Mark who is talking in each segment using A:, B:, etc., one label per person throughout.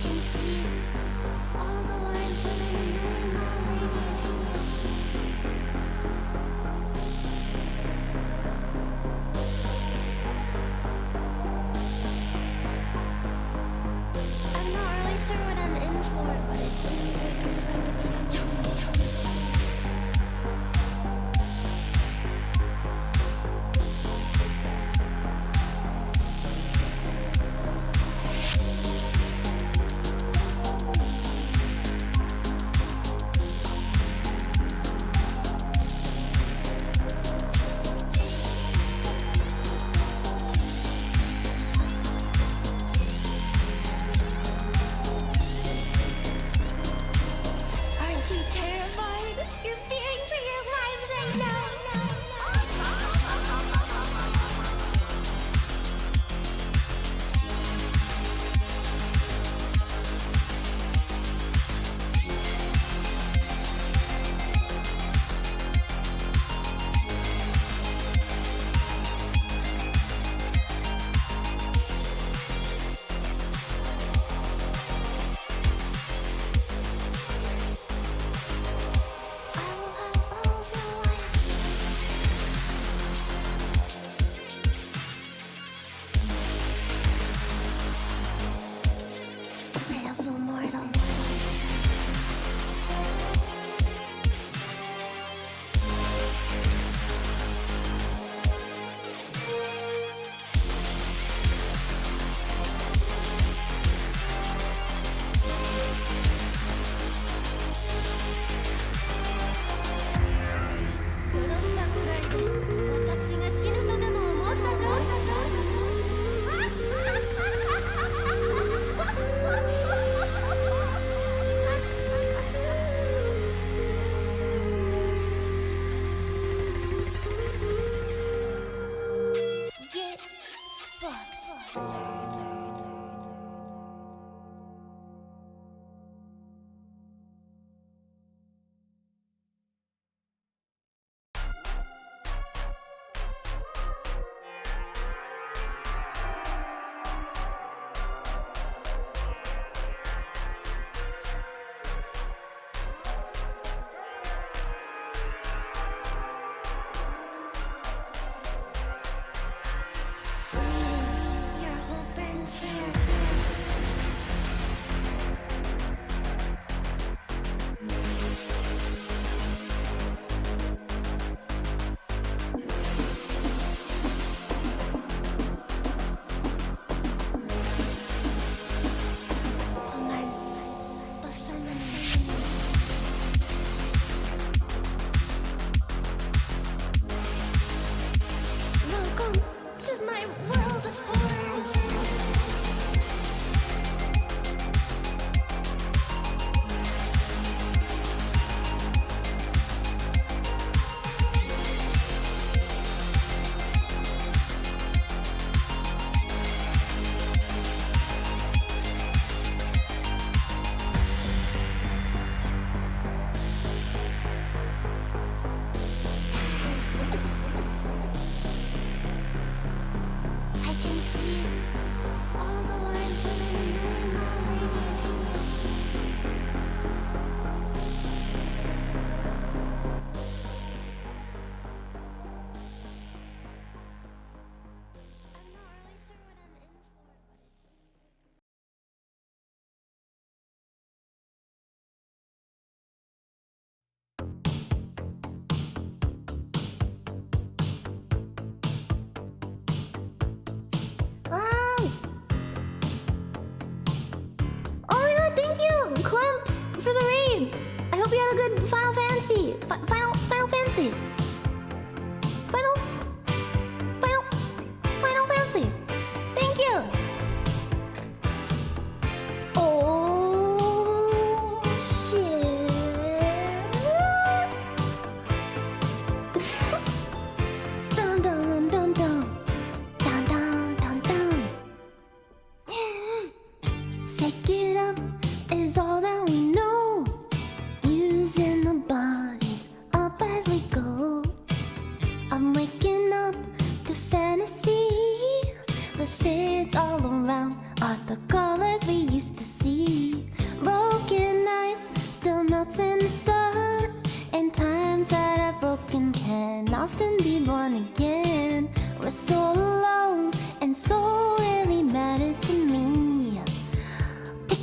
A: I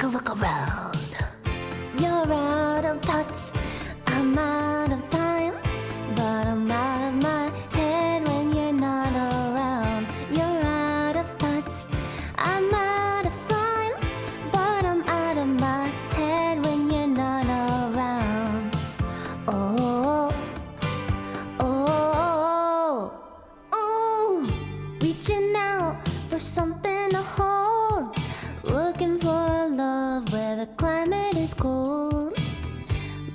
A: a look around. You're out of touch, I'm out of time, but I'm out of my head when you're not around. You're out of touch, I'm out of slime, but I'm out of my head when you're not around. Oh, oh, oh, reaching out for something to hold, looking for a love where the climate is cold.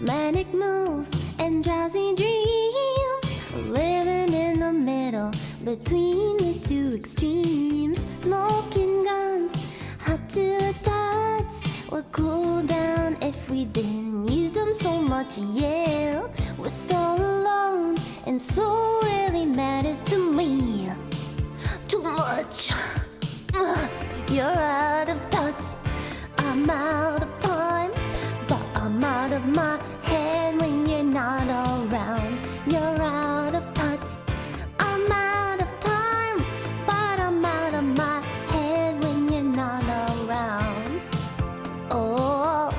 A: Manic moves and drowsy dreams, living in the middle between the two extremes. Smoking guns, hot to the touch, would cool down if we didn't use them so much. Yeah, we're so alone and so really matters to me too much. You're out of touch, I'm out of time, but I'm out of my head when you're not around. You're out of touch, I'm out of time, but I'm out of my head when you're not around. Oh,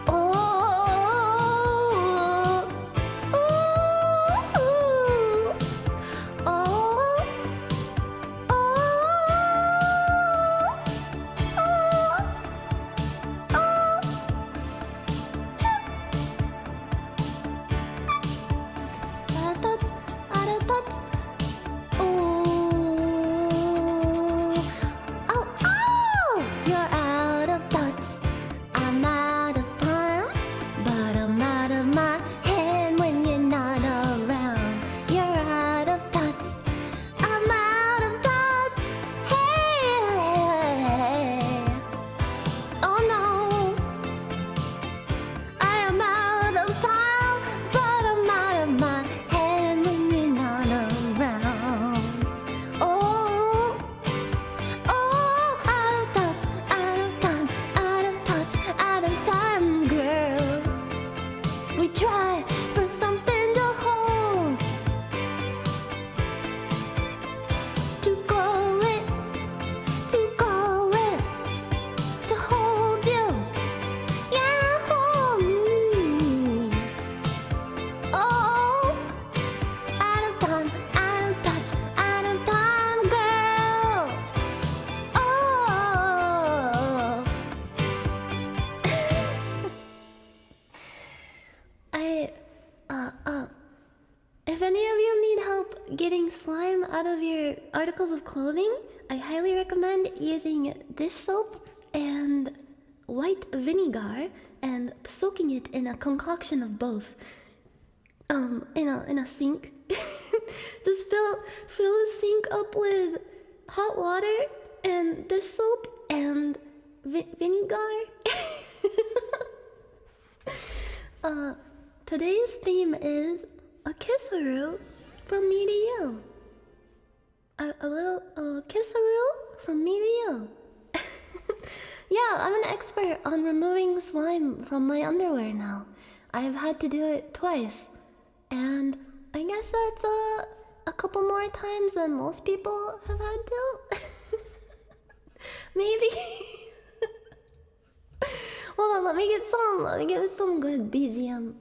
A: oh, oh, oh, oh, If any of you need help getting slime out of your articles of clothing, I highly recommend using dish soap and white vinegar and soaking it in a concoction of both. In a sink. Just fill the sink up with hot water and dish soap and vinegar. Today's theme is a kisseroo from me to you. A little kisseroo from me to you. Yeah, I'm an expert on removing slime from my underwear now. I've had to do it twice, and I guess that's a couple more times than most people have had to. Maybe. Hold on, let me get some good BGM.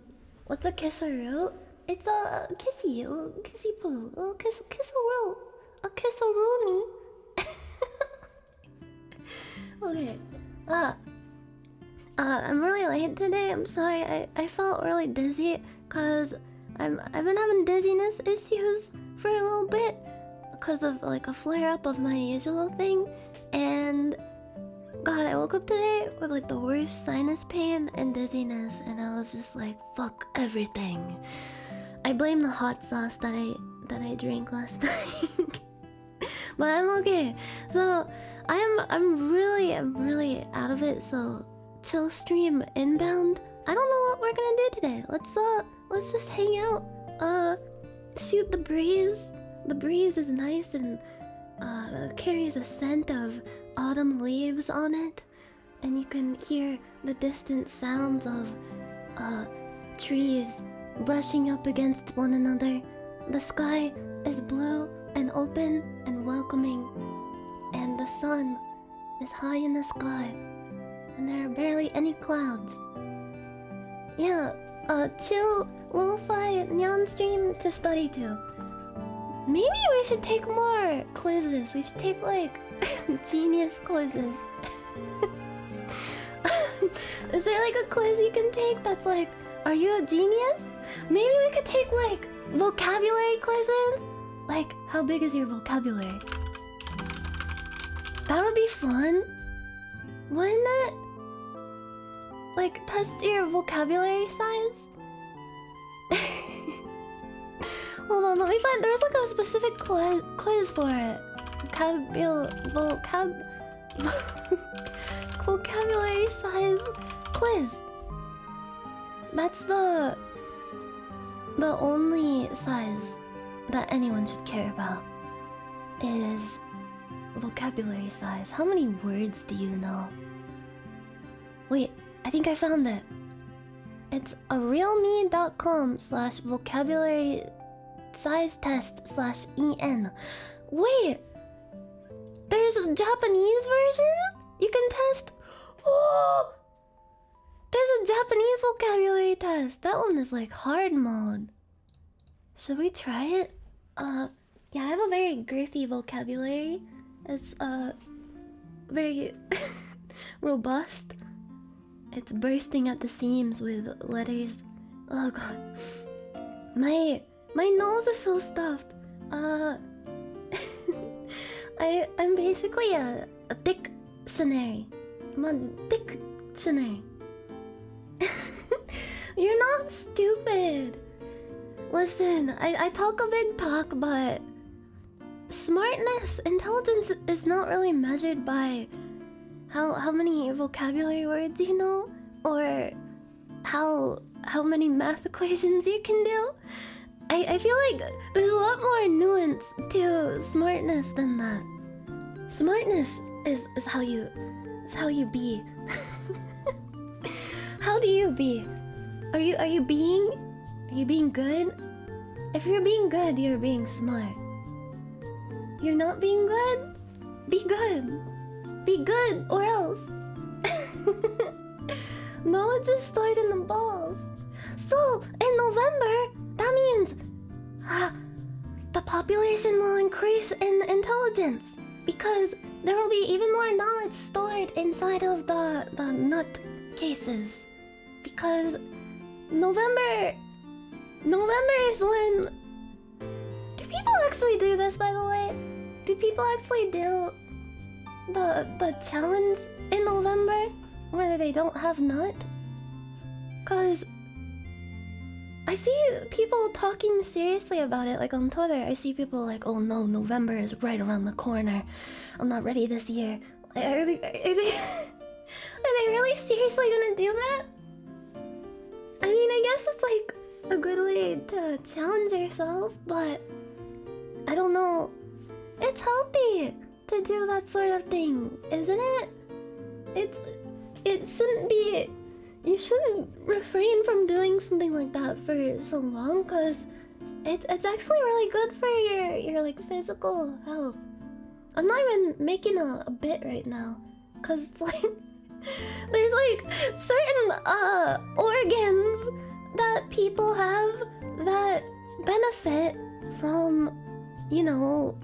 A: What's a kisseroo? It's a kissy, a little kissy poo, a little kisseroo, a kisseroonie. Okay. I'm really late today. I'm sorry. I felt really dizzy because I've been having dizziness issues for a little bit because of like a flare up of my usual thing, and God, I woke up today with like the worst sinus pain and dizziness, and I was just like, fuck everything. I blame the hot sauce that I drank last night. But I'm okay. So I'm really out of it. So chill stream inbound. I don't know what we're gonna do today. Let's just hang out. Shoot the breeze. The breeze is nice and carries a scent of autumn leaves on it, and you can hear the distant sounds of trees brushing up against one another. The sky is blue and open and welcoming, and the sun is high in the sky. and there are barely any clouds. Yeah, chill, lo-fi, neon stream to study to. Maybe we should take more quizzes. We should take like genius quizzes. Is there like a quiz you can take that's like, are you a genius? Maybe we could take like vocabulary quizzes. Like, how big is your vocabulary? That would be fun. Wouldn't it? Like, test your vocabulary size? Hold on, let me find. There's like a specific quiz for it. Vocabulary size quiz. That's the only size that anyone should care about is vocabulary size. How many words do you know? Wait, I think I found it. It's a realme.com/vocabulary size test/en. Wait, there's a Japanese version you can test. Oh, there's a Japanese vocabulary test. That one is like hard mode. Should we try it? Yeah, I have a very girthy vocabulary. It's very robust. It's bursting at the seams with letters. Oh god. My nose is so stuffed. I'm basically a dictionary. I'm a dictionary. You're not stupid. Listen, I talk a big talk, but smartness, intelligence is not really measured by how many vocabulary words you know, or how many math equations you can do. I feel like there's a lot more nuance to smartness than that. Smartness is how you be. How do you be? Are you being good? If you're being good, you're being smart. You're not being good? Be good. Be good, or else. Knowledge is stored in the balls. So, in November, that means the population will increase in intelligence because there will be even more knowledge stored inside of the nut cases. Because November is when... Do people actually do this, by the way? Do people actually do the challenge in November where they don't have nut? Cause I see people talking seriously about it, like on Twitter. I see people like, oh no, November is right around the corner. I'm not ready this year. Are they really seriously gonna do that? I mean, I guess it's like a good way to challenge yourself, but I don't know. It's healthy to do that sort of thing, isn't it? It shouldn't be. You shouldn't refrain from doing something like that for so long, cause it's actually really good for your like physical health. I'm not even making a bit right now, cause it's like there's like certain organs that people have that benefit from, you know,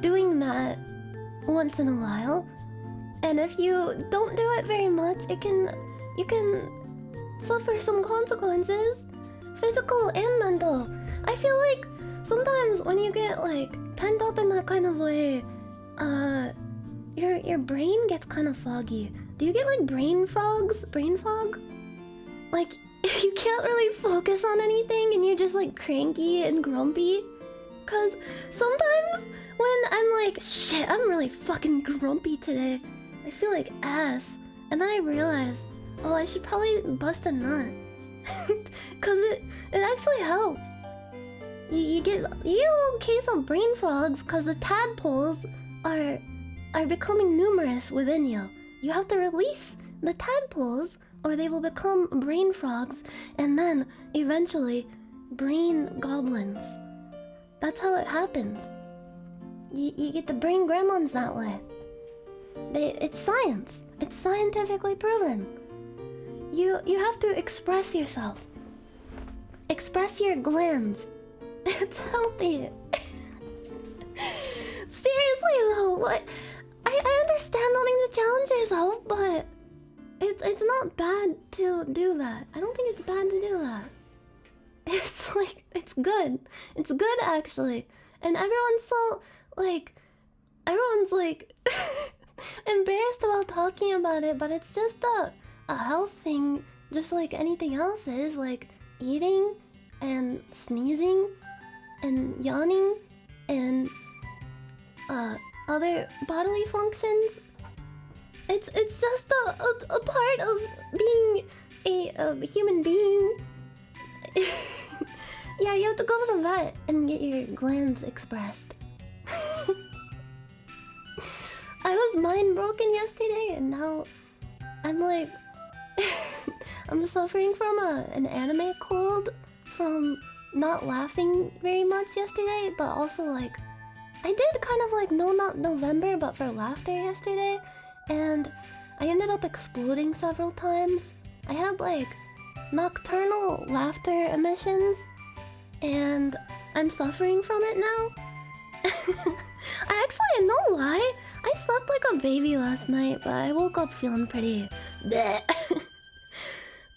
A: doing that once in a while. And if you don't do it very much, you can suffer some consequences, physical and mental. I feel like sometimes when you get like pent up in that kind of way, your brain gets kind of foggy. Do you get like brain fog? Like you can't really focus on anything and you're just like cranky and grumpy. Cause sometimes when I'm like, shit, I'm really fucking grumpy today, I feel like ass. And then I realize, oh, I should probably bust a nut. Cause it actually helps. You get a little case of brain frogs cause the tadpoles are becoming numerous within you. You have to release the tadpoles or they will become brain frogs and then eventually brain goblins. That's how it happens. You get the brain gremlins that way. It's science. It's scientifically proven. You have to express yourself. Express your glands. It's healthy. Seriously though, what? I understand wanting to challenge yourself, but it's not bad to do that. I don't think it's bad to do that. It's like, it's good. It's good actually. And everyone's so everyone's embarrassed about talking about it, but it's just a health thing, just like anything else is, like eating and sneezing and yawning and other bodily functions. It's just a part of being a human being. Yeah, you have to go to the vet and get your glands expressed. I was mind broken yesterday, and now I'm like, I'm suffering from an anime cold from not laughing very much yesterday, but also like, I did kind of like no, not November, but for laughter yesterday, and I ended up exploding several times. I had like nocturnal laughter emissions, and I'm suffering from it now. I actually, no lie, I slept like a baby last night, but I woke up feeling pretty bleh.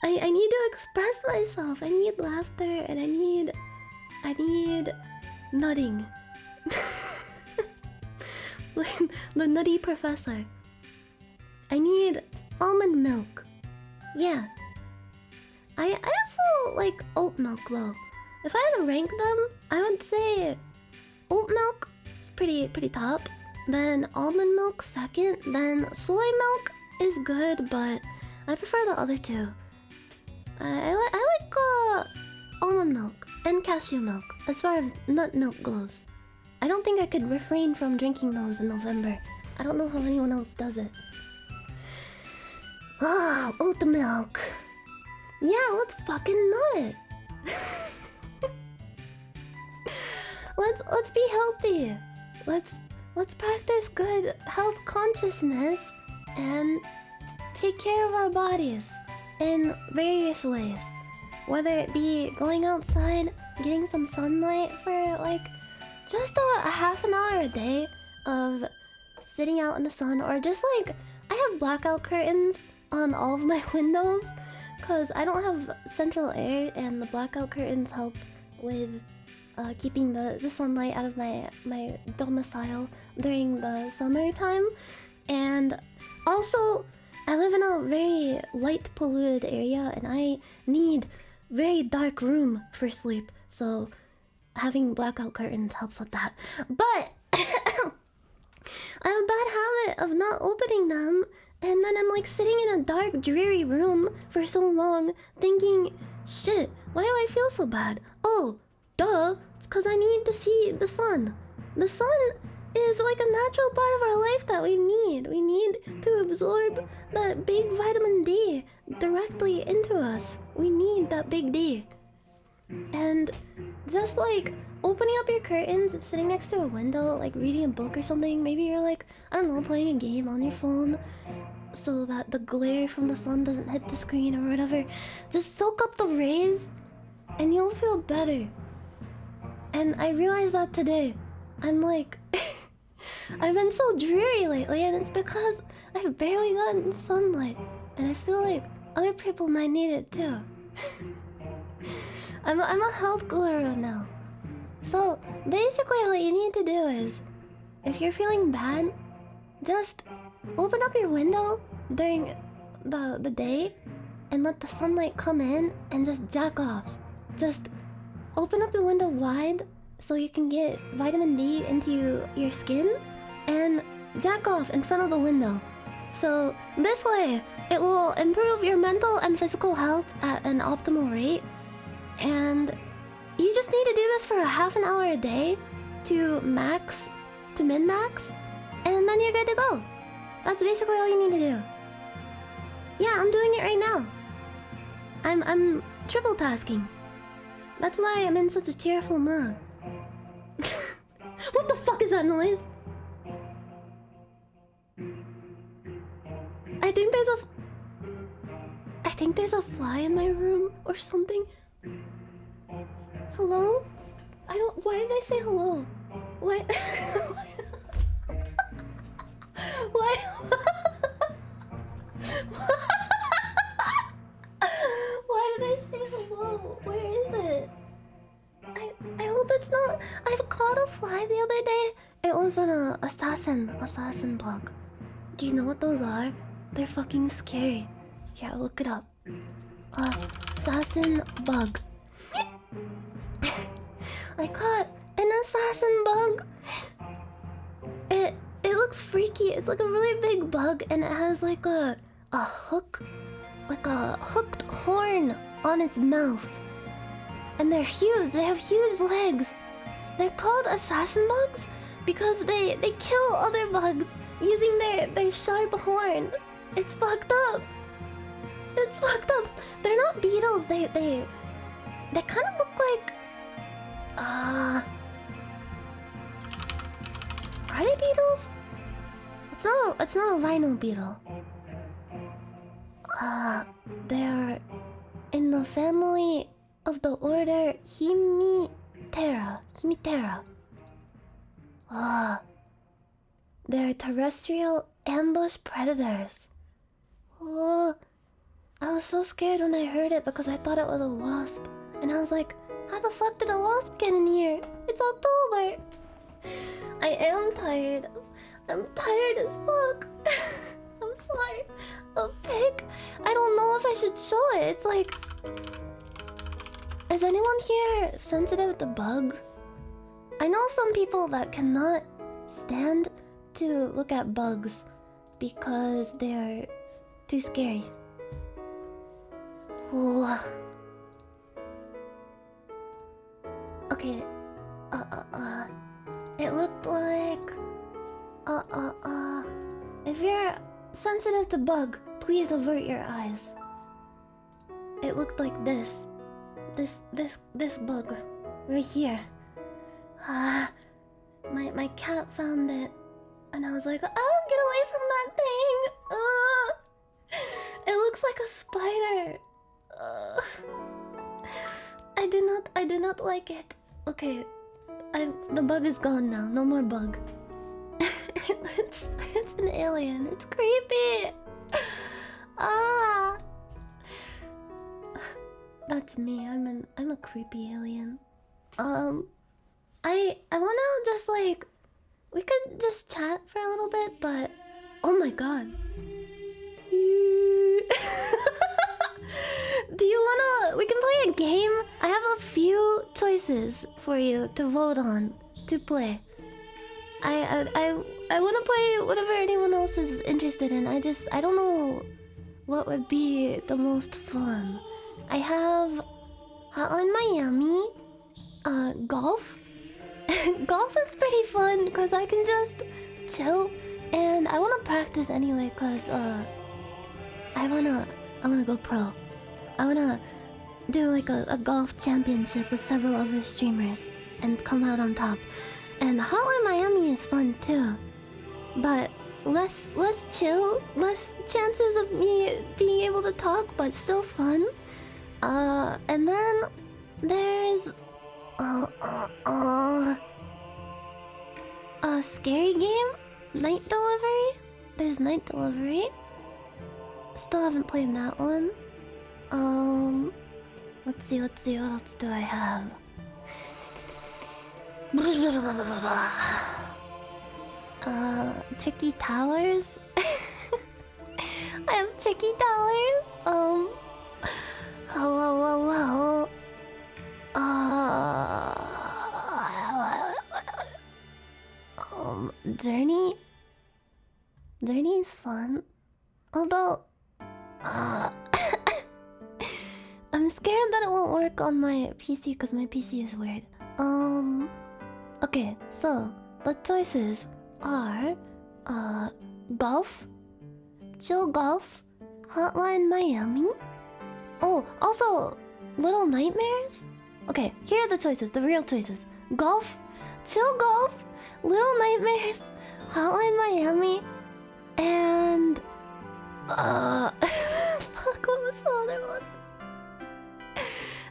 A: I need to express myself. I need laughter, and I need nutting. The nutty professor. I need almond milk. Yeah. I also like oat milk though. If I had to rank them, I would say oat milk is pretty top. Then almond milk second. Then soy milk is good, but I prefer the other two. I like almond milk and cashew milk as far as nut milk goes. I don't think I could refrain from drinking those in November. I don't know how anyone else does it. Ah, oat milk. Yeah, let's fucking nut. Let's be healthy. Let's practice good health consciousness and take care of our bodies in various ways. Whether it be going outside, getting some sunlight for like just a half an hour a day of sitting out in the sun, or just like, I have blackout curtains on all of my windows because I don't have central air, and the blackout curtains help with keeping the sunlight out of my domicile during the summertime. And also, I live in a very light polluted area, and I need very dark room for sleep, so having blackout curtains helps with that. But I have a bad habit of not opening them, and then I'm like sitting in a dark, dreary room for so long, thinking, shit, why do I feel so bad? Oh, duh, it's because I need to see the sun. The sun is like a natural part of our life that we need. We need to absorb that big vitamin D directly into us. We need that big D. And just like opening up your curtains and sitting next to a window, like reading a book or something. Maybe you're like, I don't know, playing a game on your phone so that the glare from the sun doesn't hit the screen or whatever. Just soak up the rays and you'll feel better. And I realized that today. I'm like, I've been so dreary lately, and it's because I've barely gotten sunlight, and I feel like other people might need it too. I'm a health guru now. So basically what you need to do is, if you're feeling bad, just open up your window during the day and let the sunlight come in and just jack off. Just open up the window wide so you can get vitamin D into your skin and jack off in front of the window. So this way, it will improve your mental and physical health at an optimal rate. And you just need to do this for a half an hour a day to min-max, and then you're good to go. That's basically all you need to do. Yeah, I'm doing it right now. I'm triple tasking. That's why I'm in such a cheerful mood. What the fuck is that noise? I think there's a fly in my room or something. Hello? I don't. Why did I say hello? What? Why? Why did I say hello? Where is it? I hope it's not. I've caught a fly the other day. It was an assassin bug. Do you know what those are? They're fucking scary. Yeah, look it up. Assassin bug. I caught an assassin bug. It looks freaky. It's like a really big bug, and it has like a hook, like a hooked horn on its mouth. And they're huge. They have huge legs. They're called assassin bugs because they kill other bugs using their sharp horn. It's fucked up. It's fucked up. They're not beetles. They kind of look like are they beetles? It's not a rhino beetle. They're in the family of the order Hemiptera. They're terrestrial ambush predators. Oh, I was so scared when I heard it because I thought it was a wasp. And I was like, how the fuck did a wasp get in here? It's October. I am tired. I'm tired as fuck. I'm sorry. A pig? I don't know if I should show it. It's like... Is anyone here sensitive to bugs? I know some people that cannot stand to look at bugs because they're too scary. Oh. Okay. It looked like... If you're sensitive to bug, please avert your eyes. It looked like this. This bug. Right here. My cat found it. And I was like, oh, get away from that thing! It looks like a spider. I do not like it. Okay, the bug is gone now. No more bug. It's an alien. It's creepy. That's me. I'm a creepy alien. I wanna just like, we could just chat for a little bit, but oh my god. Do you wanna... We can play a game? I have a few choices for you to vote on, to play. I wanna play whatever anyone else is interested in. I don't know what would be the most fun. I have Hotline Miami, golf. Golf is pretty fun because I can just chill, and I wanna practice anyway because I wanna go pro. I wanna do like a golf championship with several other streamers and come out on top. And Hotline Miami is fun too, but less chill, less chances of me being able to talk, but still fun. And then there's a scary game, Night Delivery. There's Night Delivery. Still haven't played that one. Let's see, what else do I have? Tricky Towers. I have Tricky Towers. Hello. Journey. Journey is fun. Although, I'm scared that it won't work on my PC because my PC is weird. Okay, so the choices are golf, chill golf, Hotline Miami. Oh, also Little Nightmares. Okay, here are the choices, the real choices: golf, chill golf, Little Nightmares, Hotline Miami, and Fuck, what was the other one?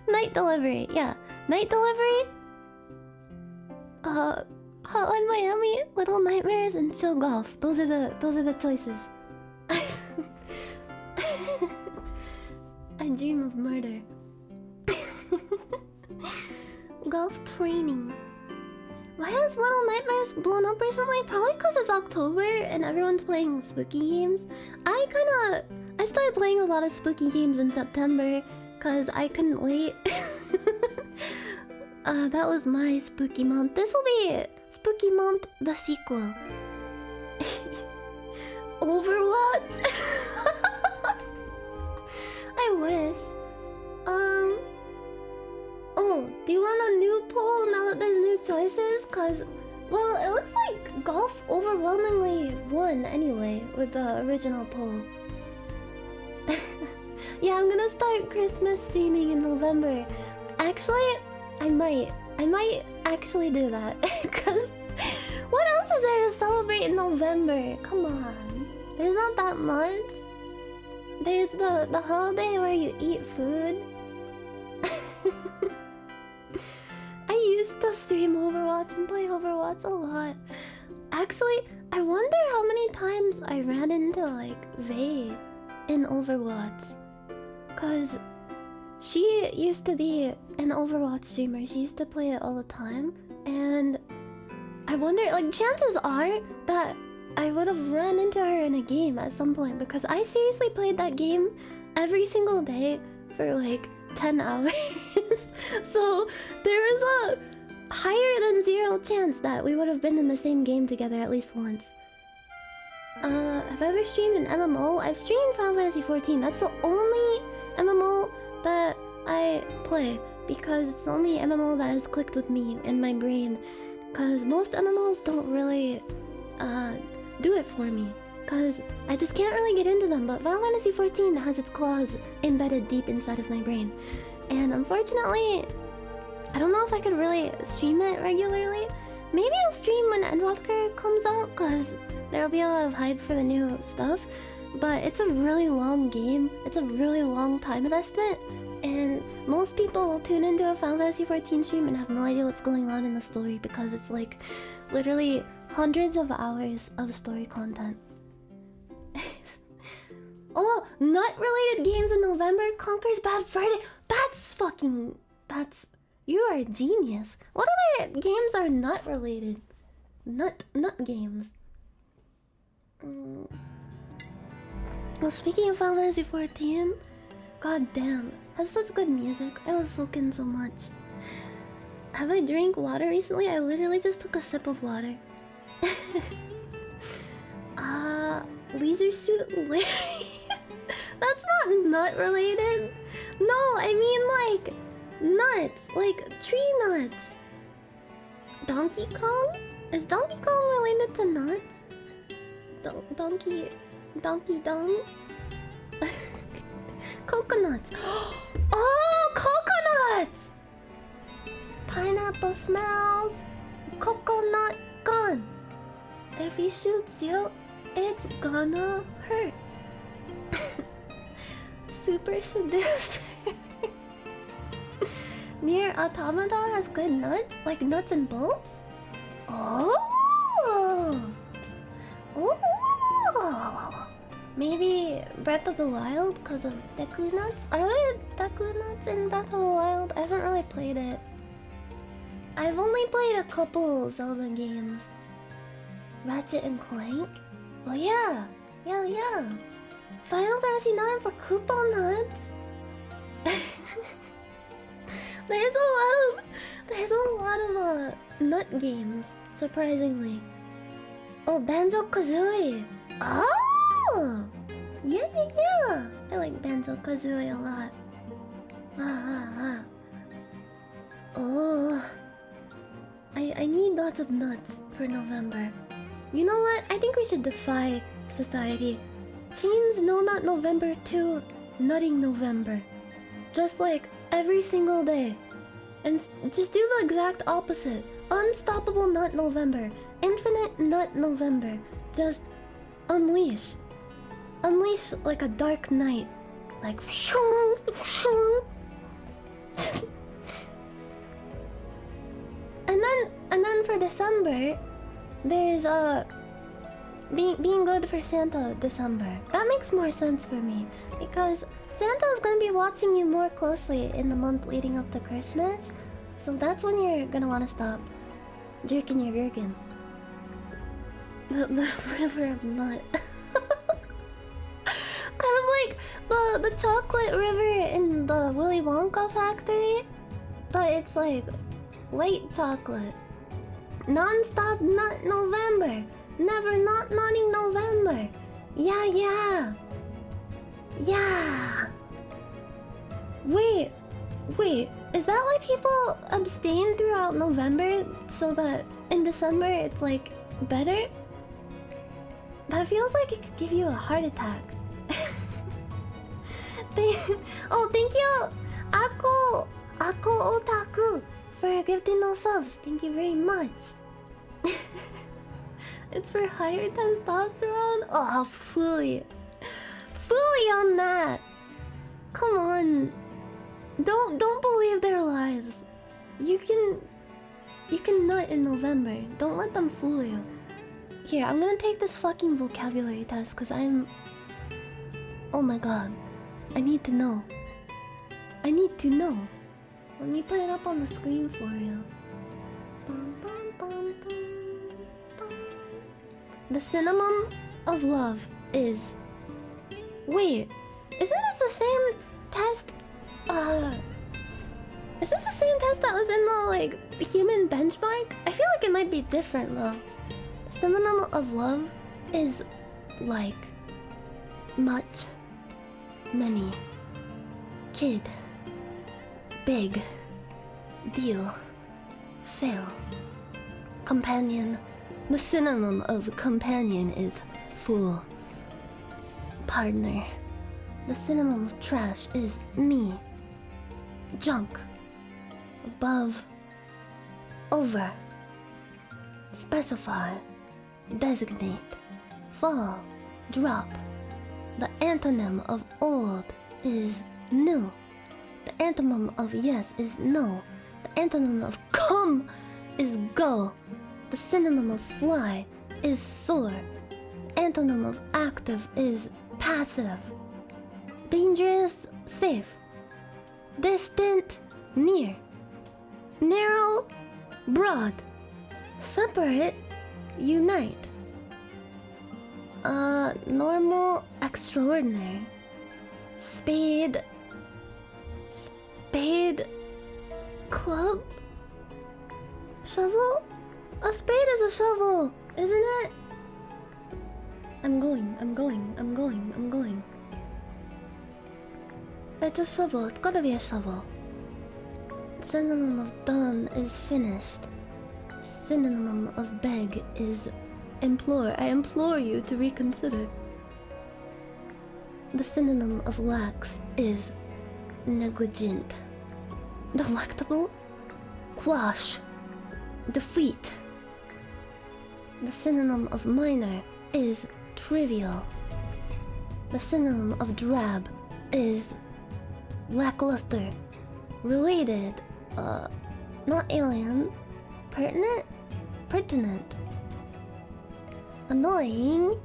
A: Night delivery, yeah. Night delivery. Hotline Miami, Little Nightmares, and Chill Golf. Those are the choices. I dream of murder. Golf training. Why has Little Nightmares blown up recently? Probably because it's October and everyone's playing spooky games. I started playing a lot of spooky games in September because I couldn't wait. That was my spooky month. This will be Spooky Month, the sequel. Overwatch? I wish. Oh, do you want a new poll now that there's new choices? Cause, well, it looks like golf overwhelmingly won anyway with the original poll. Yeah, I'm gonna start Christmas streaming in November. Actually, I might actually do that. Cause what else is there to celebrate in November? Come on. There's not that much. There's the holiday where you eat food. I used to stream Overwatch and play Overwatch a lot. Actually, I wonder how many times I ran into like Vey in Overwatch. Cause she used to be an Overwatch streamer. She used to play it all the time. And I wonder, like, chances are that I would have run into her in a game at some point. Because I seriously played that game every single day for like 10 hours. So there was a higher than 0 chance that we would have been in the same game together at least once. Have I ever streamed an MMO? I've streamed Final Fantasy 14. That's the only MMO that I play because it's the only MMO that has clicked with me in my brain. Because most MMOs don't really do it for me. Because I just can't really get into them. But Final Fantasy 14 has its claws embedded deep inside of my brain. And unfortunately, I don't know if I could really stream it regularly. Maybe I'll stream when Endwalker comes out, because there'll be a lot of hype for the new stuff. But it's a really long game. It's a really long time investment. And most people will tune into a Final Fantasy 14 stream and have no idea what's going on in the story, because it's like literally hundreds of hours of story content. Oh, nut-related games in November. Conker's Bad Friday. That's... You are a genius. What other games are nut-related? Nut games. Well, speaking of Final Fantasy 14, god damn, has such good music. I love Soken so much. Have I drank water recently? I literally just took a sip of water. Leisure Suit Larry? That's not nut-related. No, I mean like nuts, like tree nuts. Donkey Kong? Is Donkey Kong related to nuts? Donkey Dong? Coconuts. Oh, coconuts! Pineapple smells. Coconut gun. If he shoots you, it's gonna hurt. Super seducer. Near Automata has good nuts, like nuts and bolts. Oh. Maybe Breath of the Wild because of Deku nuts. Are there Deku nuts in Breath of the Wild? I haven't really played it. I've only played a couple Zelda games. Ratchet and Clank. Oh yeah. Final Fantasy 9 for Koopa nuts. There's a lot of nut games, surprisingly. Oh, Banjo-Kazooie. Oh! Yeah. I like Banjo-Kazooie a lot. Oh. I need lots of nuts for November. You know what? I think we should defy society. Change No Nut November to Nutting November. Just like every single day. And just do the exact opposite. Unstoppable Nut November. Infinite Nut November. Just unleash. unleash like a dark night, like and then for December, there's being good for Santa December. That makes more sense for me because Santa is gonna be watching you more closely in the month leading up to Christmas. So that's when you're gonna want to stop jerking your gherkin. The river of nut. Kind of like the chocolate river in the Willy Wonka factory, but it's like white chocolate. Non-stop nut November. Never not nutting November. Yeah. Wait. Is that why people abstain throughout November so that in December it's like better? That feels like it could give you a heart attack. Thank you, Ako Otaku, for gifting those subs. Thank you very much. It's for higher testosterone? Oh, fully on that. Come on. Don't believe their lies. You can nut in November. Don't let them fool you. Here, I'm gonna take this fucking vocabulary test because I'm... Oh my god. I need to know. Let me put it up on the screen for you. The synonym of love is... Wait, isn't this the same test? Is this the same test that was in the, like, human benchmark? I feel like it might be different, though. Synonym of love is like much, many, kid, big, deal, sale, companion. The synonym of companion is fool, partner. The synonym of trash is me, junk, above, over, specify, designate, fall, drop. The antonym of old is new. The antonym of yes is no. The antonym of come is go. The synonym of fly is soar. The antonym of active is passive. Dangerous, safe. Distant, near. Narrow, broad. Separate, unite. Normal, extraordinary. Spade, club, shovel. A spade is a shovel, isn't it? I'm going. It's a shovel. It's gotta be a shovel. Synonym of done is finished. Synonym of beg is implore. I implore you to reconsider. The synonym of lax is negligent. Delectable, quash, defeat. The synonym of minor is trivial. The synonym of drab is lackluster, related, not alien, pertinent, annoying.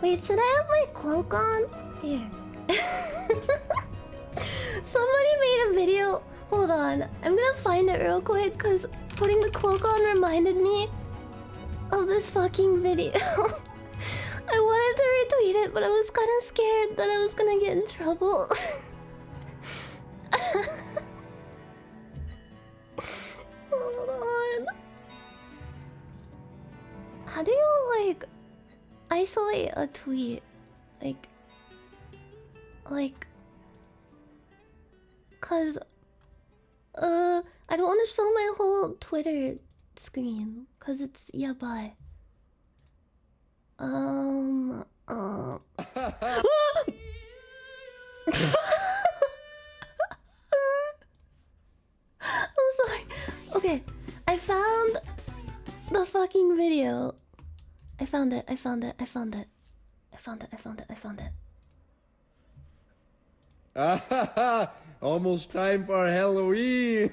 A: Wait, should I have my cloak on? Here. Somebody made a video. Hold on, I'm gonna find it real quick because putting the cloak on reminded me of this fucking video. I wanted to retweet it, but I was kind of scared that I was gonna get in trouble. Hold on. How do you, like, isolate a tweet? Cause I don't want to show my whole Twitter screen, cause it's yabai. I'm sorry. Okay, I found the fucking I found it. I found it. I found it. I found it. I found it. I found it.
B: Almost time for Halloween.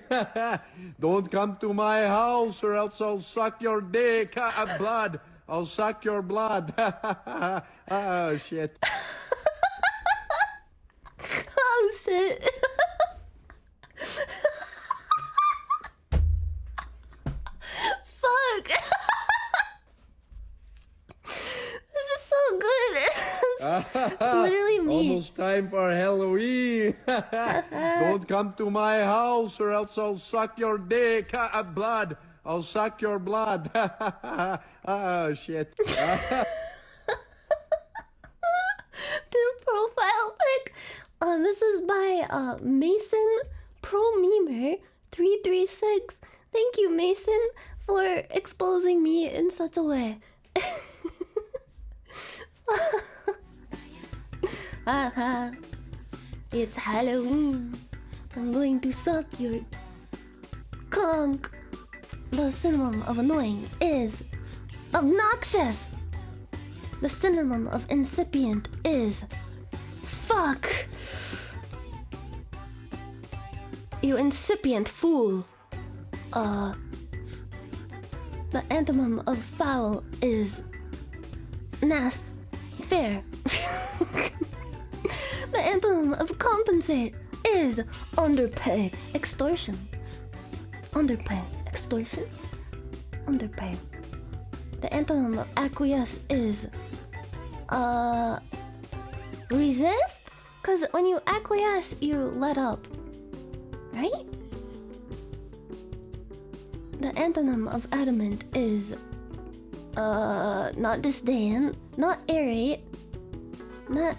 B: Don't come to my house or else I'll suck your dick. Blood. I'll suck your blood. Oh, shit.
A: Oh, shit. Fuck. This is so good. It's literally me.
B: Almost time for Halloween. Don't come to my house or else I'll suck your dick. Blood. I'll suck your blood. Oh, shit.
A: The profile pic. This is by Mason Pro Memer 336. Thank you, Mason, for exposing me in such a way. Haha. It's Halloween. I'm going to suck your conch. The synonym of annoying is obnoxious. The synonym of incipient is fuck. You incipient fool. The antonym of foul is fair. The antonym of compensate is underpay. Extortion. Underpay. Extortion? Underpay. The antonym of acquiesce is resist? Cause when you acquiesce, you let up. Right? The antonym of adamant is not disdain, not irate, not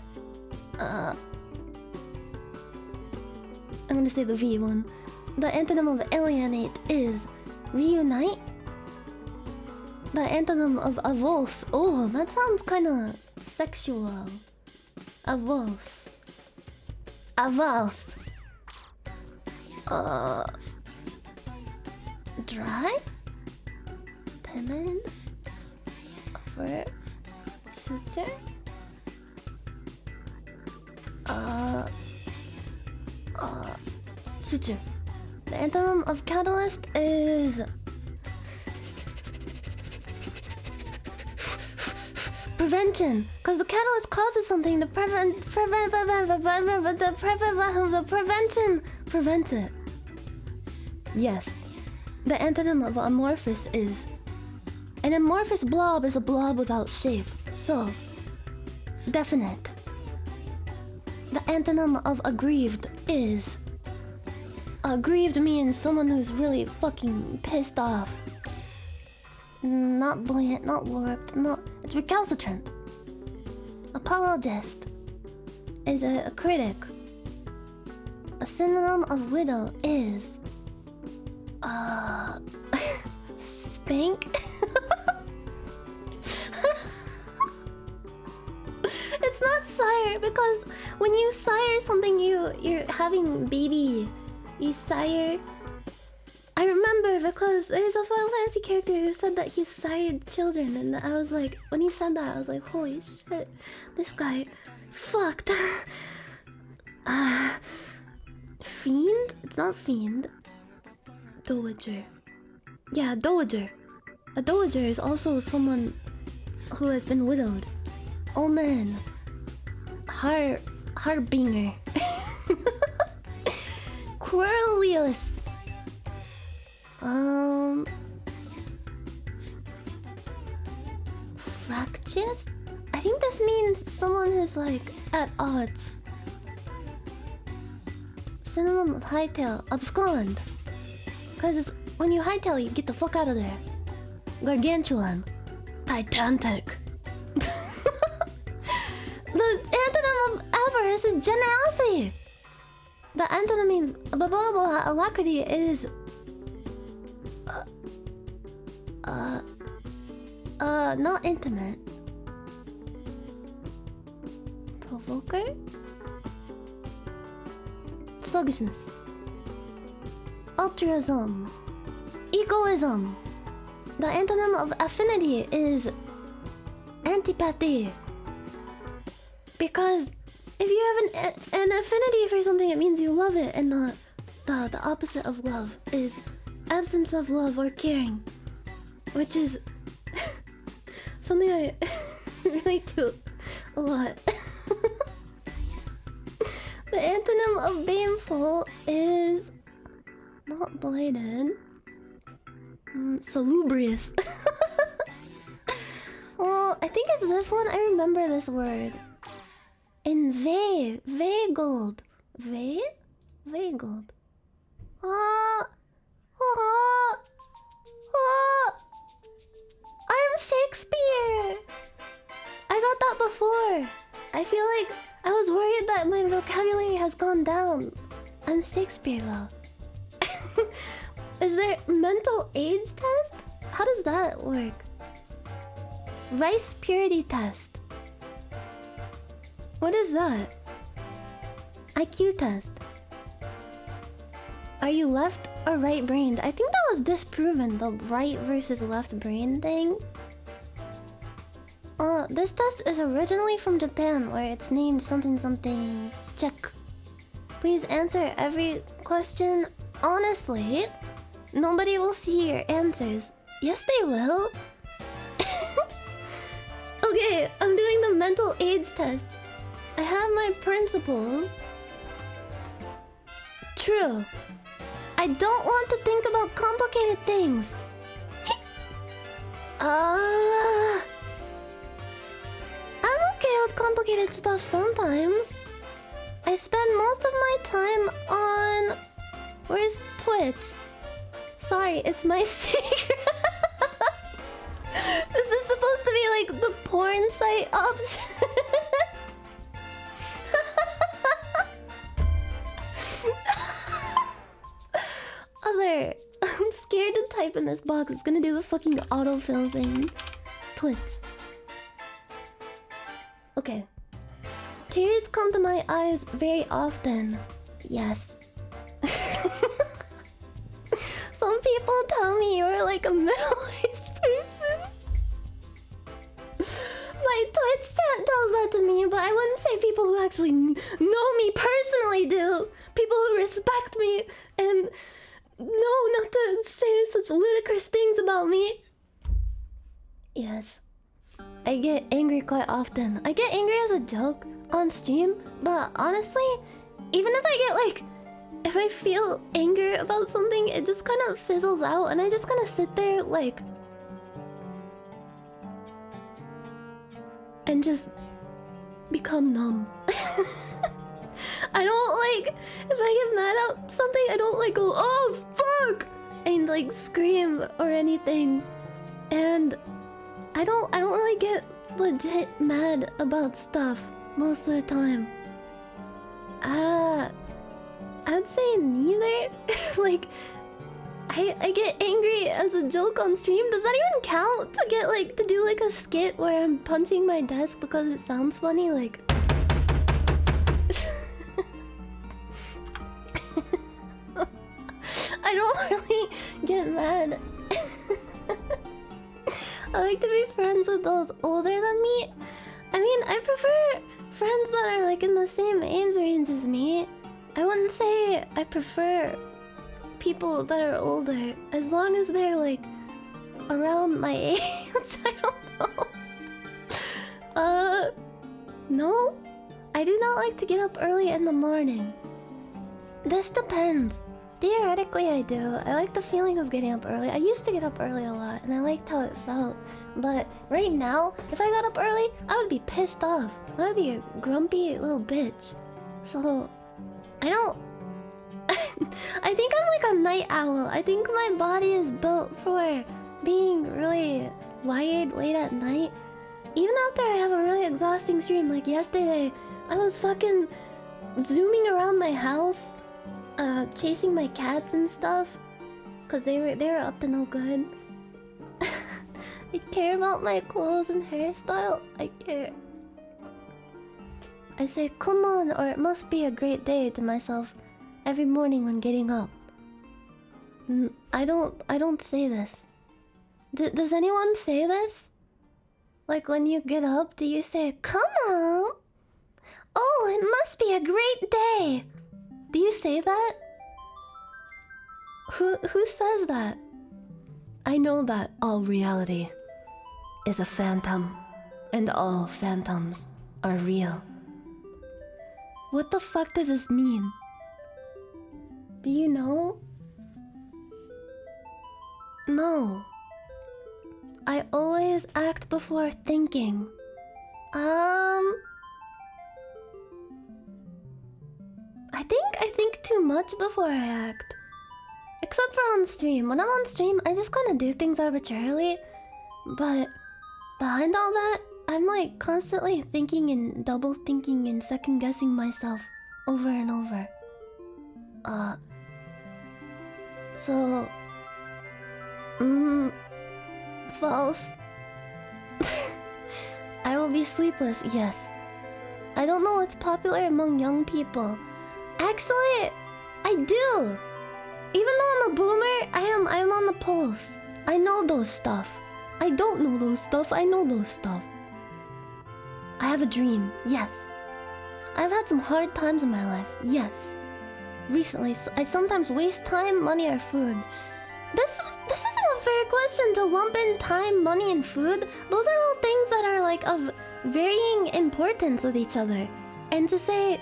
A: I'm gonna say the V one. The antonym of alienate is reunite. The antonym of avulse. Oh, that sounds kinda sexual. Avulse. Avulse. Dry? Timid? Over? Suture? Suture. The antonym of catalyst is prevention, because the catalyst causes something. The prevention prevents it. Yes. The antonym of amorphous is an amorphous blob is a blob without shape. So, definite. The antonym of aggrieved is aggrieved means someone who's really fucking pissed off. Not buoyant, not warped, not... It's recalcitrant. Apologist is a critic. A synonym of widow is... spank? It's not sire, because when you sire something, you're having baby. You sire... I remember because there's a Final Fantasy character who said that he sired children, and I was like, when he said that, I was like, holy shit, this guy fucked. Fiend? It's not fiend. Dowager. Yeah, dowager. A dowager is also someone who has been widowed. Oh man. Harbinger. Querulous. Fractious? I think this means someone who's like at odds. Synonym of hightail, abscond. Cause when you hightail, you get the fuck out of there. Gargantuan, titanic. The antonym of avarice is generosity. The antonym of alacrity is not intimate. Provoker? Sluggishness. Altruism. Egoism. The antonym of affinity is antipathy. Because if you have an affinity for something, it means you love it, and the opposite of love is absence of love or caring, which is something I relate to a lot. The antonym of baneful is not blighted. Salubrious. Well, I think it's this one. I remember this word. In Vagold. Vagold. I am Shakespeare! I got that before. I feel like I was worried that my vocabulary has gone down. I'm Shakespeare though. Is there mental age test? How does that work? Rice purity test. What is that? IQ test. Are you left or right brained? I think that was disproven, the right versus left brain thing. This test is originally from Japan, where it's named something something. Check. Please answer every question honestly. Nobody will see your answers. Yes, they will. Okay, I'm doing the mental age test. I have my principles. True. I don't want to think about complicated things. I'm okay with complicated stuff sometimes. I spend most of my time on... Where's Twitch? Sorry, it's my secret. Is this supposed to be like the porn site option? Other. I'm scared to type in this box. It's gonna do the fucking autofill thing. Twitch. Okay. Tears come to my eyes very often. Yes. Some people tell me you're like a middle-aged person. My Twitch chat tells that to me, but I wouldn't say people who actually know me personally do. People who respect me and know not to say such ludicrous things about me. Yes. I get angry quite often. I get angry as a joke on stream, but honestly, even if I get like... If I feel anger about something, it just kind of fizzles out and I just kind of sit there like... And just become numb. I don't like... If I get mad at something, I don't like go, oh fuck! And like scream or anything. And I don't really get legit mad about stuff most of the time. I'd say neither. Like, I get angry as a joke on stream. Does that even count to get like to do like a skit where I'm punching my desk because it sounds funny? Like, I don't really get mad. I like to be friends with those older than me. I mean, I prefer friends that are like in the same age range as me. I wouldn't say I prefer people that are older, as long as they're like around my age. I don't know. No, I do not like to get up early in the morning. This depends. Theoretically, I do. I like the feeling of getting up early. I used to get up early a lot, and I liked how it felt. But right now, if I got up early, I would be pissed off. I would be a grumpy little bitch. So... I don't... I think I'm like a night owl. I think my body is built for being really wired late at night. Even after I have a really exhausting stream, like yesterday, I was fucking zooming around my house, chasing my cats and stuff, cause they were up to no good. I care about my clothes and hairstyle. I care. I say, come on, or it must be a great day to myself every morning when getting up. I don't say this. Does anyone say this? Like when you get up, do you say, "Come on. Oh, it must be a great day." Do you say that? Who says that? I know that all reality is a phantom, and all phantoms are real. What the fuck does this mean? Do you know? No. I always act before thinking. I think too much before I act. Except for on stream. When I'm on stream, I just kind of do things arbitrarily. But behind all that, I'm like constantly thinking and double thinking and second guessing myself over and over. So... false. I will be sleepless, yes. I don't know what's popular among young people. Actually, I do. Even though I'm a boomer, I'm on the pulse. I know those stuff. I don't know those stuff, I know those stuff. I have a dream, yes. I've had some hard times in my life, yes. Recently, I sometimes waste time, money, or food. This isn't a fair question to lump in time, money, and food. Those are all things that are like of varying importance with each other. And to say,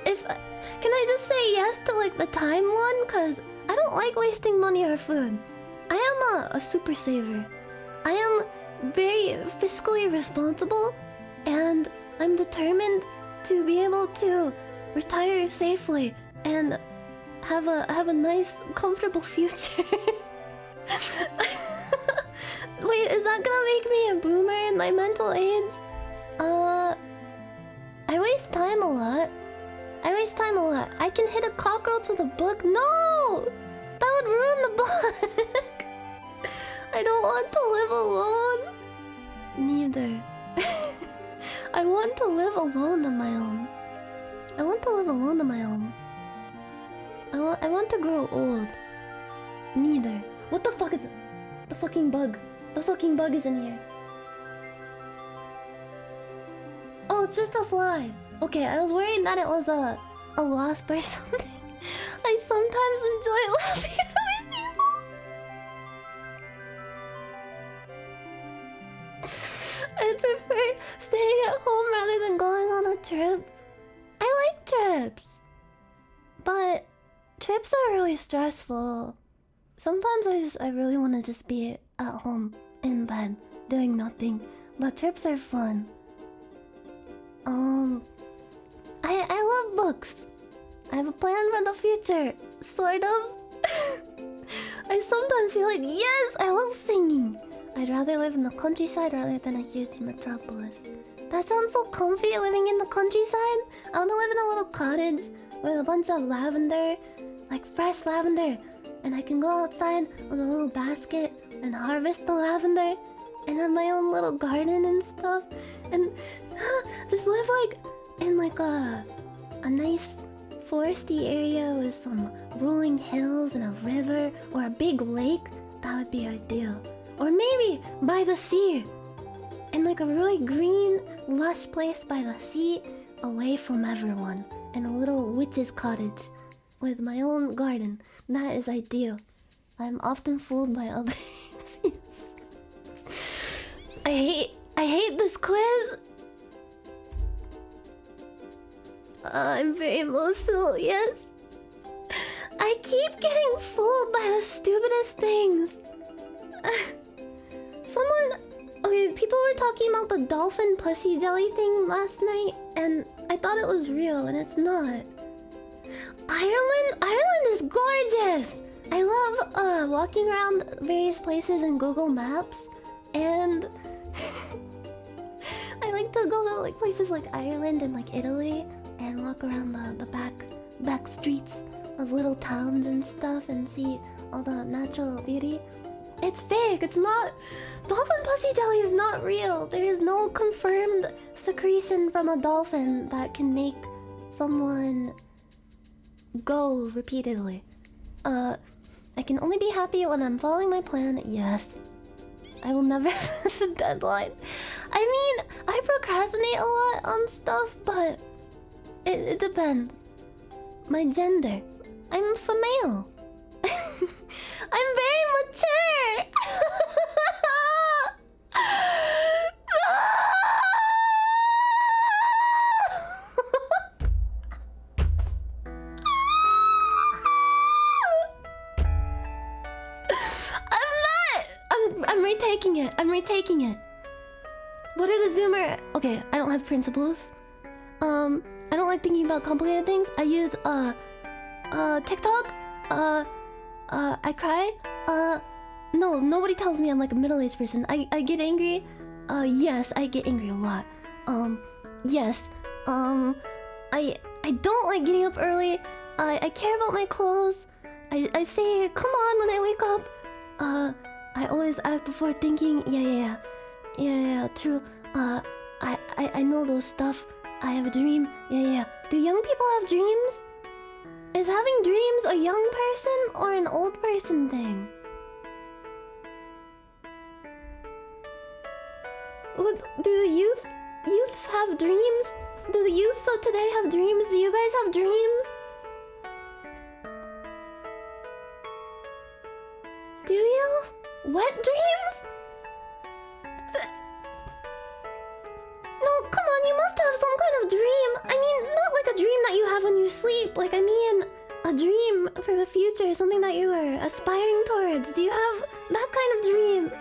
A: can I just say yes to like the time one? Cause I don't like wasting money or food. I am a super saver. I am very fiscally responsible, and I'm determined to be able to retire safely and have a nice, comfortable future. Wait, is that gonna make me a boomer in my mental age? I waste time a lot. I can hit a cockroach with a book. No! That would ruin the book. I don't want to live alone. Neither. I want to live alone on my own. I want to grow old. Neither. What the fuck is it? The fucking bug. The fucking bug is in here. Oh, it's just a fly. Okay, I was worried that it was a wasp or something. I sometimes enjoy laughing at other people. I prefer staying at home rather than going on a trip. I like trips. But trips are really stressful. Sometimes I really want to just be at home in bed doing nothing. But trips are fun. I love books. I have a plan for the future, sort of. I sometimes feel like, yes, I love singing. I'd rather live in the countryside rather than a huge metropolis. That sounds so comfy, living in the countryside. I want to live in a little cottage with a bunch of lavender, like fresh lavender. And I can go outside with a little basket and harvest the lavender. And have my own little garden and stuff. And just live like in like a nice foresty area with some rolling hills and a river or a big lake. That would be ideal. Or maybe by the sea. In like a really green, lush place by the sea, away from everyone. In a little witch's cottage with my own garden. That is ideal. I'm often fooled by others. I hate this quiz. I'm very emotional, yes. I keep getting fooled by the stupidest things. People were talking about the dolphin pussy jelly thing last night, and I thought it was real, and it's not. Ireland is gorgeous. I love walking around various places in Google Maps, and I like to go to like places like Ireland and like Italy and walk around the back streets of little towns and stuff and see all the natural beauty. It's fake. It's not. Dolphin pussy jelly is not real. There is no confirmed secretion from a dolphin that can make someone go repeatedly. I can only be happy when I'm following my plan. Yes. I will never miss a deadline. I mean, I procrastinate a lot on stuff, but it depends. My gender. I'm female. I'm very mature. I'm retaking it. I'm retaking it. What are the Zoomer? Okay, I don't have principles. I don't like thinking about complicated things. I use TikTok. I cry. No, nobody tells me I'm like a middle-aged person. I get angry. Yes, I get angry a lot. Yes. I don't like getting up early. I care about my clothes. I say come on when I wake up. I always act before thinking. Yeah, true. I know those stuff. I have a dream. Yeah. Do young people have dreams? Is having dreams a young person or an old person thing? Do the youth have dreams? Do the youth of today have dreams? Do you guys have dreams? Do you? Wet dreams? No, come on, you must have some kind of dream. I mean, not like a dream that you have when you sleep. Like, I mean, a dream for the future, something that you are aspiring towards. Do you have that kind of dream?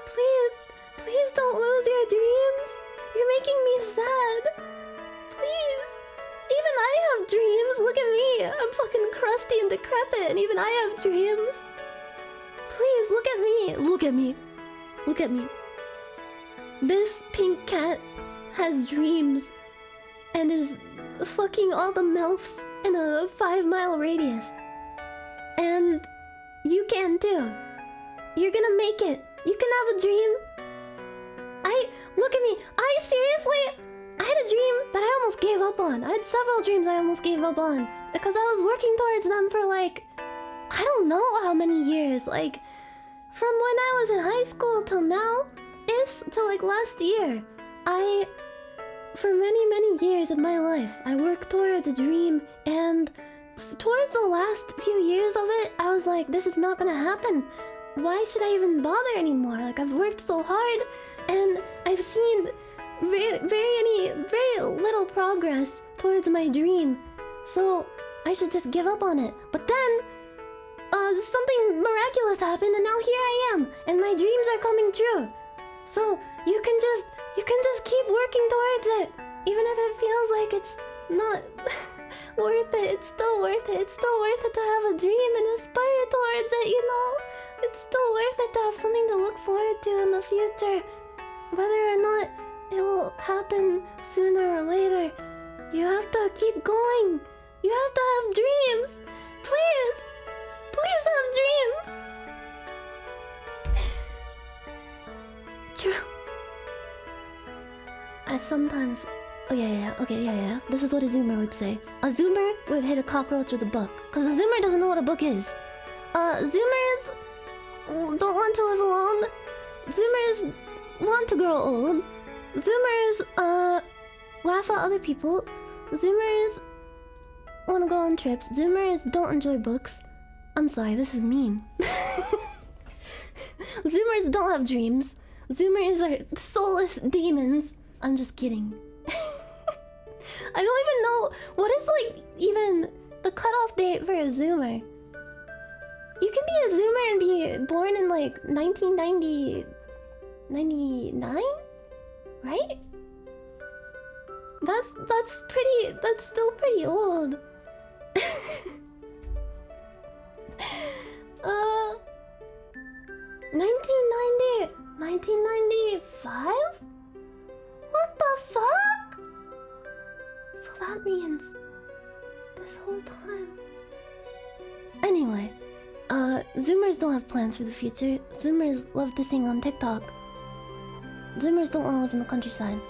A: Please don't lose your dreams. You're making me sad. Please. Even I have dreams. Look at me. I'm fucking crusty and decrepit, and even I have dreams. Please, look at me. Look at me. Look at me. This pink cat has dreams and is fucking all the MILFs in a 5-mile radius. And you can too. You're gonna make it. You can have a dream. Look at me. I had a dream that I almost gave up on. I had several dreams I almost gave up on because I was working towards them for like, I don't know how many years. Like, from when I was in high school till now, till like last year. For many years of my life, I worked towards a dream, and towards the last few years of it, I was like, this is not gonna happen. Why should I even bother anymore? Like, I've worked so hard, and I've seen very little progress towards my dream. So I should just give up on it. But then, something miraculous happened, and now here I am, and my dreams are coming true. So you can just keep working towards it, even if it feels like it's not worth it. It's still worth it. It's still worth it to have a dream and aspire towards it. You know, it's still worth it to have something to look forward to in the future, whether or not it will happen sooner or later. You have to keep going. You have to have dreams. Please have dreams. True. I sometimes... Oh yeah. This is what a Zoomer would say. A Zoomer would hit a cockroach with a book. Because a Zoomer doesn't know what a book is. Zoomers don't want to live alone. Zoomers want to grow old. Zoomers, laugh at other people. Zoomers want to go on trips. Zoomers don't enjoy books. I'm sorry, this is mean. Zoomers don't have dreams. Zoomers are soulless demons. I'm just kidding. I don't even know what is like even the cutoff date for a Zoomer. You can be a Zoomer and be born in like 1999, right? That's still pretty old. 1995? What the fuck? So that means this whole time. Anyway, Zoomers don't have plans for the future. Zoomers love to sing on TikTok. Zoomers don't want to live in the countryside.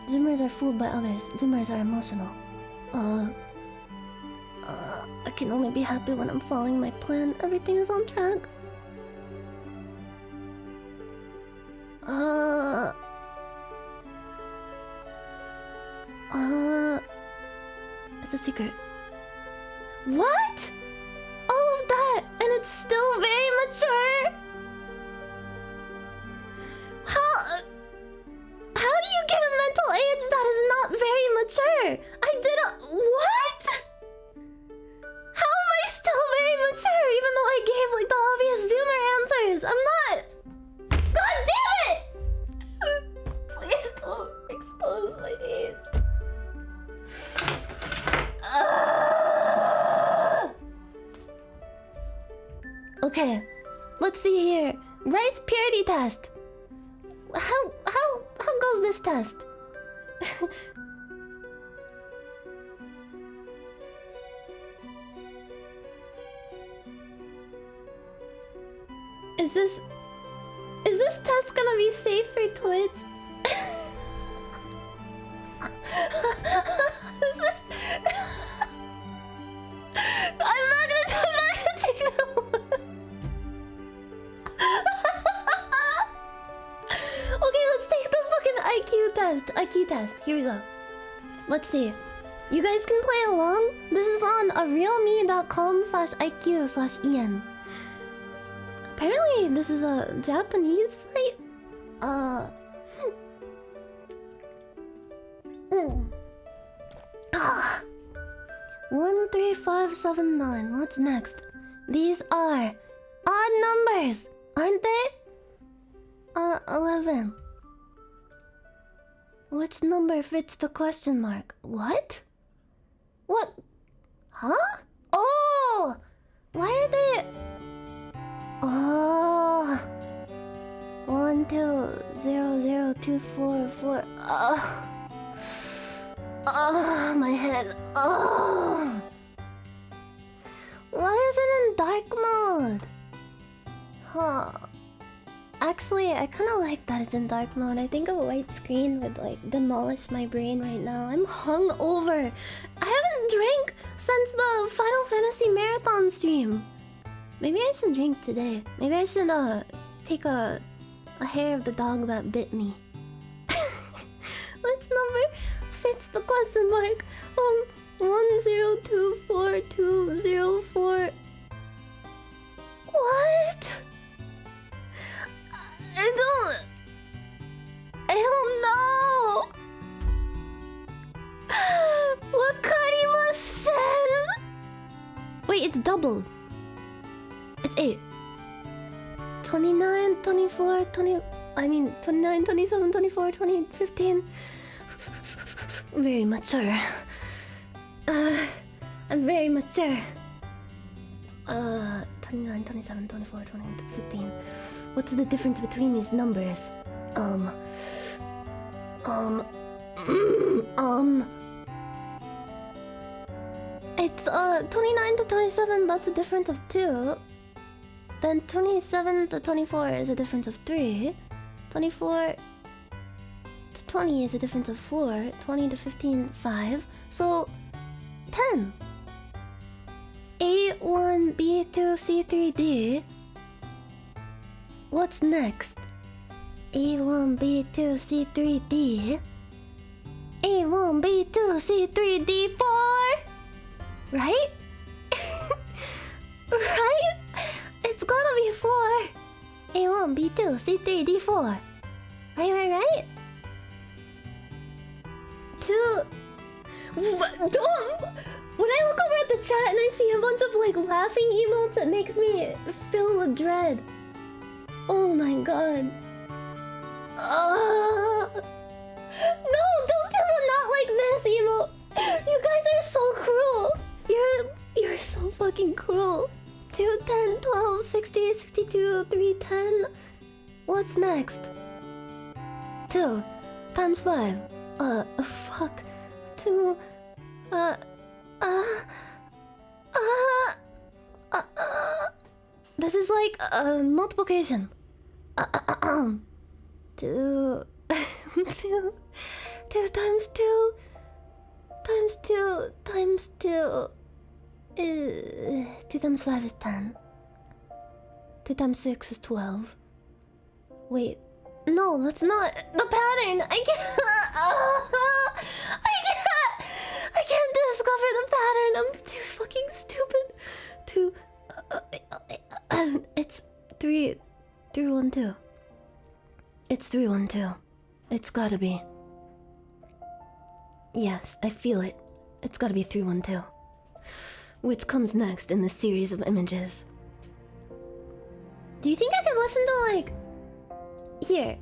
A: Zoomers are fooled by others. Zoomers are emotional. I can only be happy when I'm following my plan. Everything is on track. It's a secret. What? All of that, and it's still very mature? How do you get a mental age that is not very mature? I did a... What? How am I still very mature even though I gave like the obvious Zoomer answers? I'm not... God damn it! Please don't expose my age. Okay, let's see here. Rice purity test. How goes this test? Is this test gonna be safe for Twitch? Is this... I'm not gonna take that one. Okay, let's take the fucking IQ test. IQ test. Here we go. Let's see. You guys can play along. This is on arealme.com/IQ/EN. Apparently, this is a Japanese site. 13579. What's next? These are odd numbers, aren't they? 11. Which number fits the question mark? What? What? Huh? Oh! Why are they... Oh... 1 2 0 0 2 4 4. Oh, my head. Oh. Why is it in dark mode? Huh. Actually, I kind of like that it's in dark mode. I think a white screen would like demolish my brain right now. I'm hungover. I haven't drank since the Final Fantasy Marathon stream. Maybe I should drink today. Maybe I should take a hair of the dog that bit me. Which number fits the question mark? 1024204. What? I don't know. What Karima said. Wait, it's doubled. It's 8. 29, 24, 20. I mean 29, 27, 24, 20, 15. Very mature. I'm very mature. 29, 27, 24, 20, 15. What's the difference between these numbers? It's 29 to 27, that's a difference of 2. Then 27 to 24 is a difference of 3. 24 to 20 is a difference of 4. 20 to 15, 5. So 10. A1, B2, C3, D. What's next? A1, B2, C3, D. A1, B2, C3, D4. Right? Right? It's gonna be 4. A1, B2, C3, D4. Right? 2. Don't. When I look over at the chat and I see a bunch of like laughing emotes, it makes me filled with dread. Oh my god. No, don't do the not like this emote. You guys are so cruel. You're so fucking cruel. 2, 10, 12, 60, 62, 3, 10. What's next? 2 times 5. Fuck. 2. This is like multiplication. 2 2 times 2 times 2 times 2. 2 times 5 is 10. 2 times 6 is 12. Wait, No, that's not the pattern. I can't. I can't discover the pattern. I'm too fucking stupid. Too. It's 312. It's 312. It's gotta be. Yes, I feel it. It's gotta be 312. Which comes next in the series of images. Do you think I could listen to like... Here.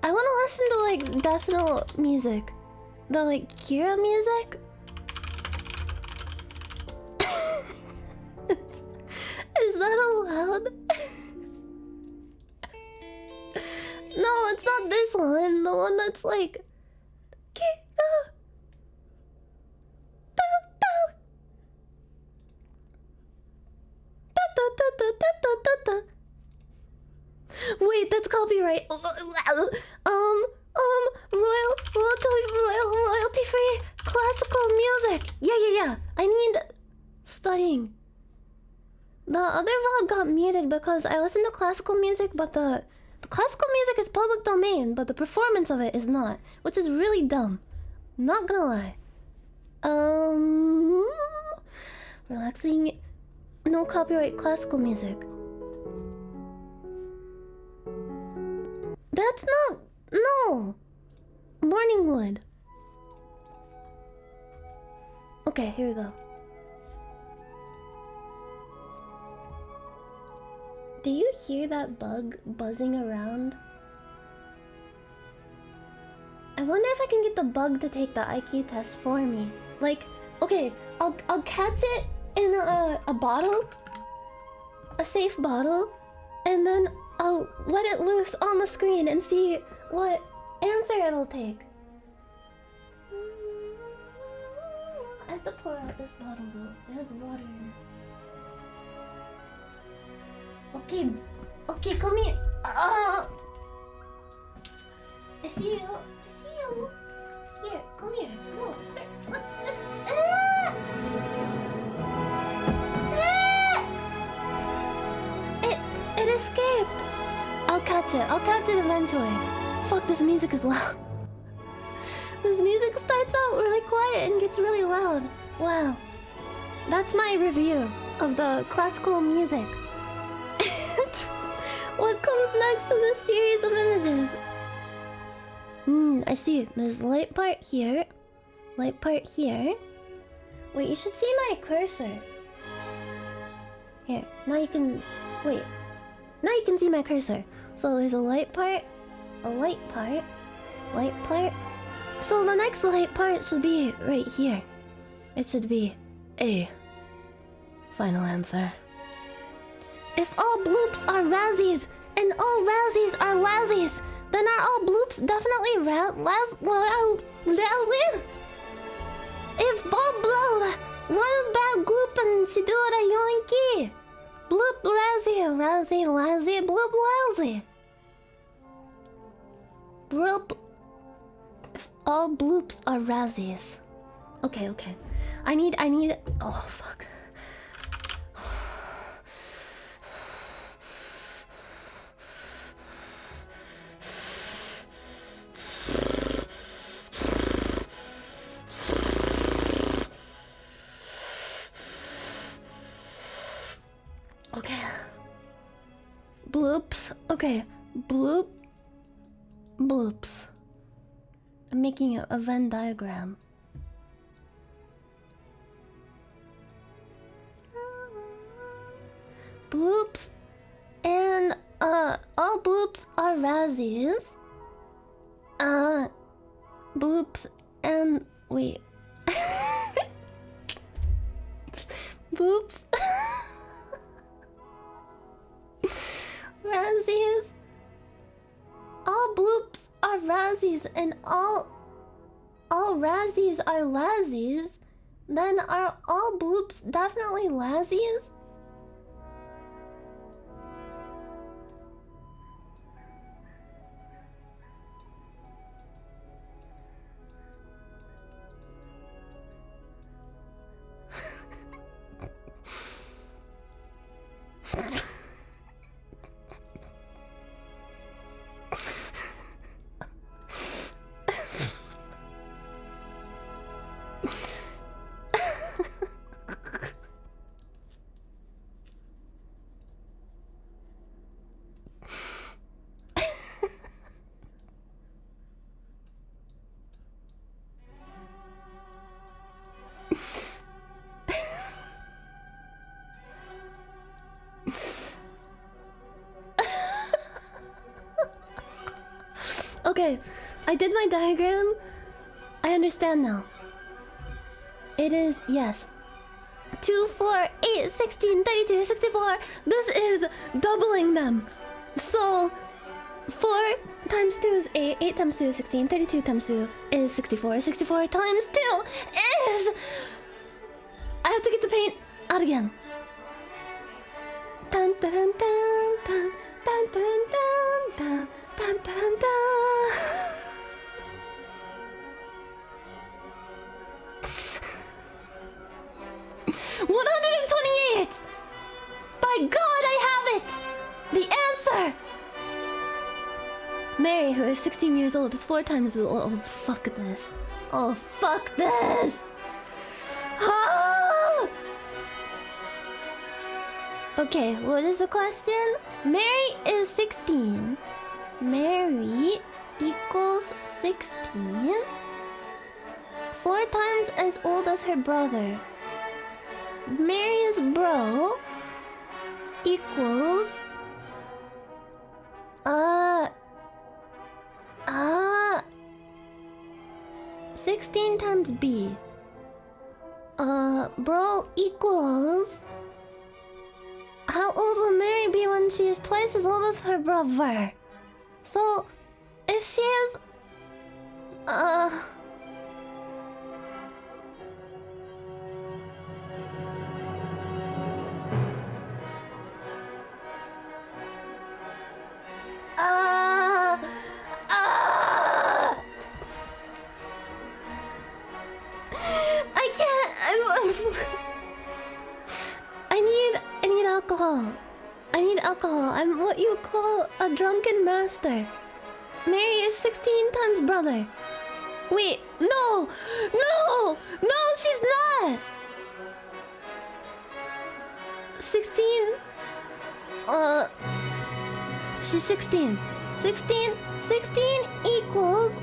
A: I want to listen to like Death Note music. The like Kira music. Is that allowed? No, it's not this one. The one that's like... Wait, that's copyright. Royalty free classical music. Yeah. I need studying. The other VOD got muted because I listened to classical music, but the classical music is public domain, but the performance of it is not, which is really dumb. Not gonna lie. Relaxing. No copyright classical music. That's not... No! Morningwood. Okay, here we go. Do you hear that bug buzzing around? I wonder if I can get the bug to take the IQ test for me. Like, okay, I'll catch it in a bottle. A safe bottle. And then I'll let it loose on the screen and see what answer it'll take. I have to pour out this bottle though. It has water in it. Okay, come here. I see you. Here, come here. Go. It escaped. I'll catch it eventually. Fuck, this music is loud. This music starts out really quiet and gets really loud. Wow. That's my review of the classical music. What comes next in this series of images? I see. There's light part here. Light part here. Wait, you should see my cursor. Here, now you can... Wait. Now you can see my cursor. So there's a light part, a light part, light part. So the next light part should be right here. It should be A. Final answer. If all bloops are Razzies and all Razzies are Lazzies, then are all bloops definitely If Bob Blow, one bad gloop and she do it a yoinky. Bloop Razzie, bloop lousy. Bloop. If all bloops are Razzies. Okay. I need... Oh, fuck. Okay. Bloops. Okay. Bloops. I'm making a Venn diagram. Bloops. And, all bloops are Razzies. Bloops and... Wait. Bloops. Razzies. All bloops are Razzies and all Razzies are Lazzies. Then are all bloops definitely Lazzies? Okay. I did my diagram. I understand now. It is, yes. 2, 4, 8, 16, 32, 64. This is doubling them. So, 4 times 2 is 8. 8 times 2 is 16. 32 times 2 is 64. 64 times 2 is... I have to get the paint out again. Dun dun dun dun dun dun dun dun dun dun dun. 128! By God, I have it! The answer! Mary, who is 16 years old, is 4 times as old. Oh, fuck this. Oh, fuck this! Ah! Okay, what is the question? Mary is 16. Mary equals 16. 4 times as old as her brother. Mary's bro equals 16 times B. Bro equals... How old will Mary be when she is twice as old as her brother? So, if she is... I can't. I need alcohol. I need alcohol. I'm what you call a drunken master. Mary is 16 times brother. Wait, no, she's not. 16. She's 16. 16 equals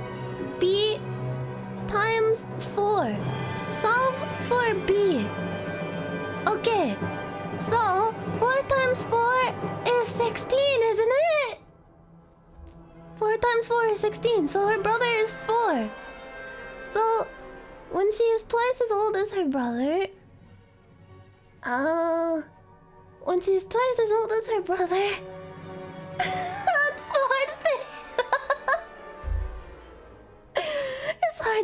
A: B times 4. Solve for B. Okay, so 4 times 4 is 16, isn't it? 4 times 4 is 16, so her brother is 4. So, when she is twice as old as her brother... when she's twice as old as her brother... It's so hard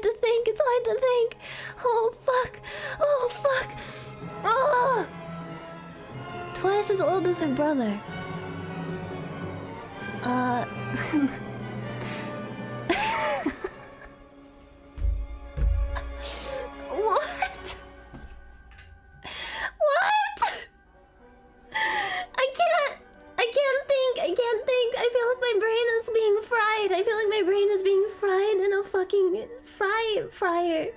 A: to think. It's hard to think. Oh, fuck. Oh! Twice as old as her brother. What? I can't think. I feel like my brain is being fried. I feel like my brain is being fried in a fucking fryer. A fryer.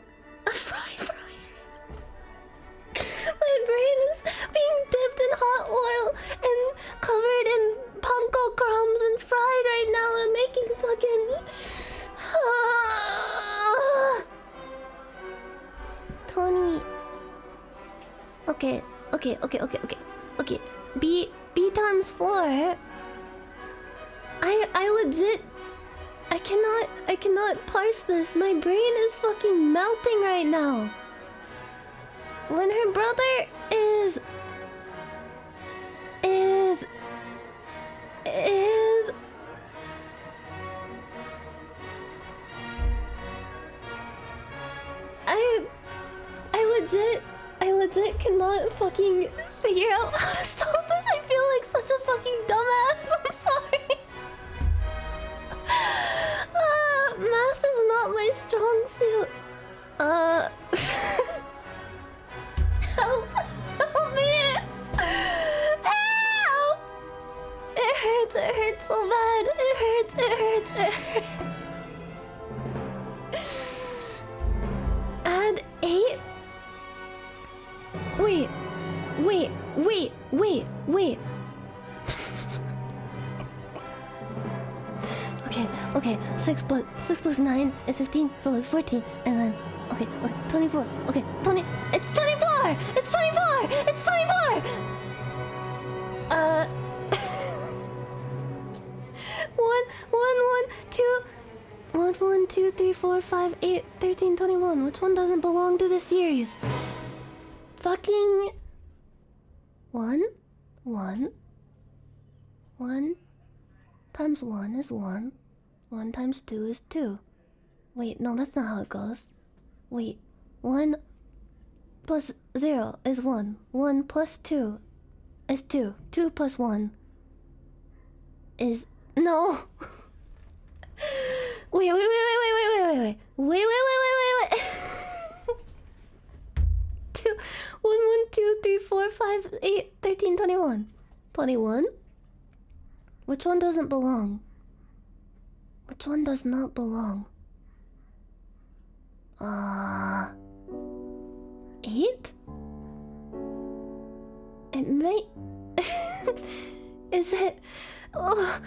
A: My brain is being dipped in hot oil and covered in panko crumbs and fried right now and making fucking... Tony... Okay. B times 4... I legit... I cannot parse this. My brain is fucking melting right now. When her brother is... I legit cannot fucking figure out how to solve this. I feel like such a fucking dumbass. I'm sorry. Math is not my strong suit. Help me. Help! It hurts so bad. It hurts. Add 8. Wait. Okay. 6 plus 9 is 15, so it's 14, and then okay, 24. Okay, 20. It's 24. It's 24. 1, 2, 1, 1, 2, 3, 4, 5, 8, 13, 21. Which one doesn't belong to this series? Fucking 1, 1. 1 times 1 is 1. 1 times 2 is 2. Wait, no, that's not how it goes. Wait, 1 plus 0 is 1. 1 plus 2 is 2. 2 plus 1 is... No! Wait. 2, 1, 1, 2, 3, 4, 5, 8, 13, 21. 21? Which one doesn't belong? Which one does not belong? 8? It might... Is it... Oh...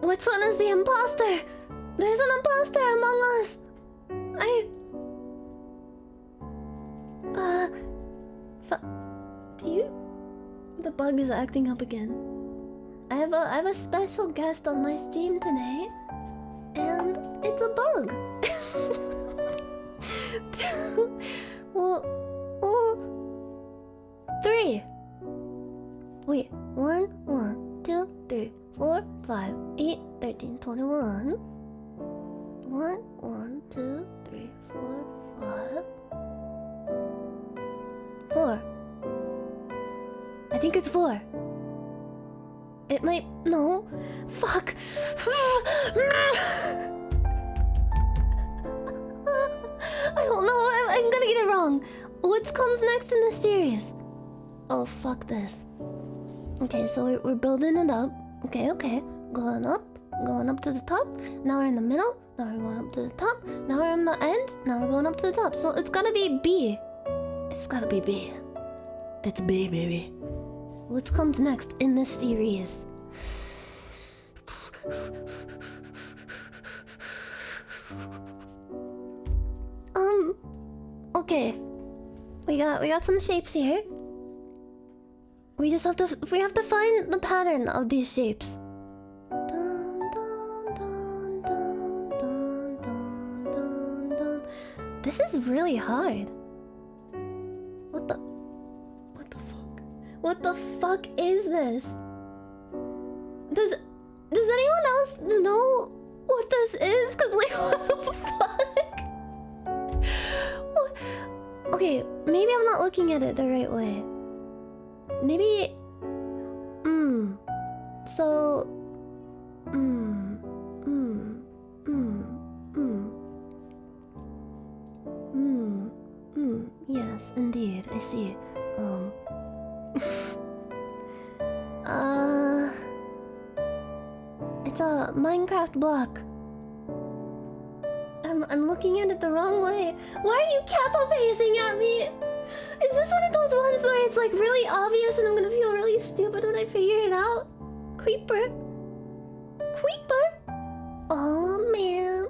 A: Which one is the imposter? There's an imposter among us. Do you? The bug is acting up again. I have a special guest on my stream today, and it's a bug. well, 3. Wait, 1, 1, 2, 3, 4, 5, 8, 13, 21. 1, 1, 2, 3, 4, 5. 4. I think it's 4. It might... No. Fuck. I don't know. I'm gonna get it wrong. What comes next in the series? Oh, fuck this. Okay, so we're building it up. Okay. Going up to the top. Now we're in the middle. Now we're going up to the top. Now we're on the end. Now we're going up to the top. So it's gotta be B. It's gotta be B. It's B, baby. Which comes next in this series? Okay. We got some shapes here. We have to find the pattern of these shapes. Dun, dun, dun, dun, dun, dun, dun, dun. This is really hard. What the fuck? What the fuck is this? Does anyone else know what this is? Cause like, what the fuck? Okay, maybe I'm not looking at it the right way. Maybe... So... Yes, indeed, I see. It's a Minecraft block. I'm looking at it the wrong way. Why are you kappa facing at me? Is this one of those ones where it's like really obvious and I'm gonna feel really stupid when I figure it out? Creeper. Oh man.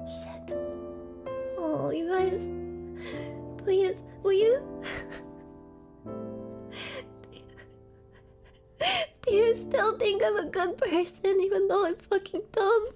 A: Shit. Oh, you guys. Please, will you? Do you still think I'm a good person even though I'm fucking dumb?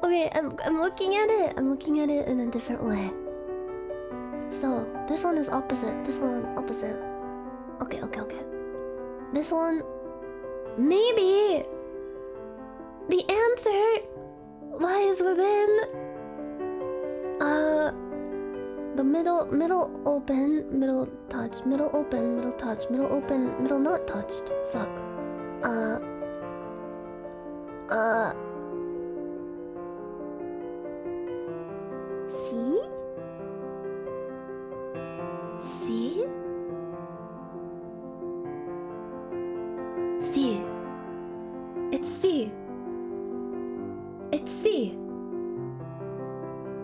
A: Okay, I'm looking at it. I'm looking at it in a different way. So, this one is opposite. This one opposite. Okay. This one... Maybe... The answer lies within... The middle open, middle touch, middle open, middle touch, middle open, middle not touched. Fuck. See? C. It's C.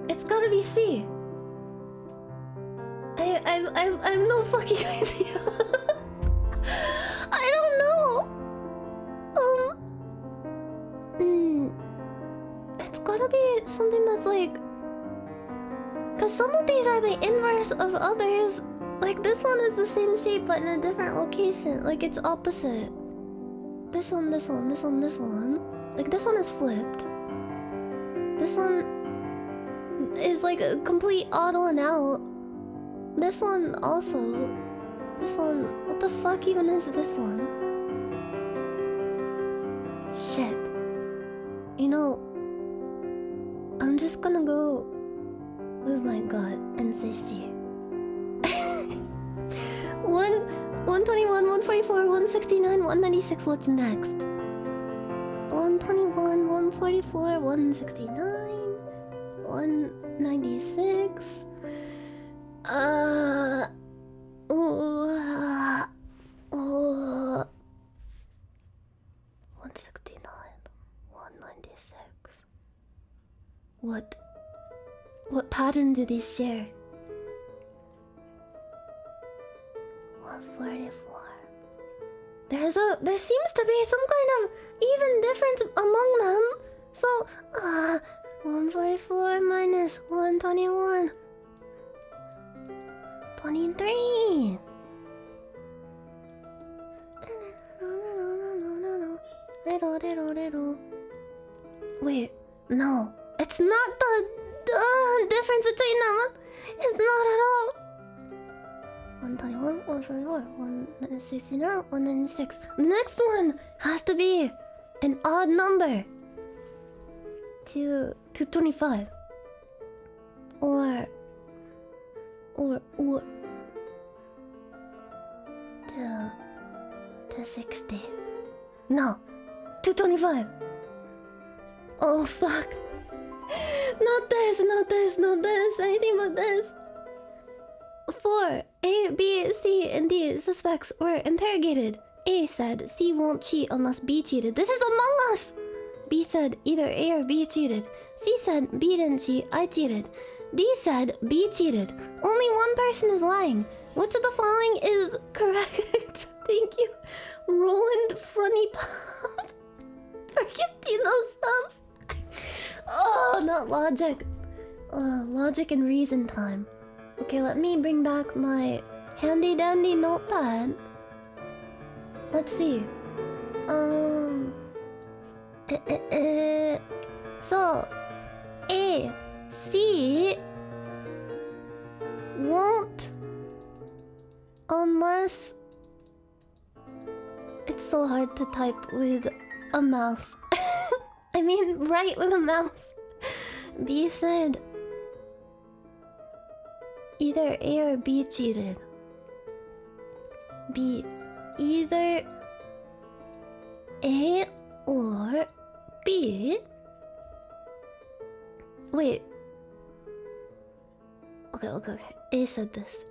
A: It's gotta be C. I have no fucking idea. I don't know. It's gotta be something that's like, cause some of these are the inverse of others. Like this one is the same shape but in a different location. Like it's opposite. This one, this one, this one, this one. Like this one is flipped. This one is like a complete odd one out. This one also. This one, what the fuck even is this one? Shit. You know, I'm just gonna go with my gut and say C. 121, 144, 169, 196, what's next? 121, 144, 169, 196. 169, 196. What pattern do these share? 144. There seems to be some kind of even difference among them. So 144 minus 121. 23. Wait, no. It's not the difference between them. It's not at all. 121, 144, 169, 196. The next one has to be an odd number. 225. Or to 60. No. 225. Oh fuck. Not this, not this, not this. Anything but this. 4. A, B, C, and D suspects were interrogated. A said C won't cheat unless B cheated. This is Among Us! B said either A or B cheated. C said B didn't cheat, I cheated. D said B cheated. Only one person is lying. Which of the following is correct? Thank you, Roland Funny Pop, for gifting those subs. Oh, not logic. Logic and reason time. Okay, let me bring back my handy dandy notepad. Let's see. So A, C won't unless it's so hard to type with a mouse. I mean, write with a mouse. B said either A or B cheated. B, either A or B. Wait. Okay. A said this.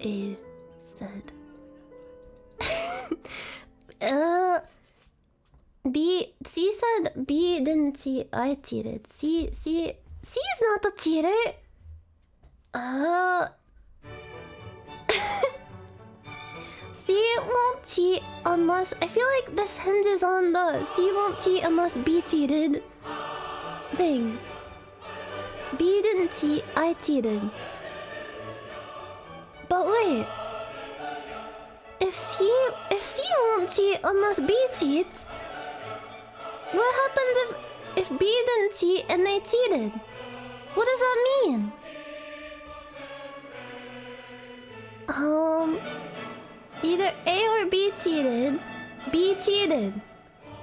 A: A said. B. C said B didn't cheat. I cheated. C's not a cheater. C won't cheat unless... I feel like this hinges on the C won't cheat unless B cheated thing. B didn't cheat, I cheated. But wait. If C won't cheat unless B cheats, what happens if B didn't cheat and they cheated? What does that mean? Either A or B cheated. B cheated.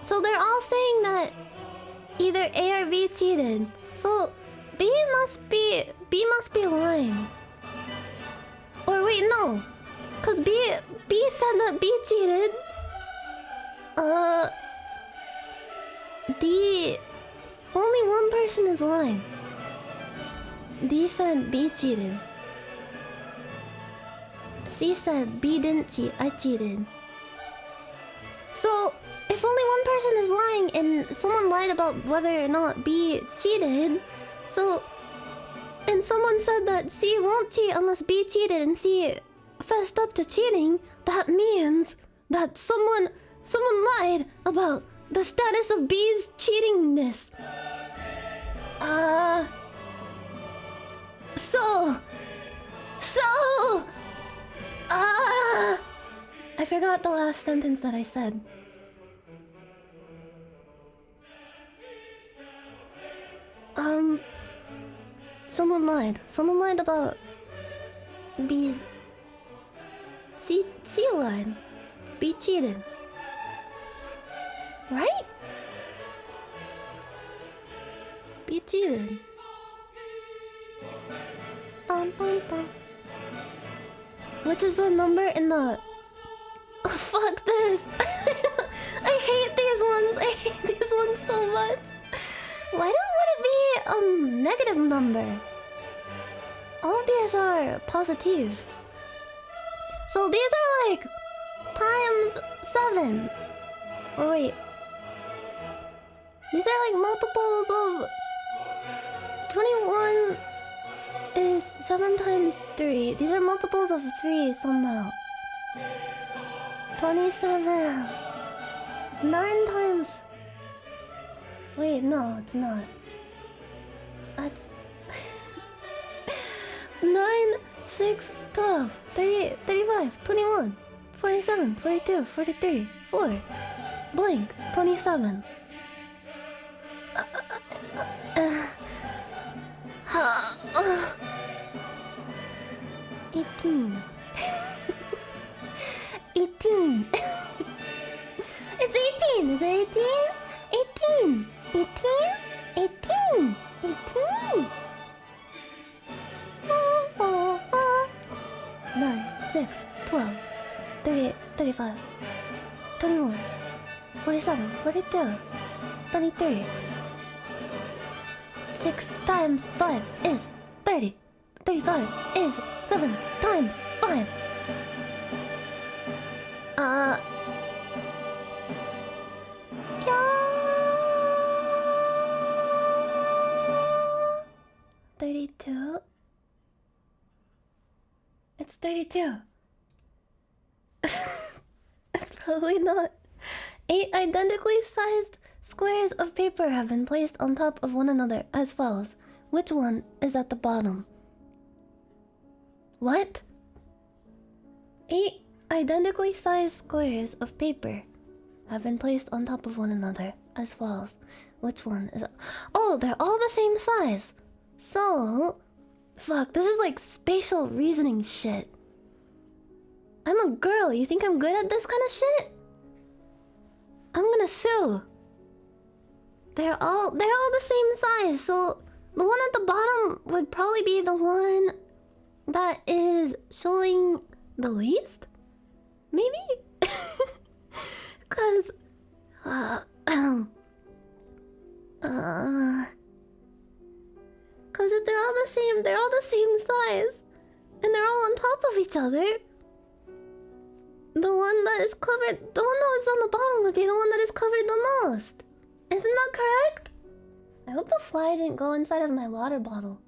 A: So they're all saying that either A or B cheated. So B must be lying. Or wait, no. Cause B said that B cheated. D, only one person is lying. D said B cheated. C said B didn't cheat, I cheated. So if if only one person is lying and someone lied about whether or not B cheated, so... And someone said that C won't cheat unless B cheated and C fessed up to cheating, that means that someone lied about the status of B's cheatingness. I forgot the last sentence that I said. Someone lied. Someone lied about B's... C lied. B cheated. Right? B cheated. Bum, bum, bum. Which is the number in the... Oh, fuck this! I hate these ones! I hate these ones so much! Why would it be a negative number? All of these are positive. So these are like... times 7. Oh wait. These are like multiples of... 21 is 7 times 3. These are multiples of 3 somehow. 27 is 9 times... Wait, no, it's not. That's... 9, 6, 12, 38, 35, 21, 47, 42, 43, 4. Blink, 27. 18. 18. It's 18. Is it 18? 18. 18. 18. 9, 6, 12, 38, 35, 21, 47, 42, 23. 6 times 5 is 30. 35 is 7 times 5. 32. It's 32. It's probably not. 8 identically sized squares of paper have been placed on top of one another as follows. Which one is at the bottom? What? 8 identically sized squares of paper have been placed on top of one another as follows. Which one is... Oh, they're all the same size. So... Fuck, this is like spatial reasoning shit. I'm a girl, you think I'm good at this kind of shit? I'm gonna sue. They're all the same size, so the one at the bottom would probably be the one that is showing the least? Maybe? Cause cause if they're all the same size and they're all on top of each other, the one that is covered, the one that is on the bottom would be the one that is covered the most. Isn't that correct? I hope the fly didn't go inside of my water bottle.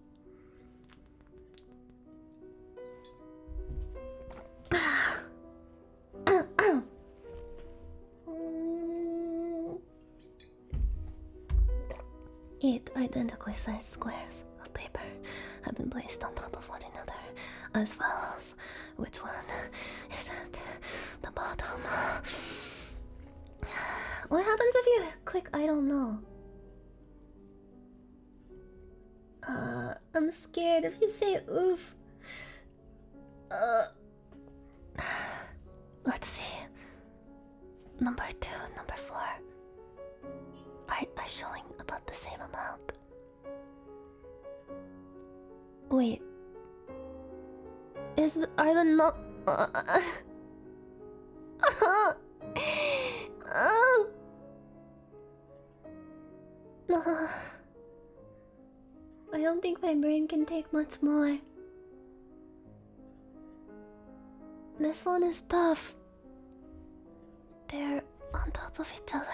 A: Eight identically sized squares of paper have been placed on top of one another as follows. Which one is at the bottom? What happens if you click I don't know? I'm scared if you say oof. Let's see. Number 2 and number 4 are showing about the same amount. Wait. Are the no... I don't think my brain can take much more. This one is tough. They're on on top of each other.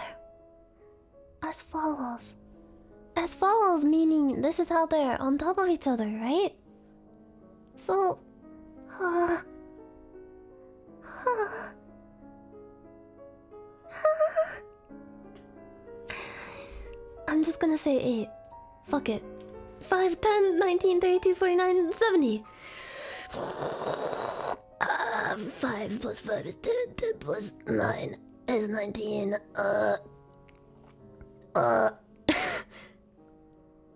A: As follows. As follows meaning this is how they're on top of each other, right? So... I'm just gonna say 8. Fuck it. 5, 10, 19, 32, 49, 70. 5 plus 5 is 10, 10 plus 9 is 19.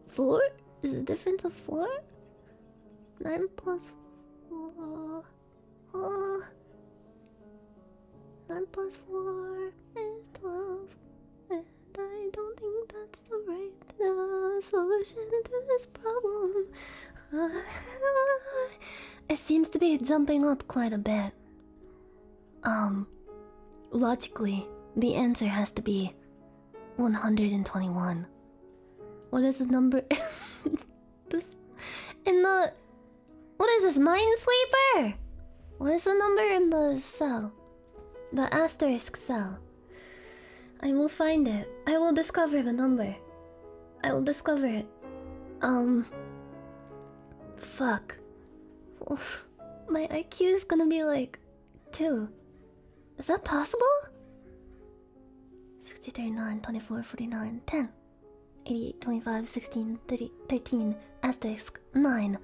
A: 4? Is the difference of 4? 9 plus 4. 9 plus 4 is 12. And I don't think that's the right solution to this problem. It seems to be jumping up quite a bit. Logically, the answer has to be 121. What is the number? This in the... What is this, Minesweeper? What is the number in the cell? The asterisk cell. I will find it. I will discover the number. I will discover it. Fuck. Oof. My IQ is gonna be like 2. Is that possible? 60, 39, 24, 49, 10. 88, 25, 16, 30, 13, asterisk, 9.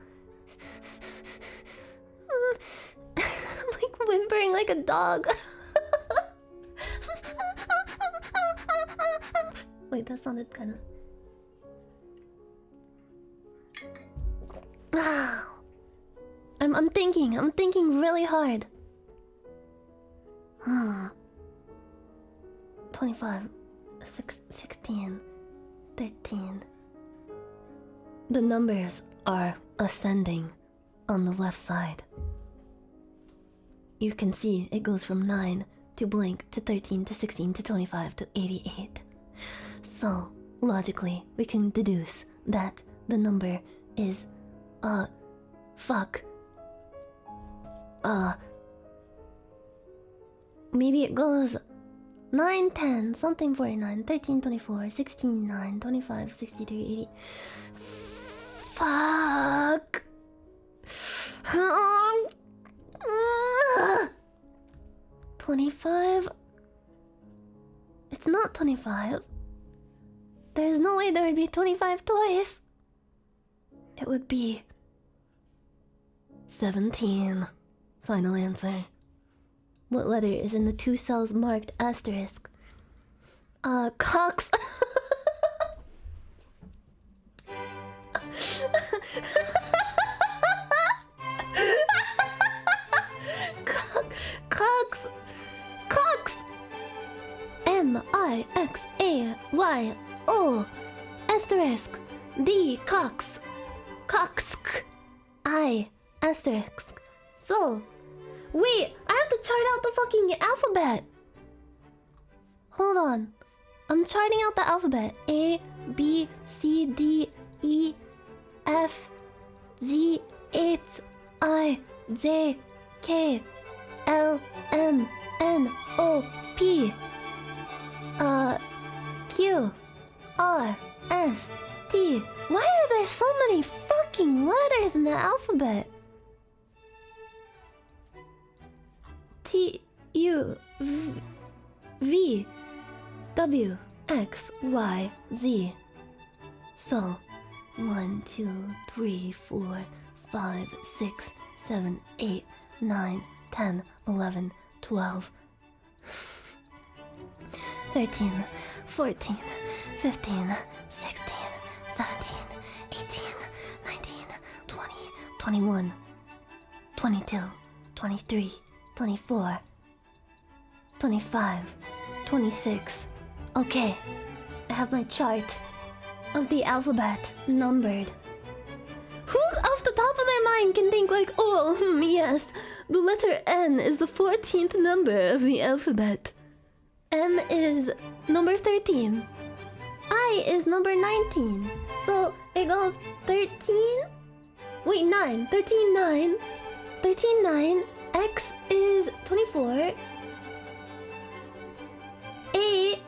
A: I'm like whimpering like a dog. Wait, that sounded kinda... I'm thinking really hard. 25, 16, 13. The numbers are ascending on the left side. You can see it goes from 9 to blank to 13 to 16 to 25 to 88. So, logically, we can deduce that the number is, fuck. Maybe it goes 9, 10, something 49, 13, 24, 16, 9, 25, 63, 80. Fuck. 25? It's not 25. There's no way there would be 25 toys. It would be 17. Final answer. What letter is in the 2 cells marked asterisk? Cox. Cox. Cox. M-I-X-A-Y-O asterisk D Cox. Cox. I asterisk. So, wait, I have to chart out the fucking alphabet. Hold on. I'm charting out the alphabet. A, B, C, D, E, F, G, H, I, J, K, L, M, N, O, P, Q, R, S, T. Why are there so many fucking letters in the alphabet? T, U, V, W, X, Y, Z. So, 1, 2, 3, 4, 5, 6, 7, 8, 9, 10, 11, 12, 13, 14, 15, 16, 17, 18, 19, 20, 21, 22, 23, 24, 25, 26. Okay, I have my chart of the alphabet numbered. Who off the top of their mind can think like, oh, yes, the letter N is the 14th number of the alphabet. M is number 13. I is number 19. So it goes 13? Wait, 9. 13, 9. 13, 9. X is 24. A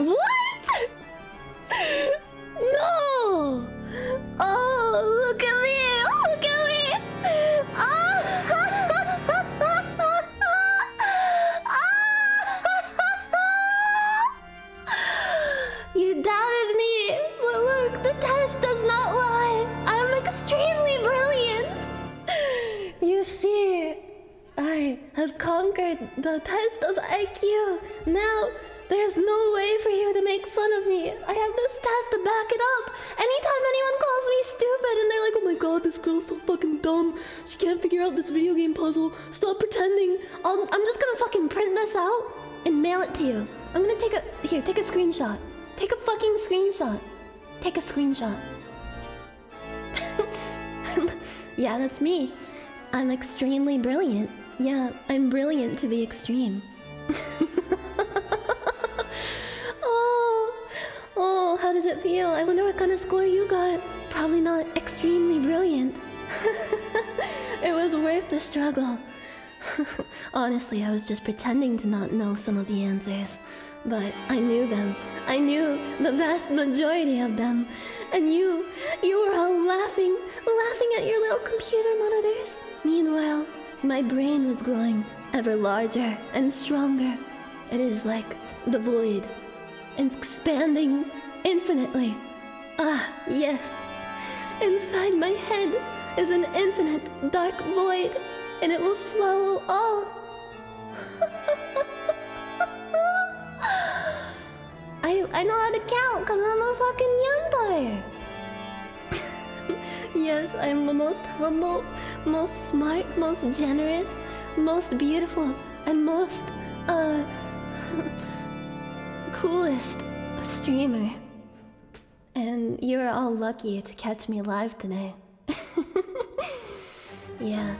A: What? No! Oh, look at me! Look at me! Oh! You doubted me, but look, the test does not lie. I'm extremely brilliant. You see, I have conquered the test of IQ. Now, there's no way for you to make fun of me. I have this test to back it up. Anytime anyone calls me stupid and they're like, oh my god, this girl's so fucking dumb. She can't figure out this video game puzzle. Stop pretending. I'm just gonna fucking print this out and mail it to you. I'm gonna take a screenshot. Take a fucking screenshot. Take a screenshot. Yeah, that's me. I'm extremely brilliant. Yeah, I'm brilliant to the extreme. Oh, how does it feel? I wonder what kind of score you got. Probably not extremely brilliant. It was worth the struggle. Honestly, I was just pretending to not know some of the answers. But I knew them. I knew the vast majority of them. And you were all laughing at your little computer monitors. Meanwhile, my brain was growing ever larger and stronger. It is like the void, expanding infinitely. Ah, yes. Inside my head is an infinite dark void, and it will swallow all. I know how to count because I'm a fucking vampire. Yes, I'm the most humble, most smart, most generous, most beautiful, and most, coolest streamer. And you're all lucky to catch me live today. Yeah,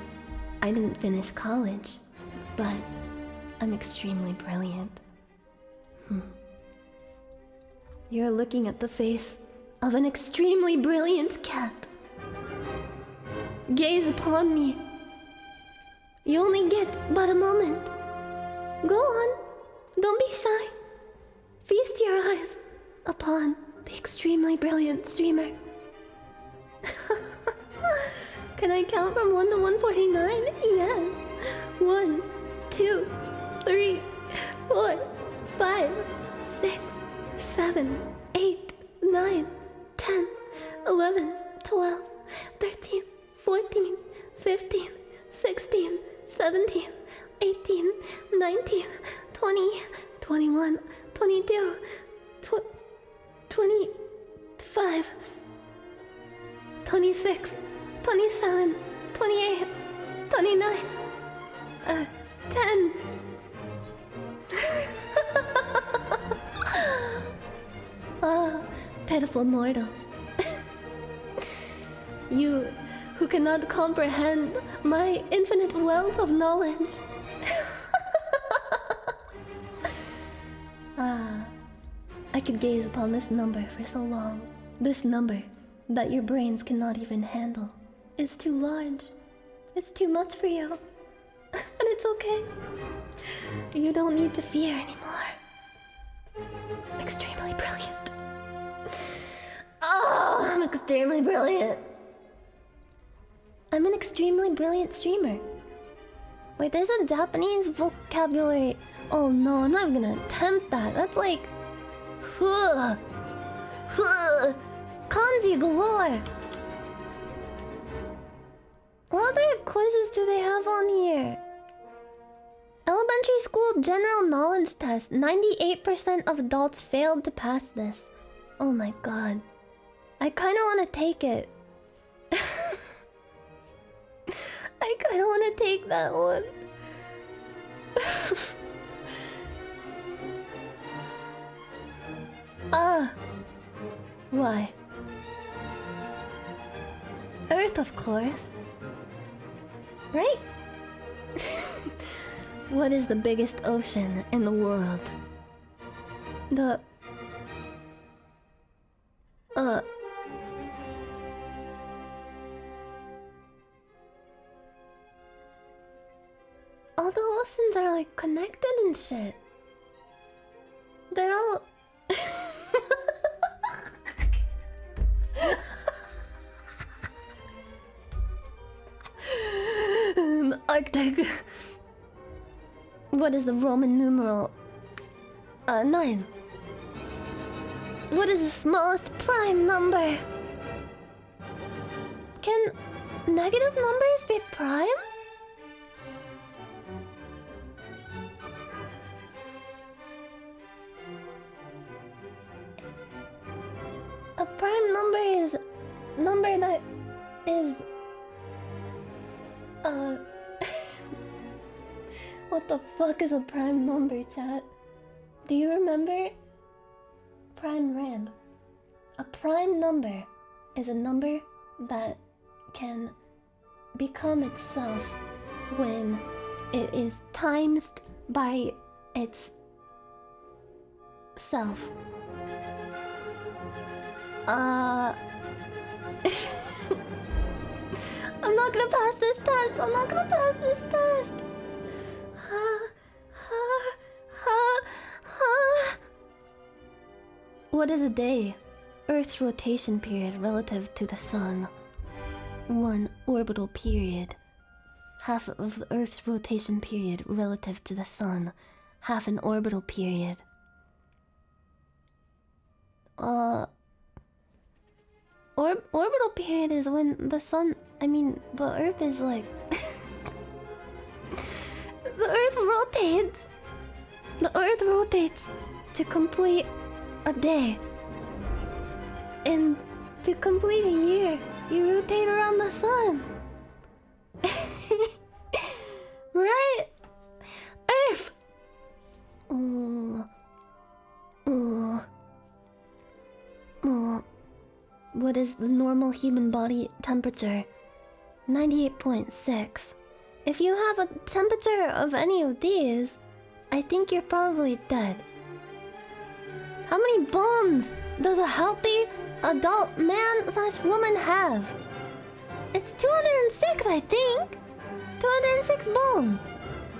A: I didn't finish college, but I'm extremely brilliant. You're looking at the face of an extremely brilliant cat. Gaze upon me. You only get but a moment. Go on, don't be shy. Feast your eyes upon the extremely brilliant streamer. Can I count from 1 to 149? Yes. 1, 2, 3, 4, 5, 6, 7, 8, 9, 10, 11, 12, 13, 14, 15, 16, 17, 18, 19, 20, 21, 22, 25, 26, 27, 28, 29, 10. Ah, pitiful mortals. You who cannot comprehend my infinite wealth of knowledge. Ah, I could gaze upon this number for so long. This number that your brains cannot even handle. It's too large. It's too much for you. And it's okay. You don't need to fear anymore. Extremely brilliant. Oh, I'm extremely brilliant. I'm an extremely brilliant streamer. Wait, there's a Japanese vocabulary. Oh no, I'm not even gonna attempt that. That's like... Kanji galore. What other quizzes do they have on here? Elementary school general knowledge test. 98% of adults failed to pass this. Oh my god. I kinda wanna take it. I kinda wanna take that one. Why? Earth, of course. Right? What is the biggest ocean in the world? All the oceans are like connected and shit. They're all Arctic. What is the Roman numeral? 9. What is the smallest prime number? Can negative numbers be prime? A prime number is a number that is what the fuck is a prime number, chat? Do you remember? Prime rand. A prime number is a number that can become itself when it is times by its self. I'm not gonna pass this test. I'm not gonna pass this test. What is a day? Earth's rotation period relative to the sun. 1 orbital period. Half of the Earth's rotation period relative to the sun. Half an orbital period. Orbital period is when the sun... I mean, the Earth is like... The Earth rotates! The Earth rotates to complete a day. And to complete a year, you rotate around the sun. Right? Earth! What is the normal human body temperature? 98.6. If you have a temperature of any of these, I think you're probably dead. How many bones does a healthy adult man/woman have? It's 206, I think. 206 bones.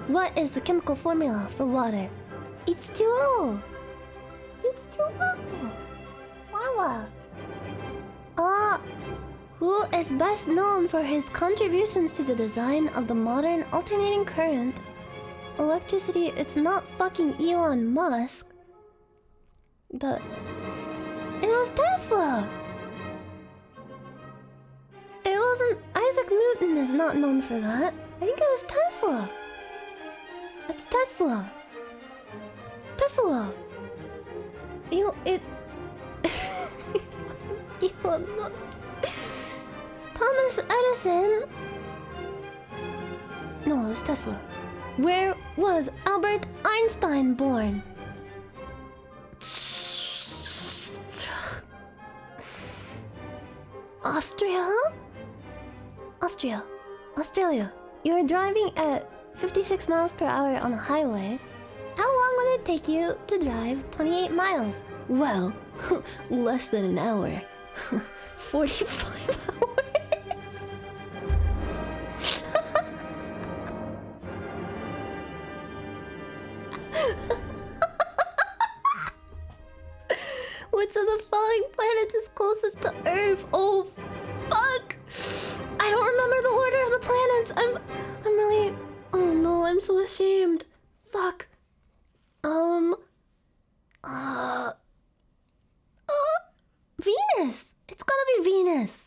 A: What is the chemical formula for water? H2O. H2O. Wawa. Who is best known for his contributions to the design of the modern alternating current? Electricity, it's not fucking Elon Musk. It was Tesla. It wasn't... Isaac Newton is not known for that. I think it was Tesla. It's Tesla. Tesla. Elon Musk. Thomas Edison. No, it was Tesla. Where was Albert Einstein born? Australia. You're driving at 56 miles per hour on a highway. How long will it take you to drive 28 miles? Well, less than an hour. 45 hours. Which of the following planets is closest to Earth? Oh, fuck! I don't remember the order of the planets. I'm really... Oh no, I'm so ashamed. Fuck. Venus! It's gotta be Venus.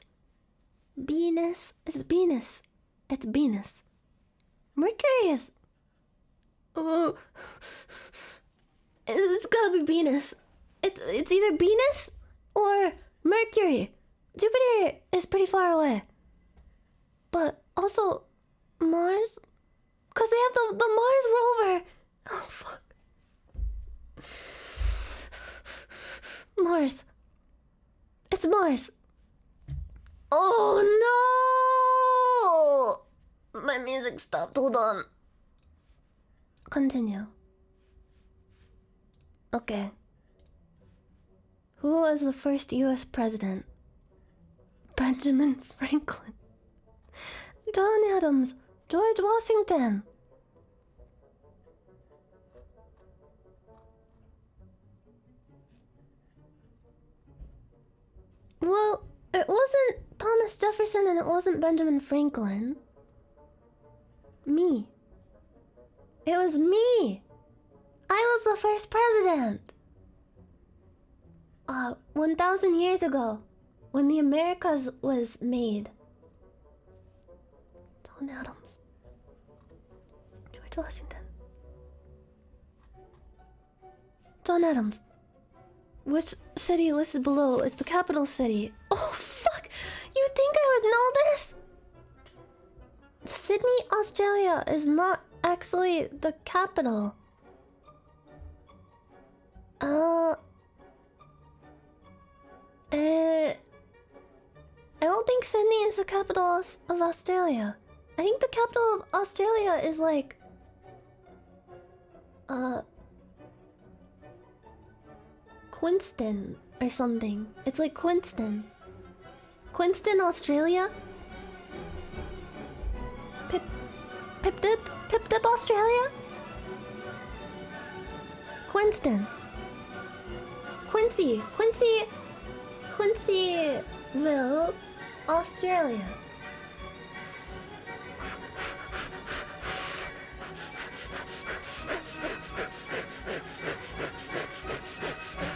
A: Venus is Venus. It's Venus. Mercury is... Oh... It's gotta be Venus. It's either Venus or Mercury. Jupiter is pretty far away. But also Mars, because they have the Mars rover. Oh fuck. Mars. It's Mars. Oh no! My music stopped. Hold on. Continue. Okay. Who was the first US president? Benjamin Franklin. John Adams. George Washington. Well, it wasn't Thomas Jefferson and it wasn't Benjamin Franklin. Me. It was me. I was the first president. 1,000 years ago, when the Americas was made. John Adams. George Washington. John Adams. Which city listed below is the capital city? Oh, fuck! You think I would know this? Sydney, Australia is not actually the capital. I don't think Sydney is the capital of Australia. I think the capital of Australia is like... Quinston or something. It's like Quinston. Quinston, Australia? Pip Dip, Australia? Quinston. Quincyville, Australia.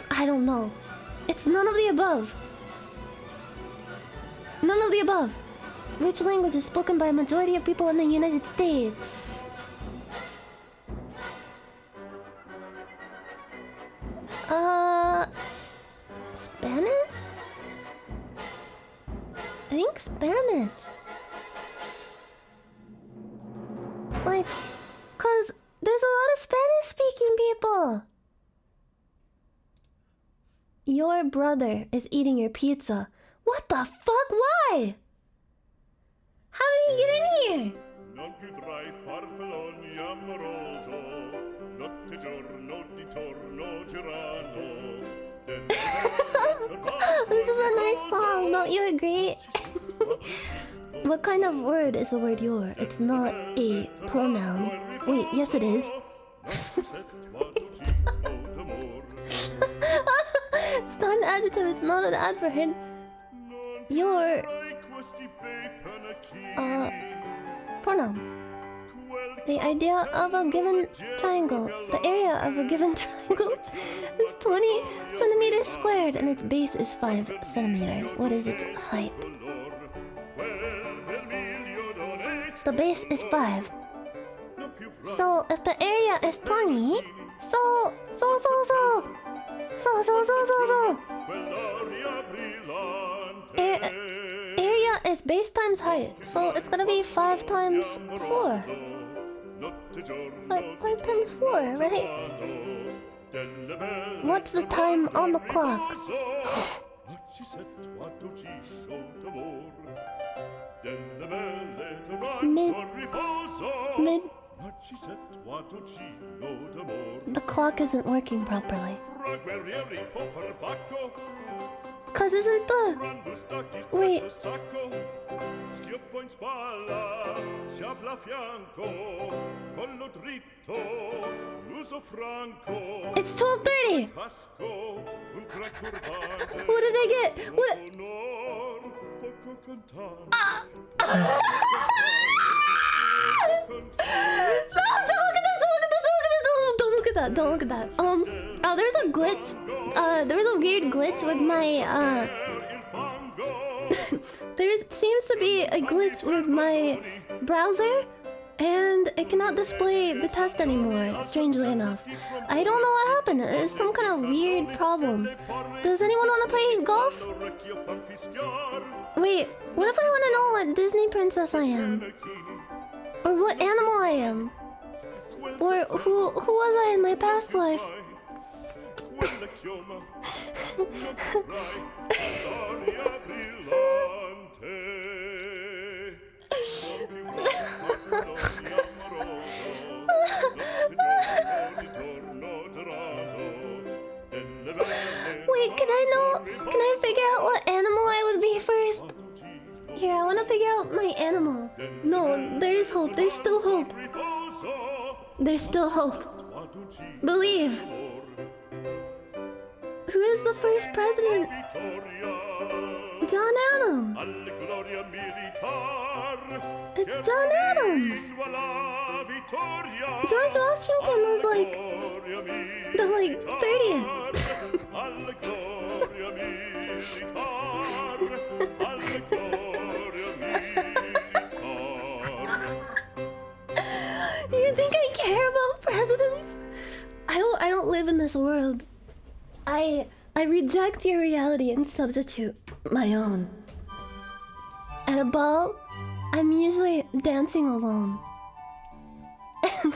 A: I don't know. It's none of the above. None of the above. Which language is spoken by a majority of people in the United States? Spanish? I think Spanish. Like, cause there's a lot of Spanish-speaking people. Your brother is eating your pizza. What the fuck? Why? How did he get in here? This is a nice song, don't you agree? What kind of word is the word your? It's not a pronoun. Wait, yes it is. It's not an adjective, it's not an adverb. Your... pronoun. The idea of a given triangle. The area of a given triangle is 20 centimeters squared and its base is 5 centimeters. What is its height? The base is 5. So if the area is 20, area is base times height, so it's gonna be 5 times 4. 5 times 4, right? What's the time on the clock? Mid. The clock isn't working properly. Cause isn't the... Wait. It's 12:30! What did I get? What? Don't look at that. There's a glitch. There was a weird glitch with my, there seems to be a glitch with my browser, and it cannot display the test anymore, strangely enough. I don't know what happened. There's some kind of weird problem. Does anyone want to play golf? Wait, what if I want to know what Disney princess I am? Or what animal I am? Or who was I in my past life? Wait, can I figure out what animal I would be first? Here, I want to figure out my animal. No, there is hope. There's still hope. There's still hope. Believe. Who is was the first president? John Adams. It's John Adams. George Washington was like the 30th. You think I care about presidents? I don't live in this world. I reject your reality and substitute my own. At a ball, I'm usually dancing alone. Yeah,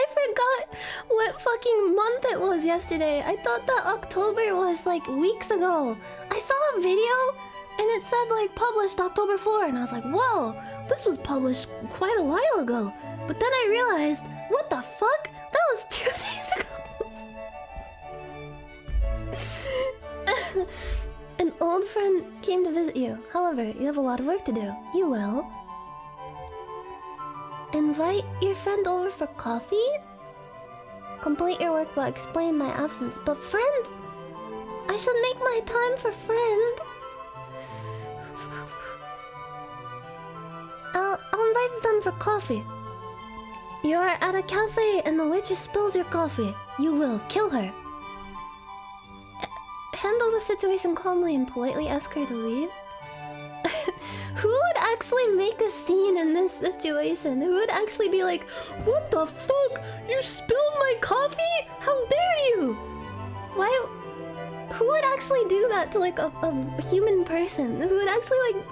A: I forgot what fucking month it was yesterday. I thought that October was like weeks ago. I saw a video and it said like published October 4, and I was like, whoa, this was published quite a while ago. But then I realized, what the fuck? That was 2 days ago. An old friend came to visit you. However, you have a lot of work to do. You will. Invite your friend over for coffee? Complete your work but explain my absence. But friend? I should make my time for friend. I'll invite them for coffee. You are at a cafe and the waitress spills your coffee. You will kill her. Handle the situation calmly and politely ask her to leave. Who would actually make a scene in this situation? Who would actually be like, what the fuck? You spilled my coffee? How dare you? Why? Who would actually do that to like a human person? Who would actually like...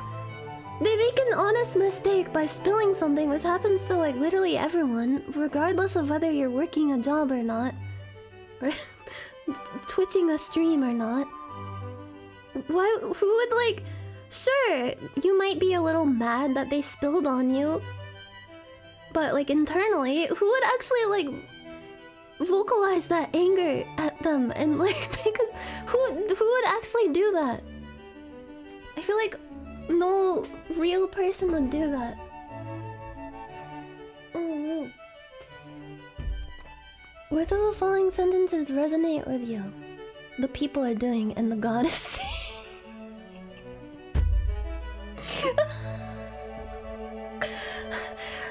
A: They make an honest mistake by spilling something, which happens to like literally everyone, regardless of whether you're working a job or not. Or twitching a stream or not. Why? Who would like... Sure, you might be a little mad that they spilled on you, but like internally, who would actually like vocalize that anger at them and like make a... Who would actually do that? I feel like no real person would do that. Oh. Which of the following sentences resonate with you? The people are doing and the god is seeing.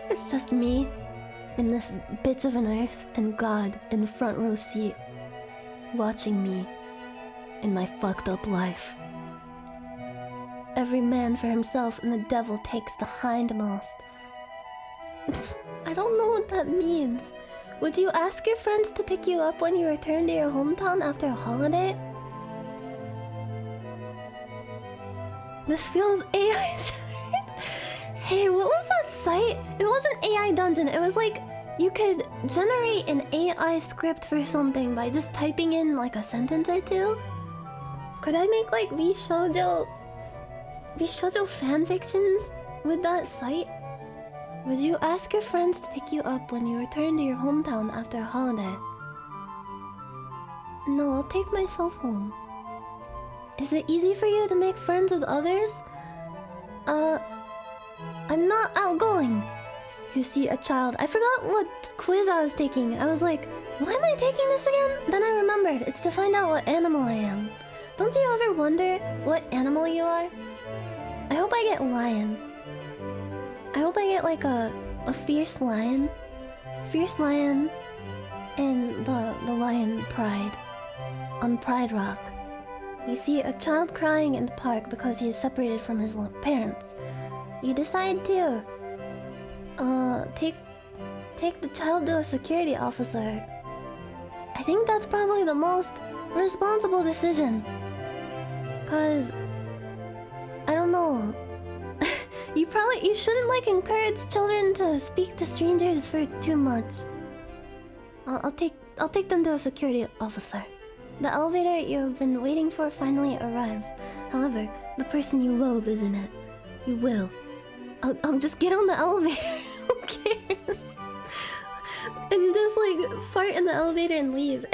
A: It's just me in this bit of an earth and God in the front row seat watching me in my fucked up life. Every man for himself and the devil takes the hindmost. I don't know what that means. Would you ask your friends to pick you up when you return to your hometown after a holiday? This feels AI. Hey, what was that site? It wasn't AI Dungeon. It was like you could generate an AI script for something by just typing in like a sentence or two. Could I make like Bishoujo fanfictions with that site? Would you ask your friends to pick you up when you return to your hometown after a holiday? No, I'll take myself home. Is it easy for you to make friends with others? I'm not outgoing. You see a child. I forgot what quiz I was taking. I was like, why am I taking this again? Then I remembered. It's to find out what animal I am. Don't you ever wonder what animal you are? I hope I get lion. I hope I get like a fierce lion. Fierce lion and the lion Pride. On Pride Rock. You see a child crying in the park because he is separated from his parents. You decide to take the child to a security officer. I think that's probably the most responsible decision. Cause I don't know. You shouldn't like encourage children to speak to strangers for too much. I'll take them to a security officer. The elevator you have been waiting for finally arrives. However, the person you loathe is in it. You will. I'll just get on the elevator. Who cares? And just like fart in the elevator and leave.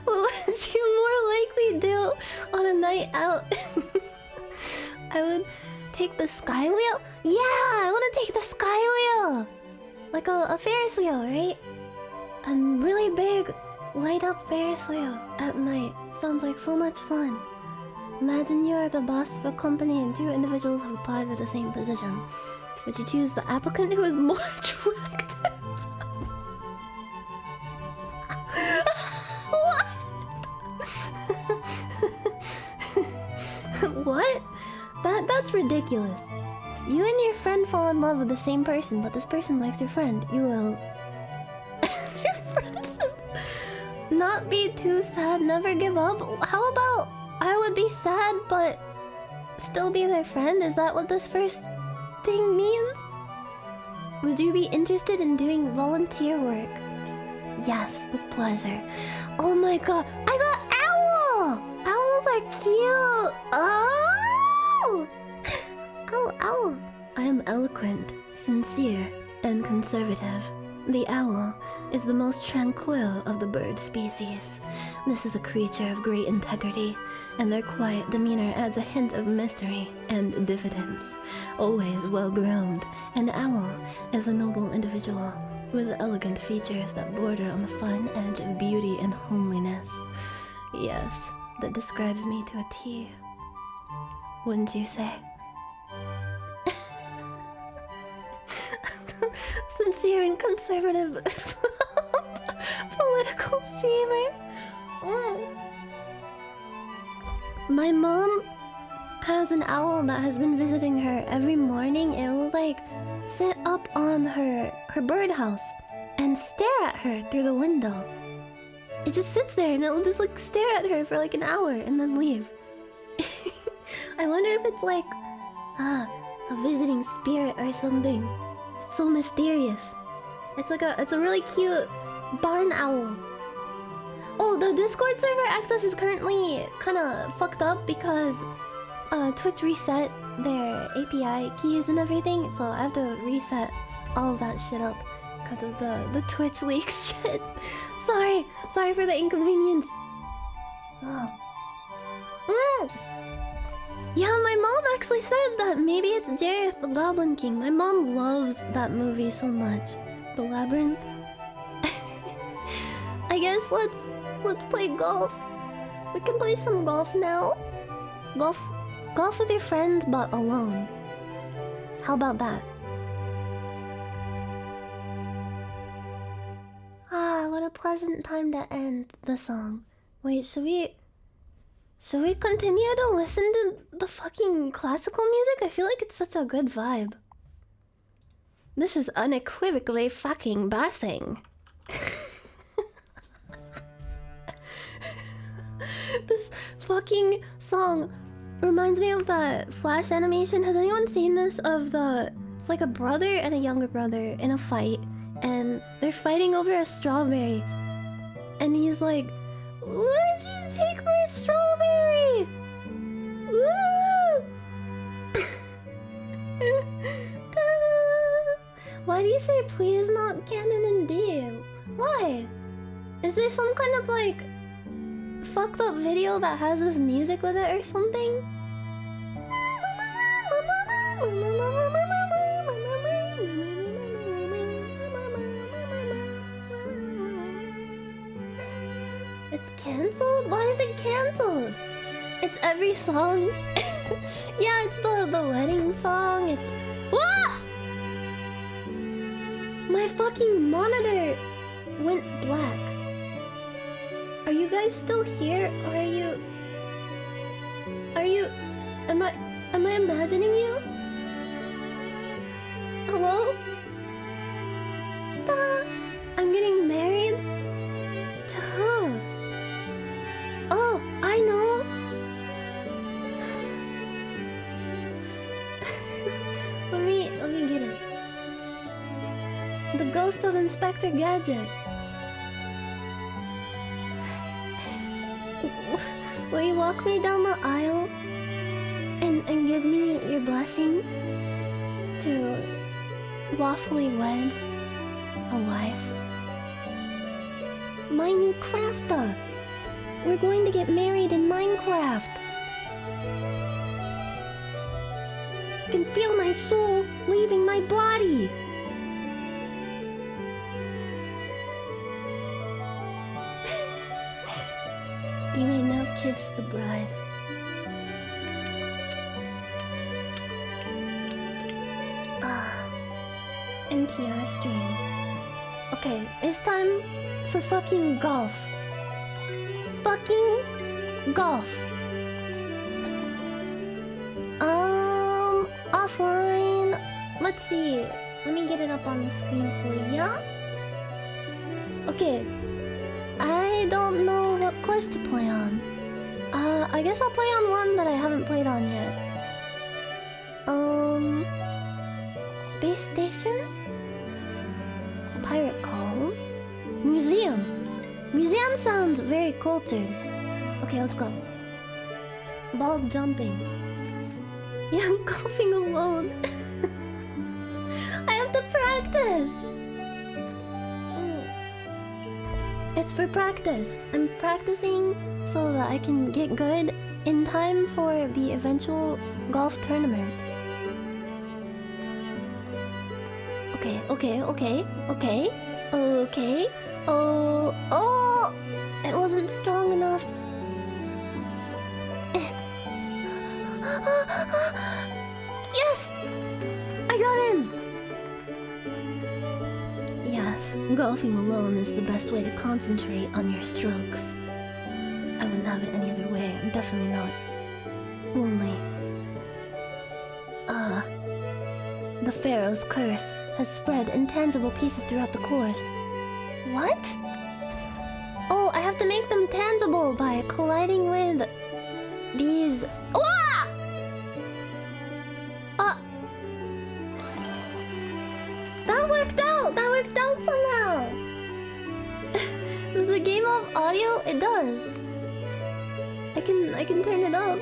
A: What would you more likely do on a night out? I would take the sky wheel. Yeah, I want to take the sky wheel. Like a Ferris wheel, right? a really big light up Ferris wheel at night. Sounds like so much fun. Imagine you are the boss of a company and two individuals have applied for the same position. Would you choose the applicant who is more attractive? What? That's ridiculous. You and your friend fall in love with the same person, but this person likes your friend. You will... Your friend should not be too sad, never give up. How about I would be sad, but still be their friend? Is that what this first thing means? Would you be interested in doing volunteer work? Yes, with pleasure. Oh my god, I got owl! Owls are cute! Oh! Owl, owl. I am eloquent, sincere, and conservative. The owl is the most tranquil of the bird species. This is a creature of great integrity, and their quiet demeanor adds a hint of mystery and diffidence. Always well-groomed, an owl is a noble individual with elegant features that border on the fine edge of beauty and homeliness. Yes, that describes me to a T. Wouldn't you say? Sincere and conservative political streamer. My mom has an owl that has been visiting her every morning. It will like sit up on her birdhouse and stare at her through the window. It just sits there and it will just like stare at her for like an hour and then leave. I wonder if it's like a visiting spirit or something. It's so mysterious. It's a really cute barn owl. Oh, the Discord server access is currently kind of fucked up because Twitch reset their API keys and everything, so I have to reset all of that shit up because of the Twitch leaks shit. Sorry for the inconvenience. Oh. Yeah, my mom actually said that maybe it's Jareth the Goblin King. My mom loves that movie so much. The Labyrinth. I guess let's play golf. We can play some golf now. Golf with your friends, but alone. How about that? Ah, what a pleasant time to end the song. Wait, should we continue to listen to the fucking classical music? I feel like it's such a good vibe. This is unequivocally fucking bassing. This fucking song reminds me of that Flash animation. Has anyone seen this? It's like a brother and a younger brother in a fight, and they're fighting over a strawberry. And he's like, "Why did you take my strawberry? Woo!" Why do you say please not canon in D? Why? Is there some kind of like fucked up video that has this music with it or something? It's cancelled? Why is it cancelled? It's every song. Yeah, it's the wedding song. It's what? My fucking monitor went black. Are you guys still here, or are you? Am I imagining you? Hello? I'm getting married? To who? Oh, I know. let me get it. The ghost of Inspector Gadget. Will you walk me down the aisle and give me your blessing to lawfully wed a wife? Minecrafter! We're going to get married in Minecraft! I can feel my soul leaving my body! kiss the bride. NTR stream. Okay, it's time for fucking golf. Fucking golf. Offline. Let's see. Let me get it up on the screen for ya. Okay. I don't know what course to play on. I guess I'll play on one that I haven't played on yet. Space Station? Pirate Cove? Museum. Museum sounds very cultured. Okay, let's go. Ball jumping. Yeah, I'm golfing alone. I have to practice. It's for practice. I'm practicing so that I can get good in time for the eventual golf tournament. Okay. Oh! It wasn't strong enough. Yes! I got in! Yes, golfing alone is the best way to concentrate on your strokes. I wouldn't have it any other way. I'm definitely not lonely. The Pharaoh's curse has spread intangible pieces throughout the course. What? Oh, I have to make them tangible by colliding with these... Ah! That worked out! That worked out somehow! Does the game have audio? It does. I can turn it up.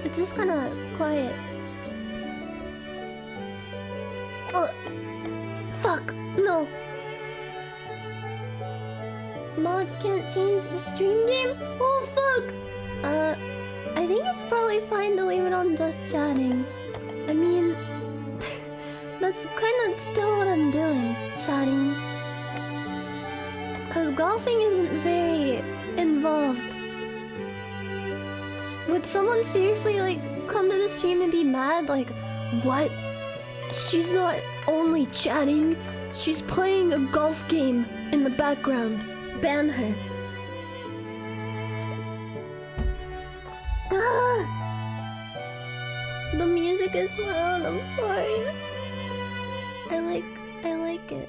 A: It's just kinda quiet. Fuck! No! Mods can't change the stream game? Oh fuck! I think it's probably fine to leave it on just chatting. I mean... that's kinda still what I'm doing. Chatting. Cause golfing isn't very involved. Would someone seriously, like, come to the stream and be mad? Like, what? She's not only chatting, she's playing a golf game in the background. Ban her. The music is loud, I'm sorry. I like it.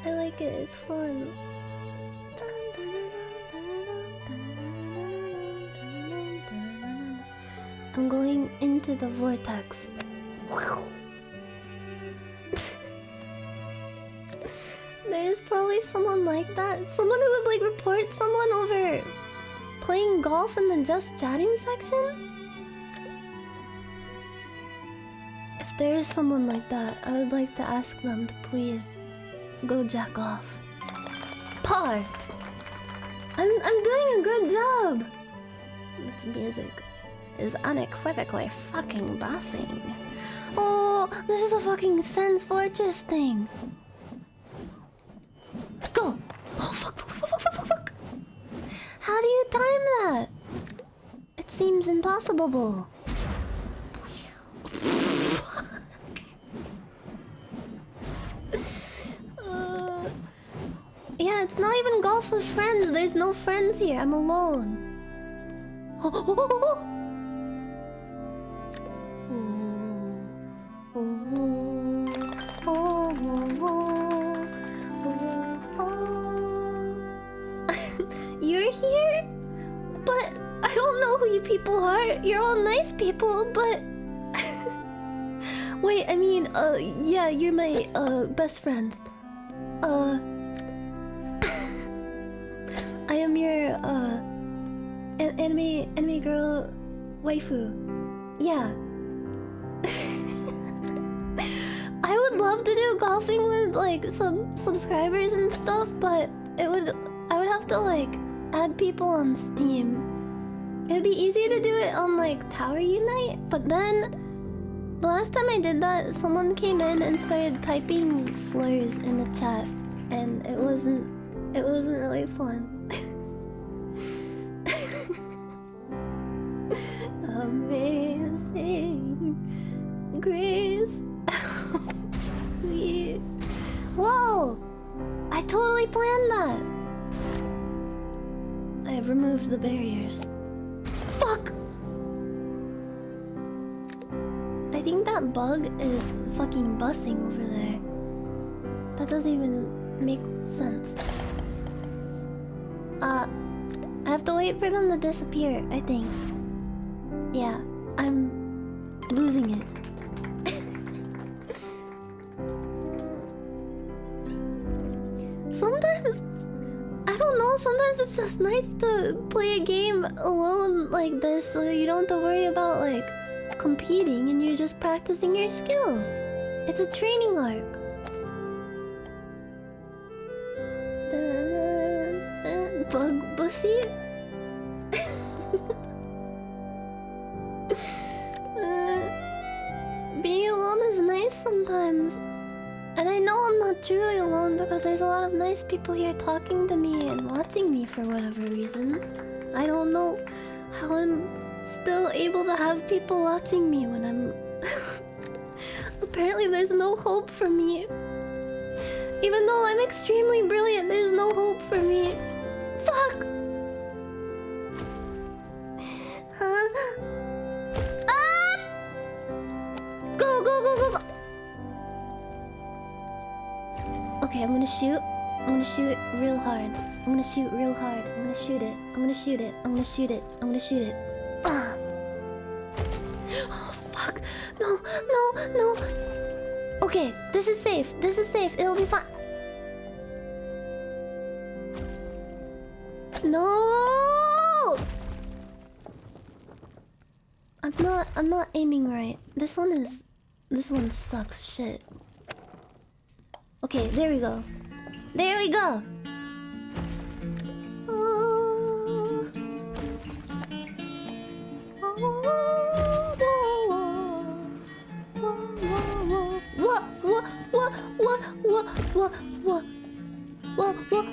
A: I like it, it's fun. I'm going into the vortex. There's probably someone like that. Someone who would like report someone over playing golf in the just chatting section? If there is someone like that, I would like to ask them to please go jack off. Par! I'm doing a good job! This music is unequivocally fucking bossing. Oh, this is a fucking Sense Fortress thing. Go! Oh, fuck. How do you time that? It seems impossible. Yeah, it's not even golf with friends. There's no friends here. I'm alone. You're here? But I don't know who you people are. You're all nice people, but... Wait, I mean, yeah, you're my, best friends. I am your, anime girl waifu. Yeah. I would love to do golfing with, like, some subscribers and stuff, but I would have to, like, add people on Steam. It would be easier to do it on, like, Tower Unite, but then the last time I did that, someone came in and started typing slurs in the chat, and it wasn't really fun. I have removed the barriers. Fuck! I think that bug is fucking bussing over there. That doesn't even make sense. I have to wait for them to disappear, I think. Yeah, I'm losing it. Sometimes, I don't know, sometimes it's just nice to play a game alone like this so you don't have to worry about like competing and you're just practicing your skills. It's a training arc. Bug bussy? Being alone is nice sometimes. And I know I'm not truly alone because there's a lot of nice people here talking to me and watching me for whatever reason. I don't know how I'm still able to have people watching me when I'm... Apparently there's no hope for me. Even though I'm extremely brilliant, there's no hope for me. Fuck! Huh? Ah! Go, go, go, go, go! Okay, I'm gonna shoot. I'm gonna shoot real hard. I'm gonna shoot real hard. I'm gonna shoot it. I'm gonna shoot it. I'm gonna shoot it. I'm gonna shoot it. Ah! Oh, fuck! No, no, no! Okay, this is safe. This is safe. It'll be fine. No! I'm not aiming right. This one sucks shit. Okay, there we go. There we go. Oh.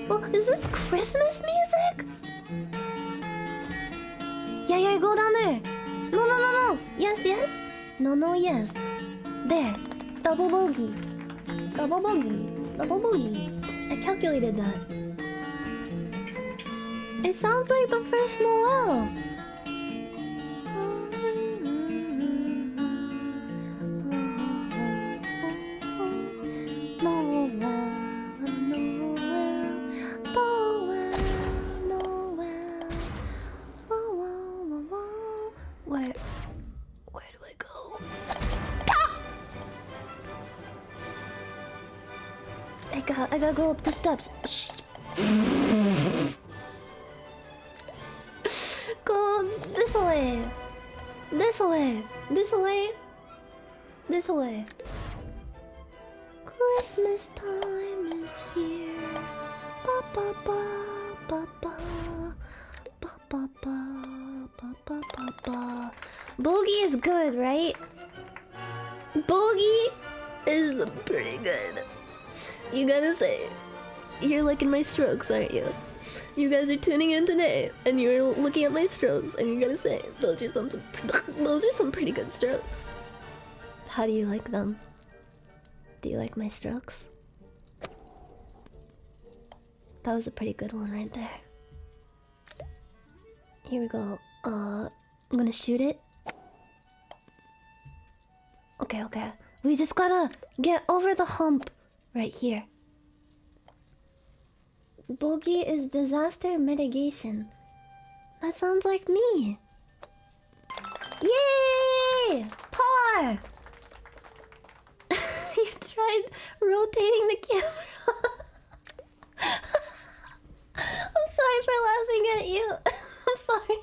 A: What? Is this Christmas music? Yeah, go down there. No. Yes. No, yes. There. Double bogey. I calculated that. It sounds like the first Noel. Where do I go? I gotta go up the steps. Go this way. This way. Christmas time is here. Ba ba ba ba ba ba ba ba ba ba ba ba. Boogie is good, right? Boogie is pretty good. You gotta say, you're liking my strokes, aren't you? You guys are tuning in today, and you're looking at my strokes, and you gotta say, those are some pretty good strokes. How do you like them? Do you like my strokes? That was a pretty good one right there. Here we go. I'm gonna shoot it. Okay. We just gotta get over the hump right here. Boogie is disaster mitigation. That sounds like me. Yay! Par! You tried rotating the camera. I'm sorry for laughing at you. I'm sorry.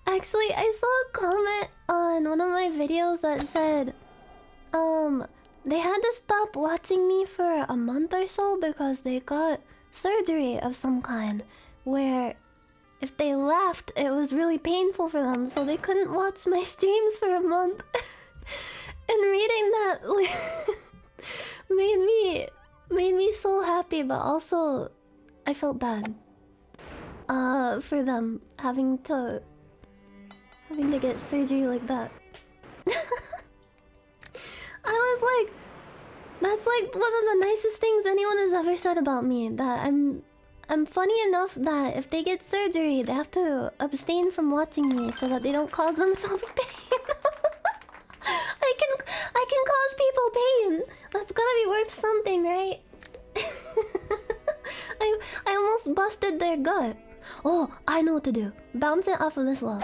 A: Actually, I saw a comment on one of my videos that said, they had to stop watching me for a month or so because they got surgery of some kind where if they laughed, it was really painful for them, so they couldn't watch my streams for a month. And reading that made me so happy, but also I felt bad for them having to get surgery like that. I was like, that's like one of the nicest things anyone has ever said about me, that I'm funny enough that if they get surgery, they have to abstain from watching me so that they don't cause themselves pain. I can cause people pain. That's gotta be worth something, right? I almost busted their gut. Oh, I know what to do. Bounce it off of this wall.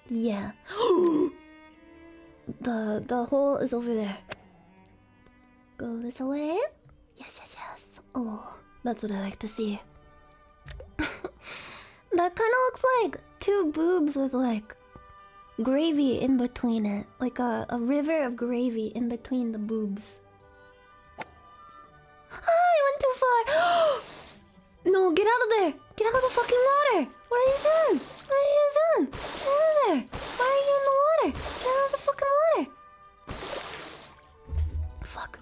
A: Yeah. The hole is over there. Go this way. Yes, yes, yes. Oh, that's what I like to see. That kind of looks like two boobs with like gravy in between it. Like a river of gravy in between the boobs. Ah, I went too far. No, get out of there. Get out of the fucking water. What are you doing? What are you doing? Get out of there. Why are you in the water? Get out of the fucking water. Fuck.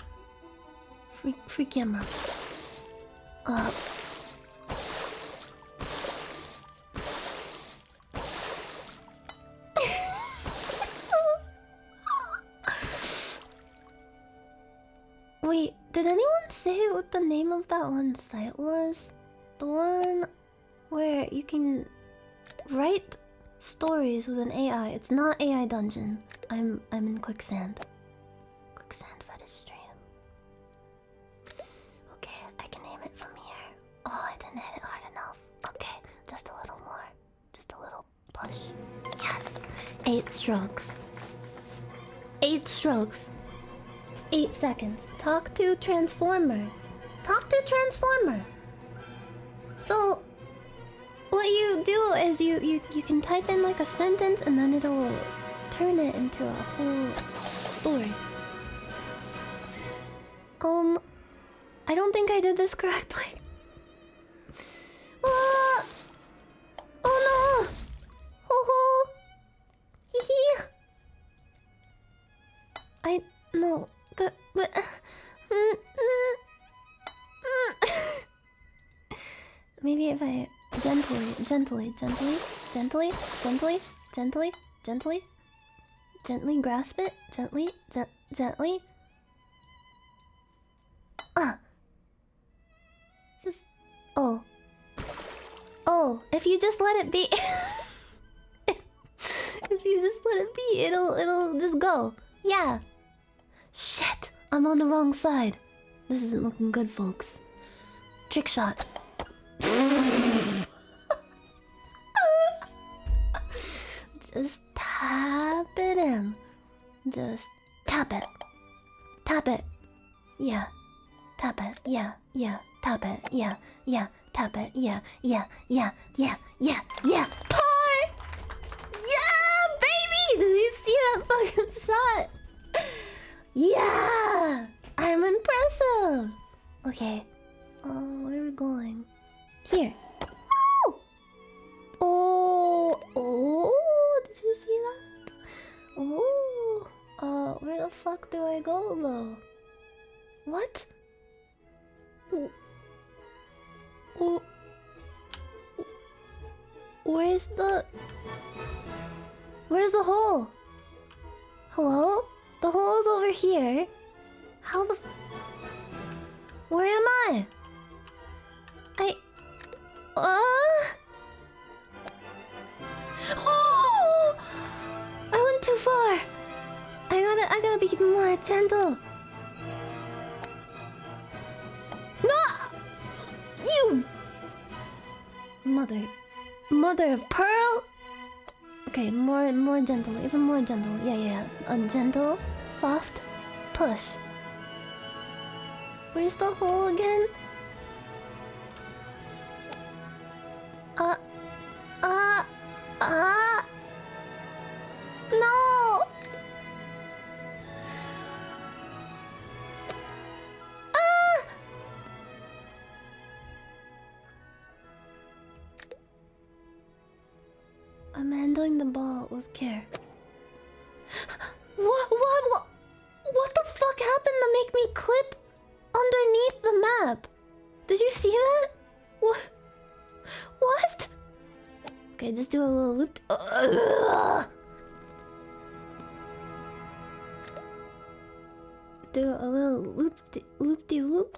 A: Free camera. Wait, did anyone say what the name of that one site was? The one where you can write stories with an AI. It's not AI Dungeon. I'm in quicksand. Quicksand fetish stream. Okay, I can name it from here. Oh, I didn't hit it hard enough. Okay, just a little more. Just a little push. Yes! 8 strokes. 8 strokes. 8 seconds. Talk to Transformer. Talk to Transformer. So, what you do is you can type in like a sentence and then it'll turn it into a whole story. I don't think I did this correctly. Oh no! Ho ho! Hee hee! No. Maybe if I gently grasp it, gently. Just if you just let it be, if you just let it be, it'll just go. Yeah. Shit, I'm on the wrong side. This isn't looking good, folks. Trick shot. Just tap it in. Just tap it. Tap it. Yeah. Tap it. Yeah. Tap it. Yeah. Tap it. Yeah. Par! Yeah, baby! Did you see that fucking shot? Yeah! I'm impressive! Okay. Where are we going? Here. Oh! Did you see that? Oh! Where the fuck do I go, though? What? Where's the hole? Hello? The hole's over here. How the where am I? Oh! I went too far. I gotta be more gentle. No! You! Mother of pearl? Okay, more gentle, even more gentle. Yeah. A gentle, soft push. Where's the hole again? No! I'm handling the ball with care. What the fuck happened to make me clip underneath the map? Did you see that? What? Okay, just do a little loop. Do a little loop-de-loop.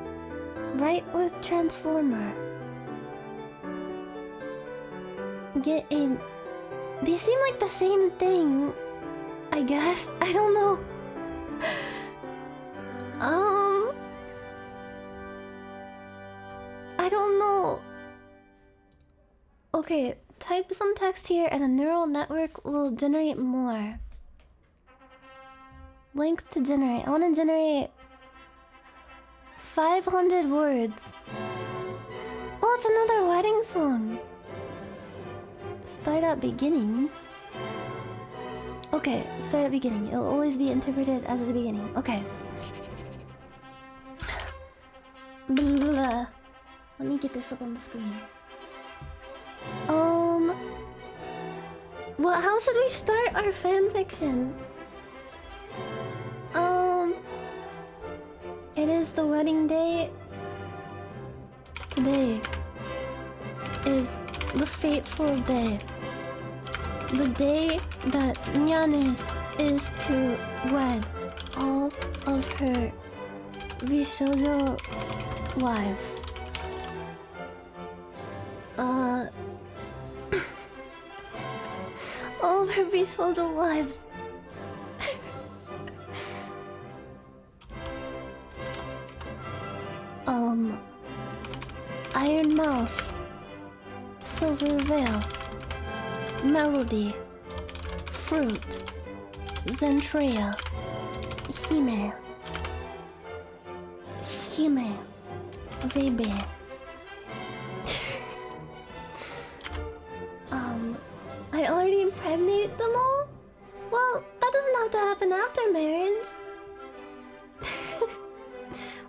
A: Right with Transformer. Get a... They seem like the same thing, I guess. I don't know. I don't know. Okay, type some text here and a neural network will generate more. Length to generate. I want to generate 500 words. Oh, it's another wedding song. Start at beginning. Okay, start at beginning. It'll always be interpreted as the beginning. Okay. Blah. Let me get this up on the screen. Well, how should we start our fanfiction? It is the wedding day. Today is the fateful day. The day that Nyanners is to wed all of her Vishojo wives. All of her Vishojo wives. Iron Mouse, Silver Veil, Melody, Fruit, Zentrea, Hime, Baby. I already impregnated them all? Well, that doesn't have to happen after marriage.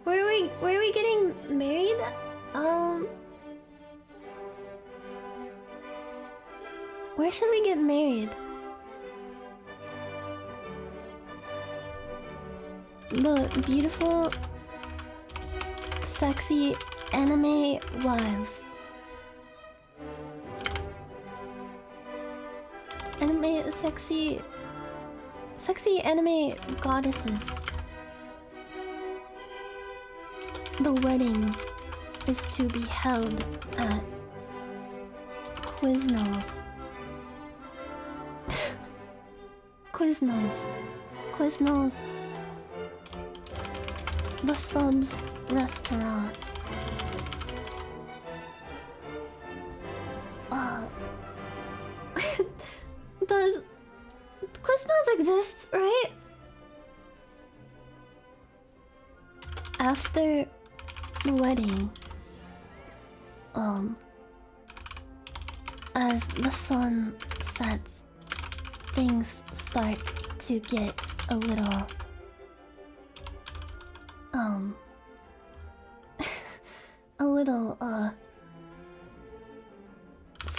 A: Were we getting married? Where should we get married? The beautiful, sexy anime wives. Anime sexy anime goddesses. The wedding is to be held at Quiznos. Quiznos. The Subs restaurant. Does Quiznos exists, right? After the wedding, as the sun sets, things start to get a little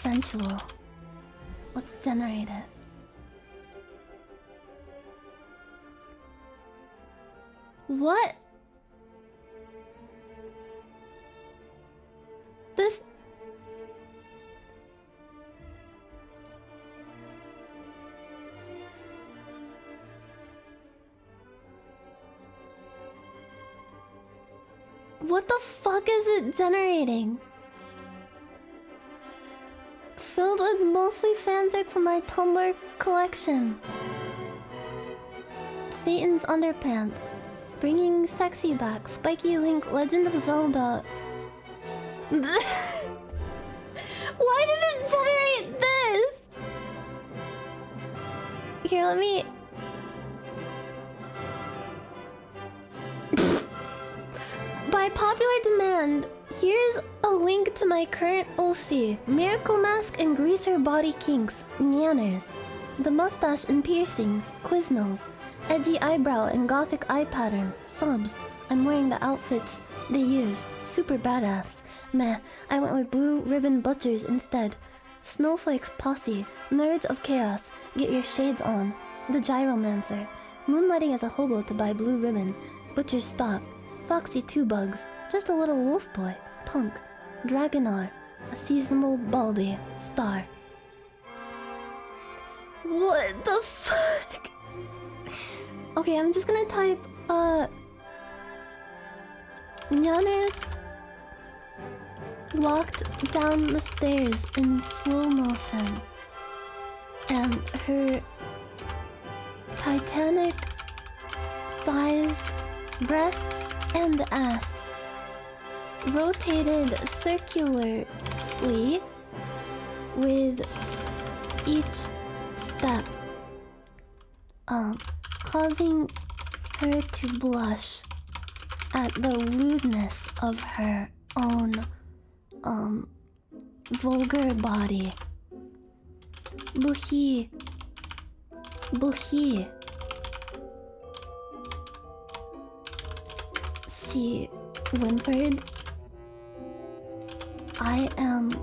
A: sensual. Let's generate it. What? This... What the fuck is it generating? Filled with mostly fanfic from my Tumblr collection. Satan's Underpants. Bringing sexy back. Spiky Link, Legend of Zelda. Why did it generate this? Here, let me... By popular demand, here's a link to my current OC. Miracle Mask and Greaser Body Kinks, Nyanners. The mustache and piercings, Quiznos. Edgy eyebrow and gothic eye pattern, Subs. I'm wearing the outfits they use. Super badass. Meh, I went with Blue Ribbon Butchers instead. Snowflakes Posse, Nerds of Chaos, get your shades on. The Gyromancer. Moonlighting as a hobo to buy Blue Ribbon. Butcher's Stock. Foxy Two Bugs. Just a little wolf boy. Punk. Dragonar. A seasonable baldy. Star. What the fuck? Okay, I'm just gonna type, Nyanners walked down the stairs in slow motion, and her Titanic-sized breasts and ass rotated circularly with each step, causing her to blush at the lewdness of her own vulgar body. Buhi. Buhi. She whimpered. I am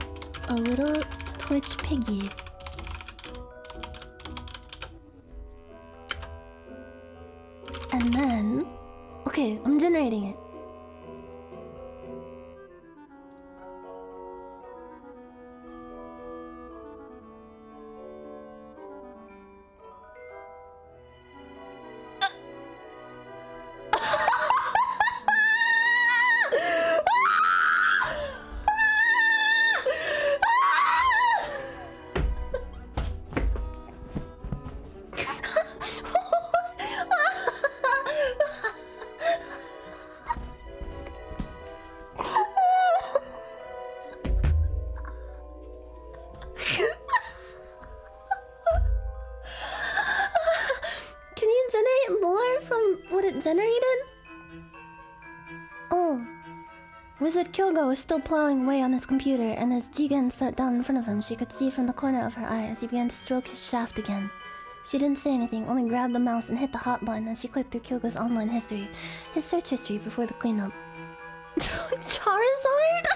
A: a little Twitch piggy. And then... Okay, I'm generating it. Kyogo was still plowing away on his computer, and as Jigen sat down in front of him, she could see from the corner of her eye as he began to stroke his shaft again. She didn't say anything, only grabbed the mouse and hit the hot button as she clicked through Kyogo's online history, his search history before the cleanup. Charizard?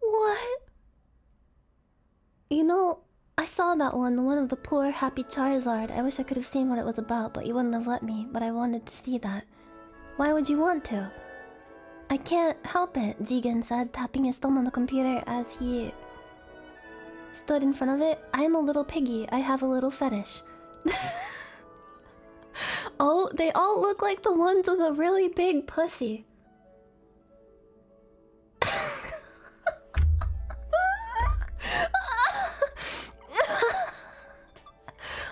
A: What? You know, I saw that one of the poor happy Charizard. I wish I could have seen what it was about, but you wouldn't have let me. But I wanted to see that. Why would you want to? I can't help it, Jigen said, tapping his thumb on the computer as he stood in front of it. I am a little piggy. I have a little fetish. Oh, they all look like the ones with a really big pussy.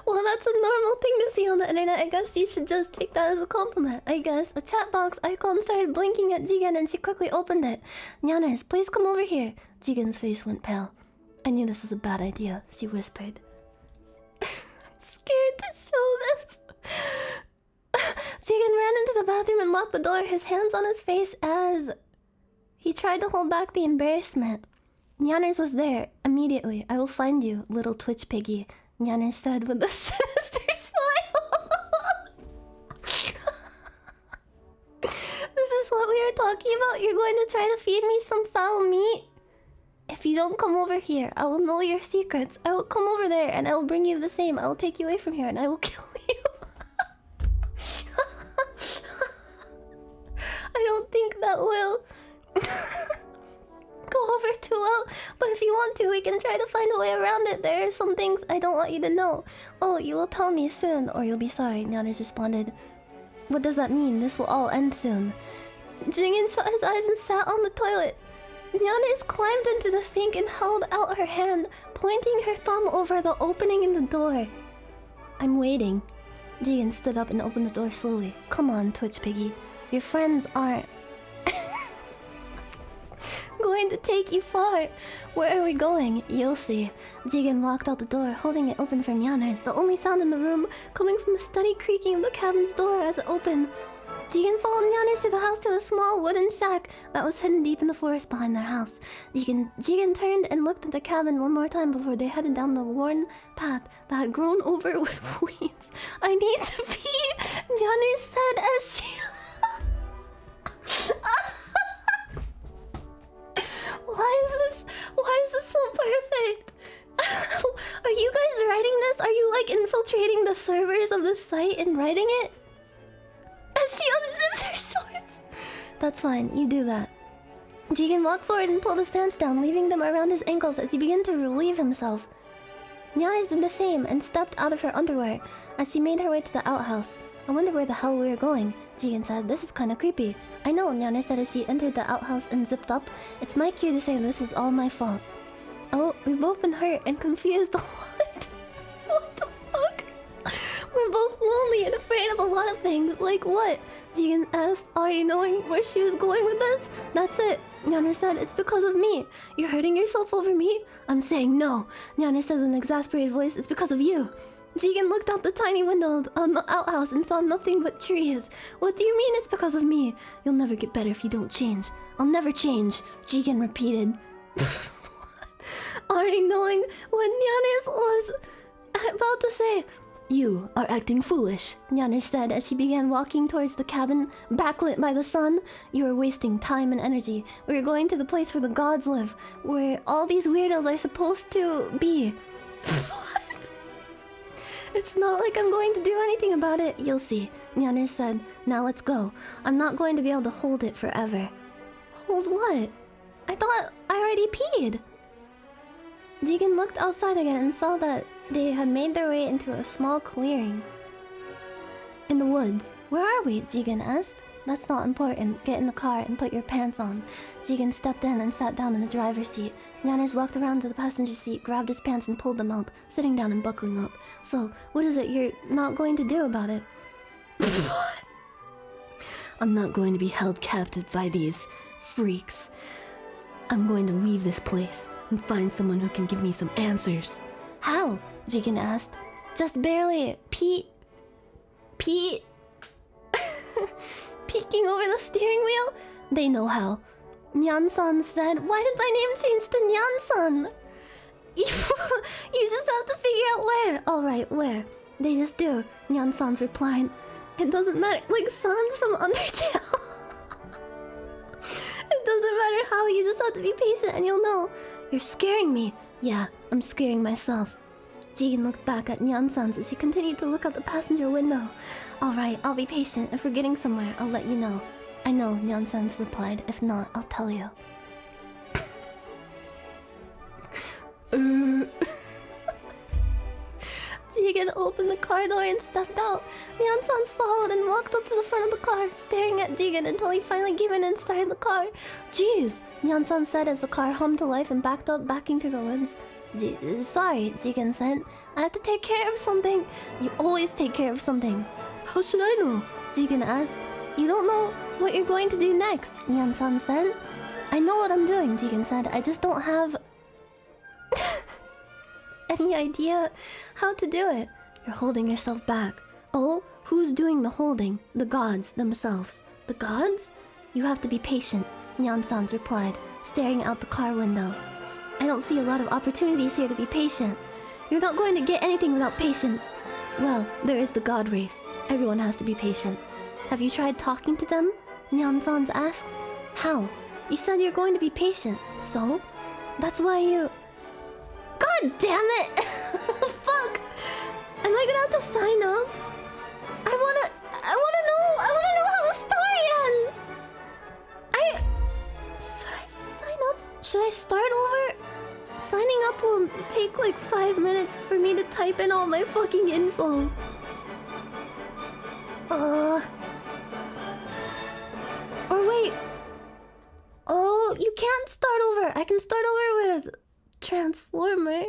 A: Well, that's a normal thing to see on the internet. I guess you should just take that as a compliment. I guess. A chat box icon started blinking at Jigen and she quickly opened it. Nyanners, please come over here. Jigen's face went pale. I knew this was a bad idea, she whispered. I'm scared to show this. Jigen ran into the bathroom and locked the door, his hands on his face as he tried to hold back the embarrassment. Nyanners was there immediately. I will find you, little Twitch piggy, Nyanners said with a sinister smile. This is what we were talking about. You're going to try to feed me some foul meat? If you don't come over here, I will know your secrets. I will come over there and I will bring you the same. I will take you away from here and I will kill you. I don't think that will go over too well, but if you want to, we can try to find a way around it. There are some things I don't want you to know. Oh, you will tell me soon, or you'll be sorry, Nyanners responded. What does that mean? This will all end soon. Jigen shut his eyes and sat on the toilet. Nyanners climbed into the sink and held out her hand, pointing her thumb over the opening in the door. I'm waiting. Jigen stood up and opened the door slowly. Come on, Twitch Piggy. Your friends aren't going to take you far. Where are we going? You'll see. Jigen walked out the door, holding it open for Nyanners, the only sound in the room coming from the steady creaking of the cabin's door as it opened. Jigen followed Nyanners to the house to a small wooden shack that was hidden deep in the forest behind their house. Jigen turned and looked at the cabin one more time before they headed down the worn path that had grown over with weeds. I need to pee, Nyanners said as she... Why is this so perfect? Are you guys writing this? Are you like infiltrating the servers of the site and writing it? As she unzips her shorts. That's fine, you do that. Jigen walked forward and pulled his pants down, leaving them around his ankles as he began to relieve himself. Nyanners did the same and stepped out of her underwear as she made her way to the outhouse. I wonder where the hell we are going, Jigen said. This is kinda creepy. I know, Nyanners said as she entered the outhouse and zipped up. It's my cue to say this is all my fault. Oh, we've both been hurt and confused. What? What the fuck? We're both lonely and afraid of a lot of things. Like what? Jigen asked, already knowing where she was going with this. That's it. Nyanners said, it's because of me. You're hurting yourself over me? I'm saying no. Nyanners said with an exasperated voice, it's because of you. Jigen looked out the tiny window on the outhouse and saw nothing but trees. What do you mean it's because of me? You'll never get better if you don't change. I'll never change, Jigen repeated. Already knowing what Nyanners was about to say. You are acting foolish, Nyanners said as she began walking towards the cabin, backlit by the sun. You are wasting time and energy. We are going to the place where the gods live, where all these weirdos are supposed to be. What? It's not like I'm going to do anything about it. You'll see, Nyanners said. Now let's go. I'm not going to be able to hold it forever. Hold what? I thought I already peed. Jigen looked outside again and saw that they had made their way into a small clearing in the woods. Where are we? Jigen asked. That's not important. Get in the car and put your pants on. Jigen stepped in and sat down in the driver's seat. Nyanners walked around to the passenger seat, grabbed his pants and pulled them up, sitting down and buckling up. So, what is it you're not going to do about it? What? I'm not going to be held captive by these freaks. I'm going to leave this place and find someone who can give me some answers. How? Jigen asked. Just barely. Pete. Peeking over the steering wheel? They know how. Nyan-san said, why did my name change to Nyan-san? You just have to figure out where. Alright, where? They just do. Nyan-san's replied. It doesn't matter. Like Sans from Undertale. It doesn't matter how, you just have to be patient and you'll know. You're scaring me. Yeah, I'm scaring myself. Jigen looked back at Nyan-san's as she continued to look out the passenger window. Alright, I'll be patient. If we're getting somewhere, I'll let you know. I know, Nyan-san's replied. If not, I'll tell you. Jigen opened the car door and stepped out. Nyan-san's followed and walked up to the front of the car, staring at Jigen until he finally gave in inside the car. Jeez, Nyan-san said as the car hummed to life and backed up, backing through the woods. Sorry, Jigen said. I have to take care of something. You always take care of something. How should I know? Jigen asked. You don't know what you're going to do next, Nyan-san said. I know what I'm doing, Jigen said. I just don't have any idea how to do it. You're holding yourself back. Oh, who's doing the holding? The gods themselves. The gods? You have to be patient, Nyan-san replied, staring out the car window. I don't see a lot of opportunities here to be patient. You're not going to get anything without patience. Well, there is the god race. Everyone has to be patient. Have you tried talking to them? Nyan-san asked. How? You said you're going to be patient. So? That's why you... God damn it! Fuck! Am I gonna have to sign up? I wanna know how the story ends! Should I just sign up? Should I start over? Signing up will take like 5 minutes for me to type in all my fucking info. Or wait. Oh, you can't start over. I can start over with Transformer.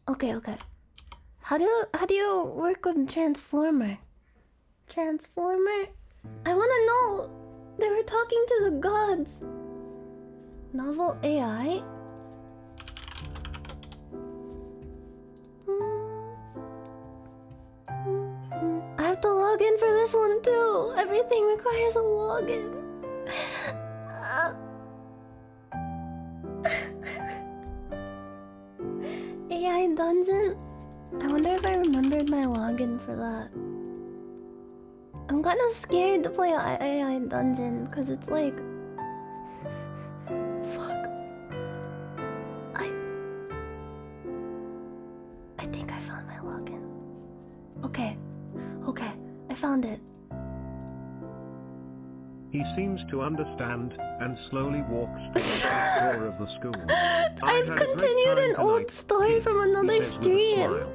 A: Okay. How do you work with Transformer? Transformer? I wanna know. They were talking to the gods. Novel AI? I have to log in for this one too. Everything requires a login. AI dungeon? I wonder if I remembered my login for that. I'm kind of scared to play AI dungeon because it's like... Fuck. I think I found my login. Okay. found it.
C: He seems to understand and slowly walks to the back door of the school.
A: I've continued an old story from another stream.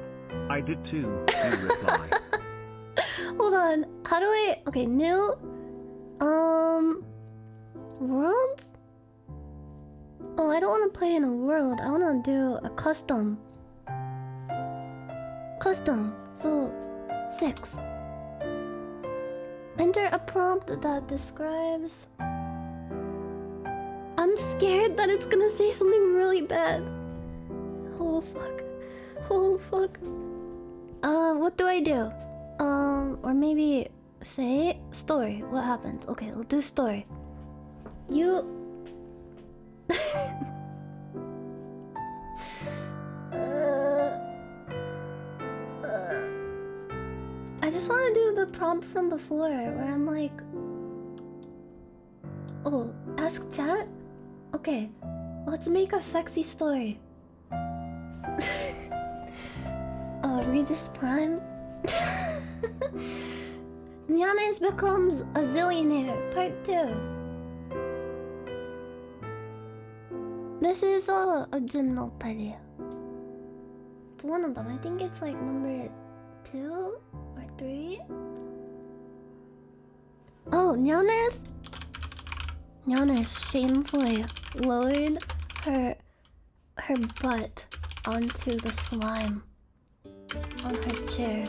C: I did too, you reply.
A: Hold on. How do I... Okay, new... Worlds? Oh, I don't want to play in a world. I want to do a custom. Custom. So, 6. Enter a prompt that describes... I'm scared that it's gonna say something really bad. Oh, fuck. Oh, fuck. What do I do? Or maybe say story. What happens? Okay, we'll do story. You... I just want to do the prompt from before where I'm like... Oh, ask chat? Okay, let's make a sexy story. Regis Prime? Nyanners becomes a zillionaire, part 2. This is a gymnopedie. It's one of them. I think it's like number 2 or 3. Oh, Nyanners shamefully lowered her butt onto the slime on her chair.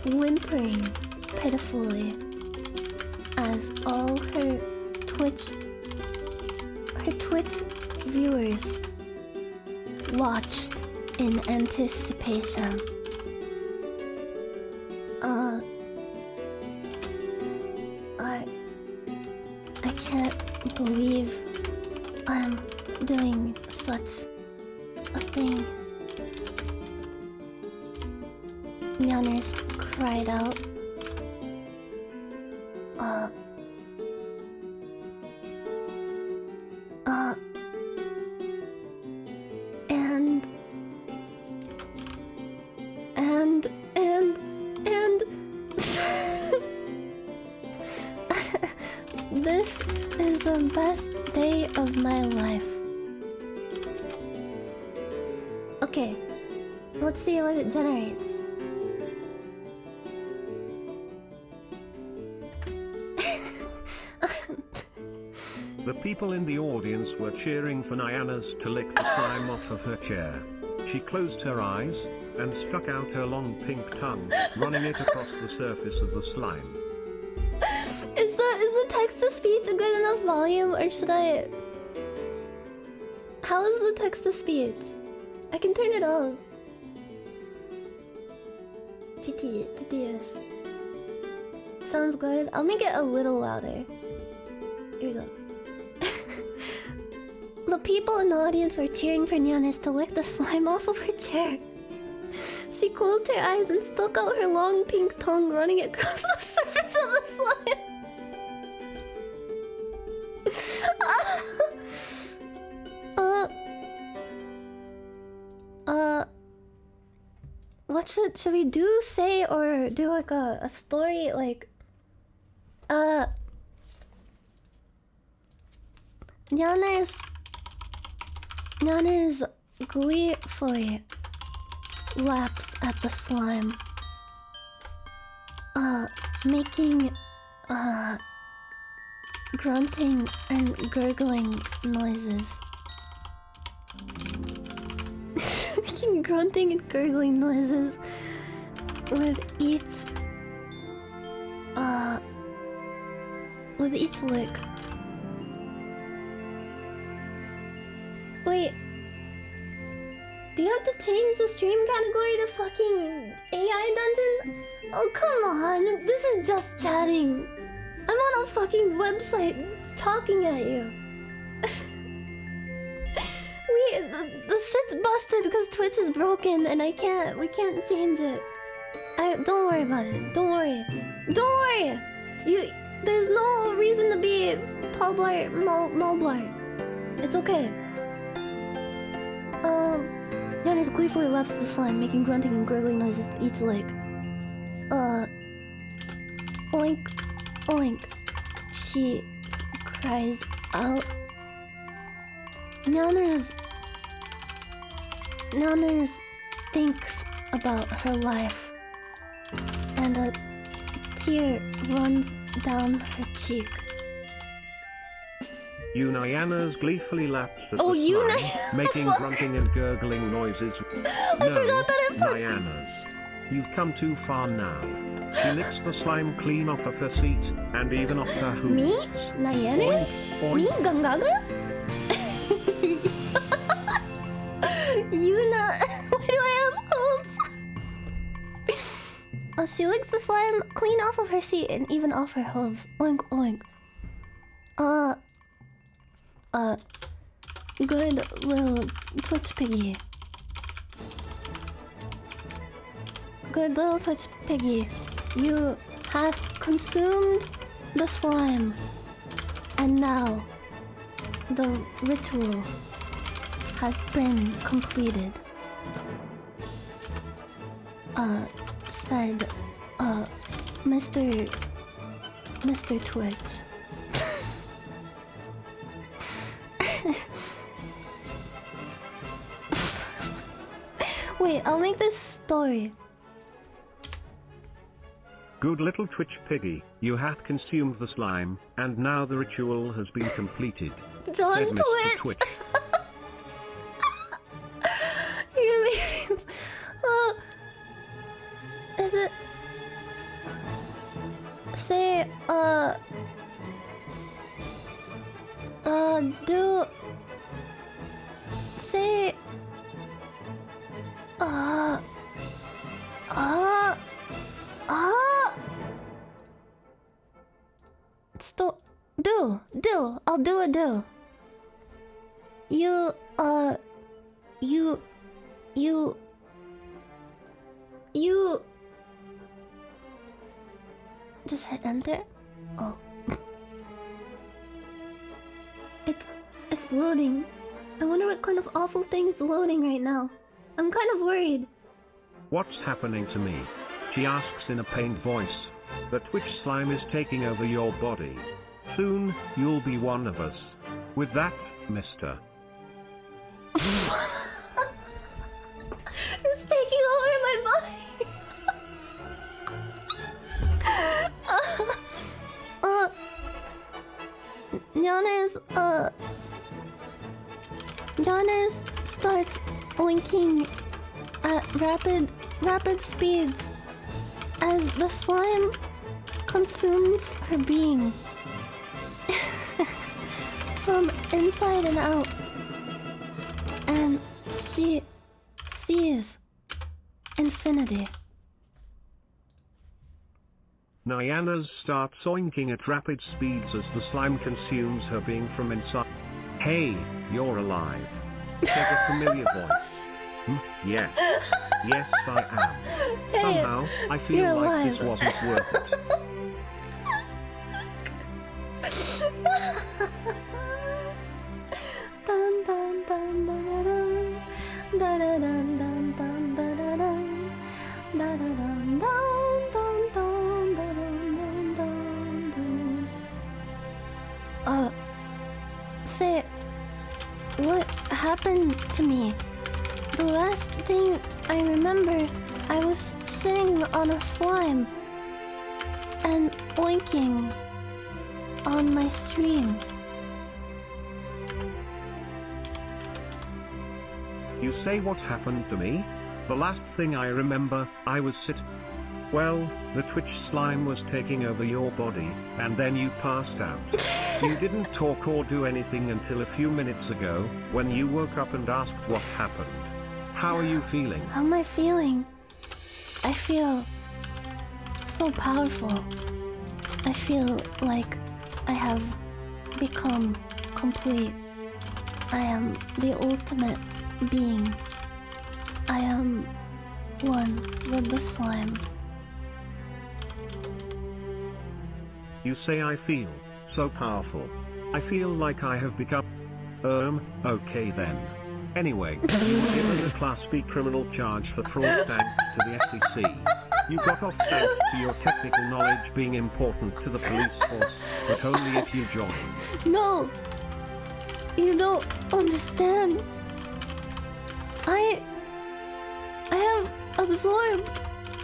A: Whimpering pitifully as all her Twitch viewers watched in anticipation. I can't believe I'm doing such a thing. Nyanners cried out. This is the best day of my life. Okay, let's see what it generates.
C: The people in the audience were cheering for Nyanners to lick the slime off of her chair. She closed her eyes and stuck out her long pink tongue, running it across the surface of the slime.
A: Is the text-to-speech a good enough volume, or should I... How is the text-to-speech? I can turn it up. Piteous. Sounds good. I'll make it a little louder. Here we go. The people in the audience were cheering for Nyanners to lick the slime off of her chair. She closed her eyes and stuck out her long pink tongue, running it across the surface of the slime. What should we do? Say or do like a story like Nyanners gleefully laps at the slime, making grunting and gurgling noises. Making grunting and gurgling noises with each lick. Wait, do you have to change the stream category to fucking AI dungeon? Oh, come on, this is just chatting. I'm on a fucking website talking at you. The shit's busted because Twitch is broken and we can't change it. Don't worry about it. Don't worry. There's no reason to be Mulblart. It's okay. Nyanners gleefully laps the slime, making grunting and gurgling noises with each leg. Oink, oink. She cries out. Nyanners thinks about her life, and a tear runs down her cheek.
C: Nyanners gleefully laps at
A: Oh,
C: the
A: you
C: slime, making grunting and gurgling noises.
A: I forgot that it was-
C: Nyanners, you've come too far now. She licks the slime clean off of her seat, and even off her hooves.
A: Me? Nyanners?
C: Oink,
A: Me?
C: oink.
A: Gangaga? Yuna, why do I have hooves? She licks the slime clean off of her seat and even off her hooves. Oink, oink. Good little Twitch piggy. Good little Twitch piggy. You have consumed the slime. And now, the ritual has been completed. Said, Mr. Twitch. Wait, I'll make this story.
C: Good little Twitch piggy, you have consumed the slime, and now the ritual has been completed.
A: John
C: Said Mr.
A: Twitch!
C: Twitch.
A: You're making... Is it... Say, do... Say... Stop. Do. I'll do a do. You just hit enter. Oh. It's loading. I wonder what kind of awful thing is loading right now. I'm kind of worried.
C: What's happening to me? She asks in a pained voice. The Twitch slime is taking over your body. Soon, you'll be one of us. With that, mister.
A: It's taking over my body. Nyanners starts oinking at rapid speeds as the slime consumes her being from inside and out, and she sees infinity.
C: Nyanners starts oinking at rapid speeds as the slime consumes her being from inside. Hey, you're alive. Said a familiar voice. Yes. Yes, I am.
A: Hey,
C: Somehow, I feel
A: you're
C: like
A: alive.
C: this wasn't worth it.
A: Dun, dun, dun, dun, dun, dun, dun, dun, dun, dun, dun, dun, dun, dun, dun, dun, dun, dun. Say, what happened to me? The last thing I remember, I was sitting on a slime and oinking on my stream.
C: You say what happened to me? The last thing I remember, I was sitting. Well, the Twitch slime was taking over your body, and then you passed out. You didn't talk or do anything until a few minutes ago, when you woke up and asked what happened. How are you feeling?
A: How am I feeling? I feel so powerful. I feel like I have become complete. I am the ultimate being. I am one with the slime.
C: You say I feel so powerful. I feel like I have become... okay then. Anyway, you were given a Class B criminal charge for fraud thanks to the SEC. You got off thanks to your technical knowledge being important to the police force, but only if you joined.
A: No! You don't understand. I have absorbed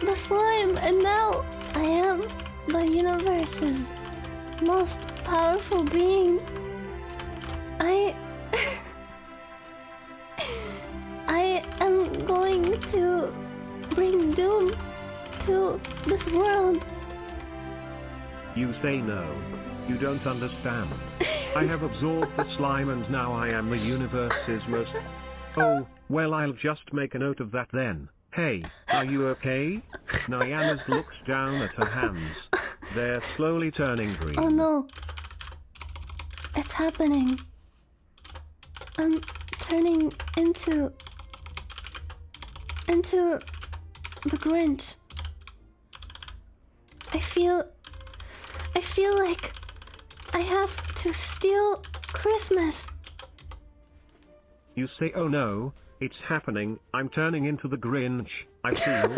A: the slime, and now I am the universe's most powerful being. I am going to bring doom to this world.
C: You say no. You don't understand. I have absorbed the slime and now I am the universe's most... Oh, well, I'll just make a note of that then. Hey, are you okay? Nyanners looks down at her hands. They're slowly turning green.
A: Oh no. It's happening. I'm turning into the Grinch. I feel like I have to steal Christmas.
C: You say, oh no, it's happening. I'm turning into the Grinch. I feel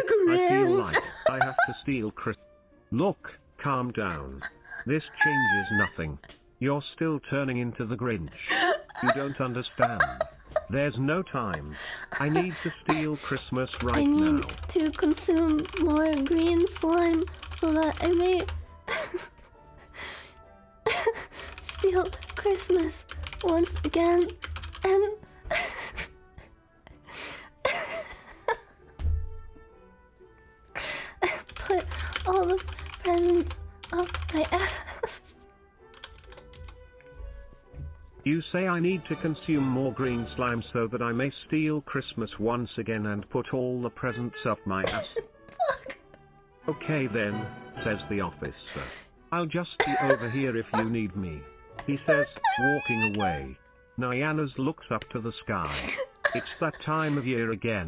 C: like I have to steal Christmas. Look, calm down. This changes nothing. You're still turning into the Grinch. You don't understand. There's no time. I need to steal Christmas right now.
A: I need to consume more green slime so that I may steal Christmas once again and put all the presents up my ass.
C: You say I need to consume more green slime so that I may steal Christmas once again and put all the presents up my ass. Okay then, says the officer. I'll just be over here if you need me. He says, walking away. Nyanners looks up to the sky. It's that time of year again.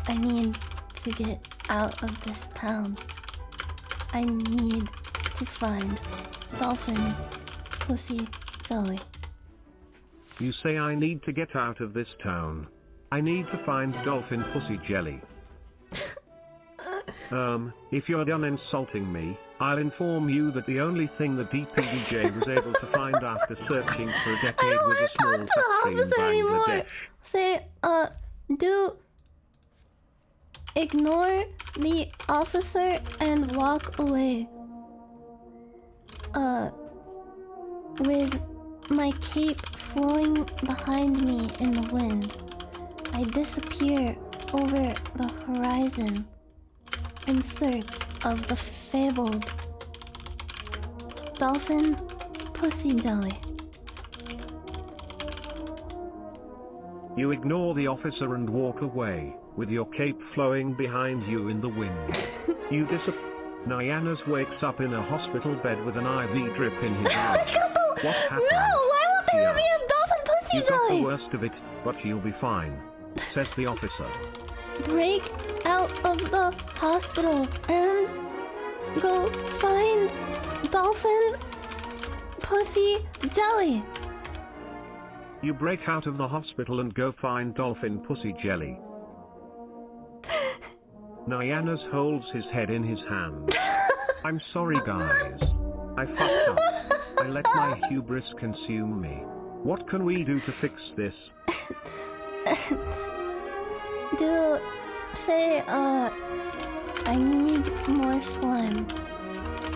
A: I need to get out of this town. I need to find Dolphin Pussy Jolly.
C: You say I need to get out of this town. I need to find Dolphin Pussy Jelly. If you're done insulting me, I'll inform you that the only thing the DPDJ was able to find after searching for a decade was a small factory in Bangladesh.
A: Say, ignore the officer and walk away. With my cape flowing behind me in the wind, I disappear over the horizon in search of the fabled Dolphin Pussy Jelly.
C: You ignore the officer and walk away, with your cape flowing behind you in the wind. You disappear. Nyanners wakes up in a hospital bed with an IV drip in his arm. What happened?
A: No, why would there be a Dolphin Pussy
C: You got
A: Jelly?
C: the worst of it, but you'll be fine, says the officer.
A: Break out of the hospital and go find Dolphin Pussy Jelly.
C: You break out of the hospital and go find Dolphin Pussy Jelly. Nyanners holds his head in his hand. I'm sorry guys. I fucked up. I let my hubris consume me. What can we do to fix this?
A: I need more slime.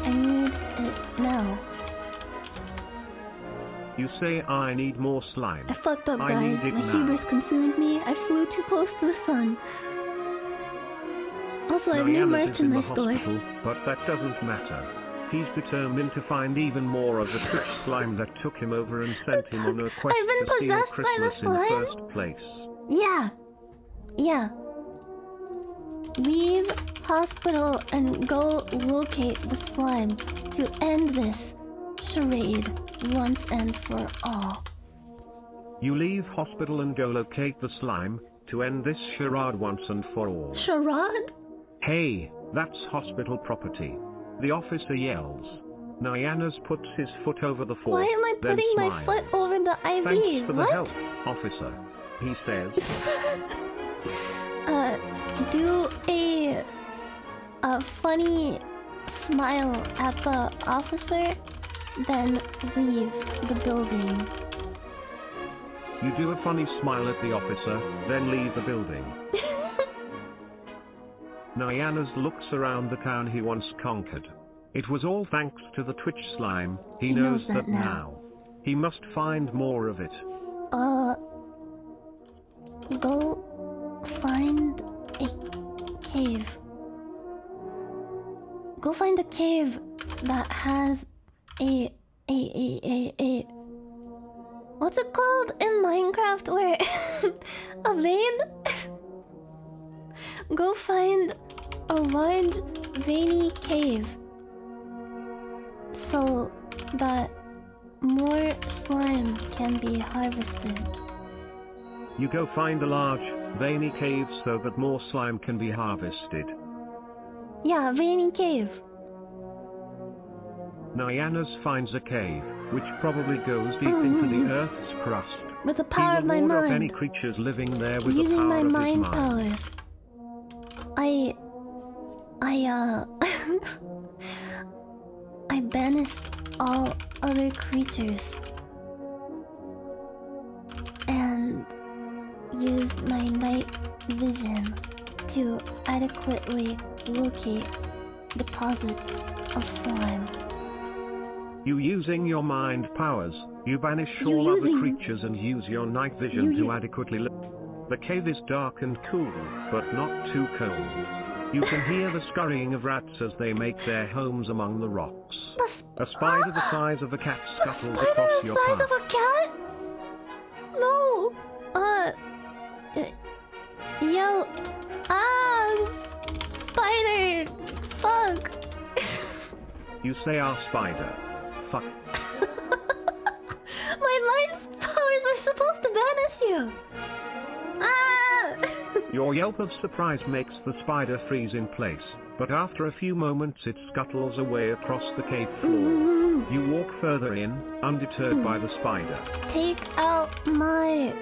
A: I need it now.
C: You say I need more slime.
A: I fucked up,
C: I
A: guys.
C: need it
A: My
C: now.
A: hubris consumed me. I flew too close to the sun. Also, I have new
C: Nyanners
A: merch
C: is
A: in
C: the
A: my store.
C: hospital, but that doesn't matter. He's determined to find even more of the Twitch slime that took him over and sent him on a quest
A: I've been
C: to steal
A: possessed by the
C: Christmas in the
A: slime?
C: first place.
A: Yeah. Leave hospital and go locate the slime to end this charade once and for all.
C: You leave hospital and go locate the slime to end this charade once and for all.
A: Charade?
C: Hey, That's hospital property. The officer yells. Nyanners puts his foot over the fork,
A: Why am I
C: then
A: putting my
C: smiles.
A: foot over the IV?
C: Thanks for the
A: What?
C: help, officer. He says.
A: Do a funny smile at the officer, then leave the building.
C: You do a funny smile at the officer, then leave the building. Nyanners looks around the town he once conquered. It was all thanks to the Twitch slime. He knows that now. He must find more of it.
A: Go find a cave. Go find a cave that has a what's it called in Minecraft where a vein? Go find a large veiny cave so that more slime can be harvested.
C: You go find a large, veiny cave so that more slime can be harvested.
A: Yeah, veiny cave.
C: Nyanners finds a cave, which probably goes deep into the Earth's crust.
A: With the power of my
C: He will ward off any
A: mind.
C: creatures living there with
A: Using
C: the power
A: my
C: of his
A: mind
C: mind.
A: powers. I banish all other creatures and use my night vision to adequately locate deposits of slime.
C: You using your mind powers, you banish all other creatures and use your night vision to adequately The cave is dark and cool, but not too cold. You can hear the scurrying of rats as they make their homes among the rocks. A spider the size of a cat scuttles across your path.
A: The size of a cat? No! Yo... Spider! Fuck!
C: You say our spider. Fuck.
A: My mind's powers were supposed to banish you!
C: Your yelp of surprise makes the spider freeze in place, but after a few moments it scuttles away across the cave floor. You walk further in, undeterred by the spider.
A: Take out my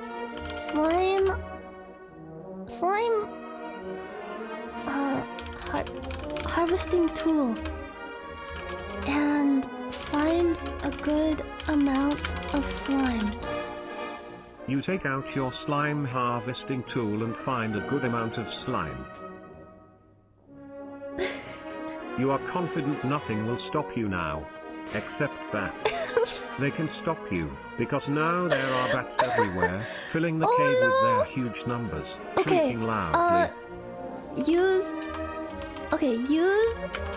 A: slime harvesting tool and find a good amount of slime.
C: You take out your slime harvesting tool and find a good amount of slime. You are confident nothing will stop you now, except bats. They can stop you, because now there are bats everywhere, filling the cave with their huge numbers, shrieking loudly.
A: Use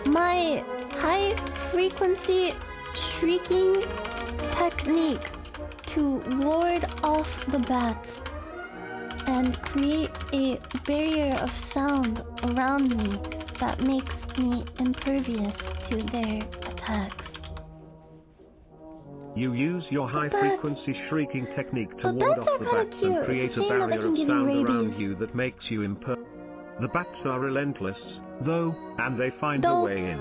A: my high frequency shrieking technique to ward off the bats and create a barrier of sound around me that makes me impervious to their attacks.
C: You use your high-frequency shrieking technique to ward off the bats
A: cute.
C: and create a barrier of sound around you that makes you impervious. The bats are relentless, though, and they find a way in.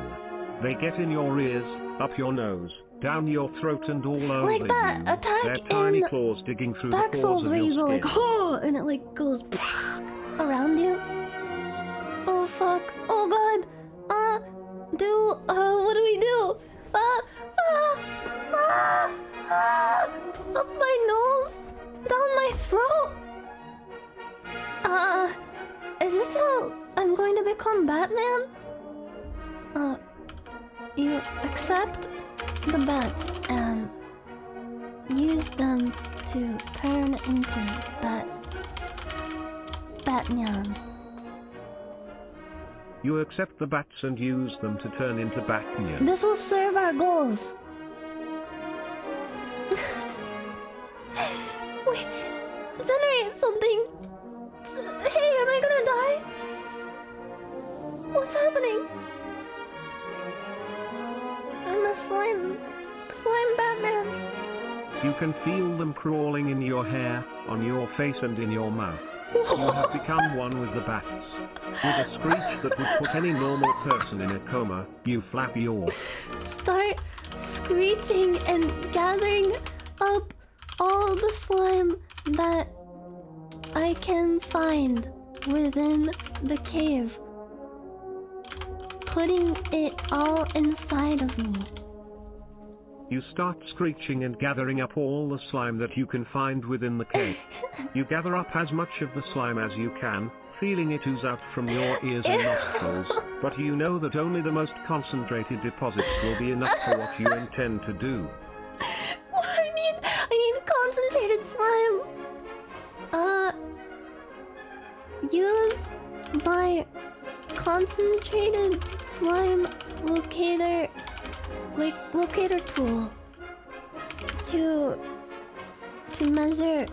C: They get in your ears, up your nose, down your throat and all over
A: like that
C: you.
A: attack
C: Their tiny
A: in
C: claws digging through
A: Dark
C: the
A: Souls
C: pores of
A: where you
C: your
A: go
C: skin.
A: like, oh, and it like goes around you. Oh fuck! Oh god! What do we do? Up my nose, down my throat. Is this how I'm going to become Batman? You accept the bats and use them to turn into Batman.
C: You accept the bats and use them to turn into Batman.
A: This will serve our goals. Wait, generate something. Hey, am I gonna die? What's happening? I'm a slime Batman.
C: You can feel them crawling in your hair, on your face and in your mouth. You have become one with the bats. With a screech that would put any normal person in a coma, you flap your...
A: Start screeching and gathering up all the slime that I can find within the cave. Putting it all inside of me.
C: You start screeching and gathering up all the slime that you can find within the cave. You gather up as much of the slime as you can, feeling it ooze out from your ears and nostrils, but you know that only the most concentrated deposits will be enough for what you intend to do.
A: I need concentrated slime. Use my concentrated slime locator tool to measure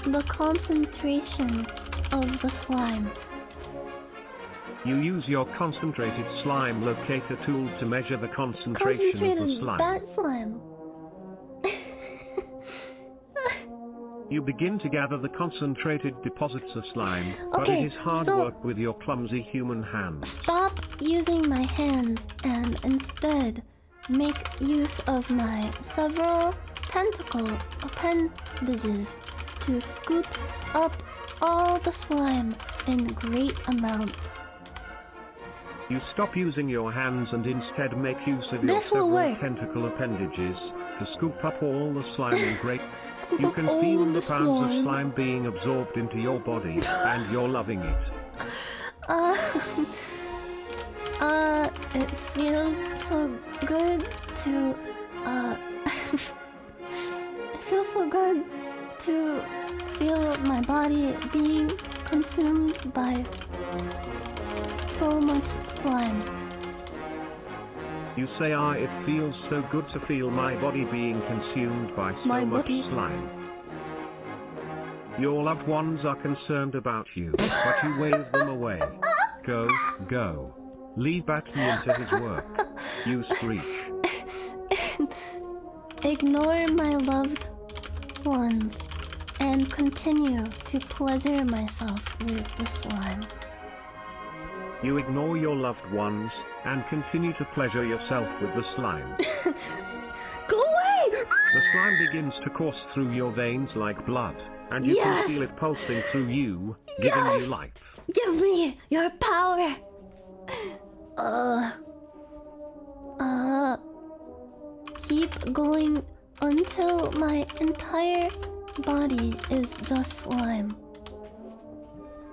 A: the concentration of the slime.
C: You use your concentrated slime locator tool to measure the concentration of the slime.
A: Bat slime.
C: You begin to gather the concentrated deposits of slime, but it is hard work with your clumsy human hands.
A: Stop using my hands and instead make use of my several tentacle appendages to scoop up all the slime in great amounts.
C: You stop using your hands and instead make use of your
A: This will
C: several
A: work.
C: tentacle appendages to scoop up all the slime in great...
A: Scoop
C: You
A: up
C: can
A: all
C: feel
A: the
C: the pounds of
A: slime.
C: slime being absorbed into your body, and you're loving it.
A: It feels so good to, it feels so good to feel my body being consumed by so much slime.
C: You say, it feels so good to feel my body being consumed by so
A: My
C: much
A: body.
C: slime. Your loved ones are concerned about you, but you wave them away. Go, go. Leave Batman into his work. You screech.
A: Ignore my loved ones and continue to pleasure myself with the slime.
C: You ignore your loved ones and continue to pleasure yourself with the slime.
A: Go away!
C: The slime begins to course through your veins like blood, and you
A: Yes!
C: can feel it pulsing through you, giving
A: Yes!
C: you life.
A: Give me your power! Keep going until my entire body is just slime.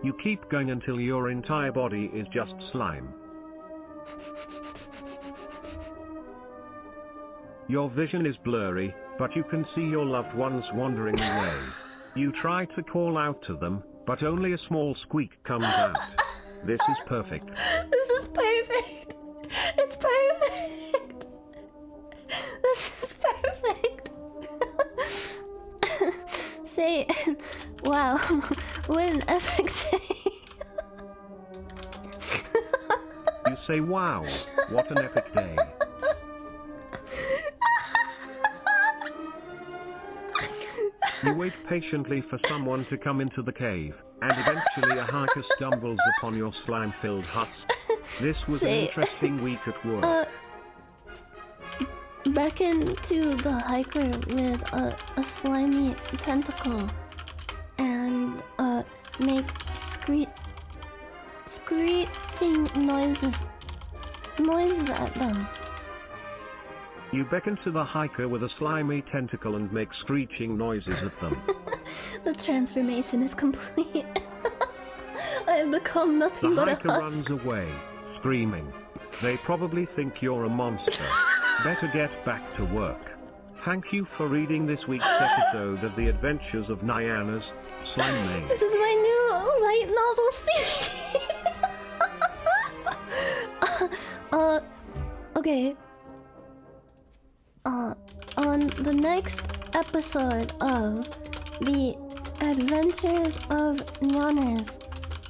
C: You keep going until your entire body is just slime. Your vision is blurry, but you can see your loved ones wandering away. You try to call out to them, but only a small squeak comes out. This is perfect.
A: This is perfect! It's perfect! This is perfect! Say, wow, what an epic day.
C: You say, wow, what an epic day. You wait patiently for someone to come into the cave, and eventually a hiker stumbles upon your slime-filled husk. This was an interesting week at work.
A: Beckon to the hiker with a slimy tentacle and make screeching noises at them.
C: You beckon to the hiker with a slimy tentacle and make screeching noises at them.
A: The transformation is complete. I have become
C: The
A: nothing but a
C: hiker
A: husk.
C: runs away, screaming. They probably think you're a monster. Better get back to work. Thank you for reading this week's episode of The Adventures of Nyanners, Slime Maid.
A: This is my new light novel series. Okay. On the next episode of The Adventures of Nyanners,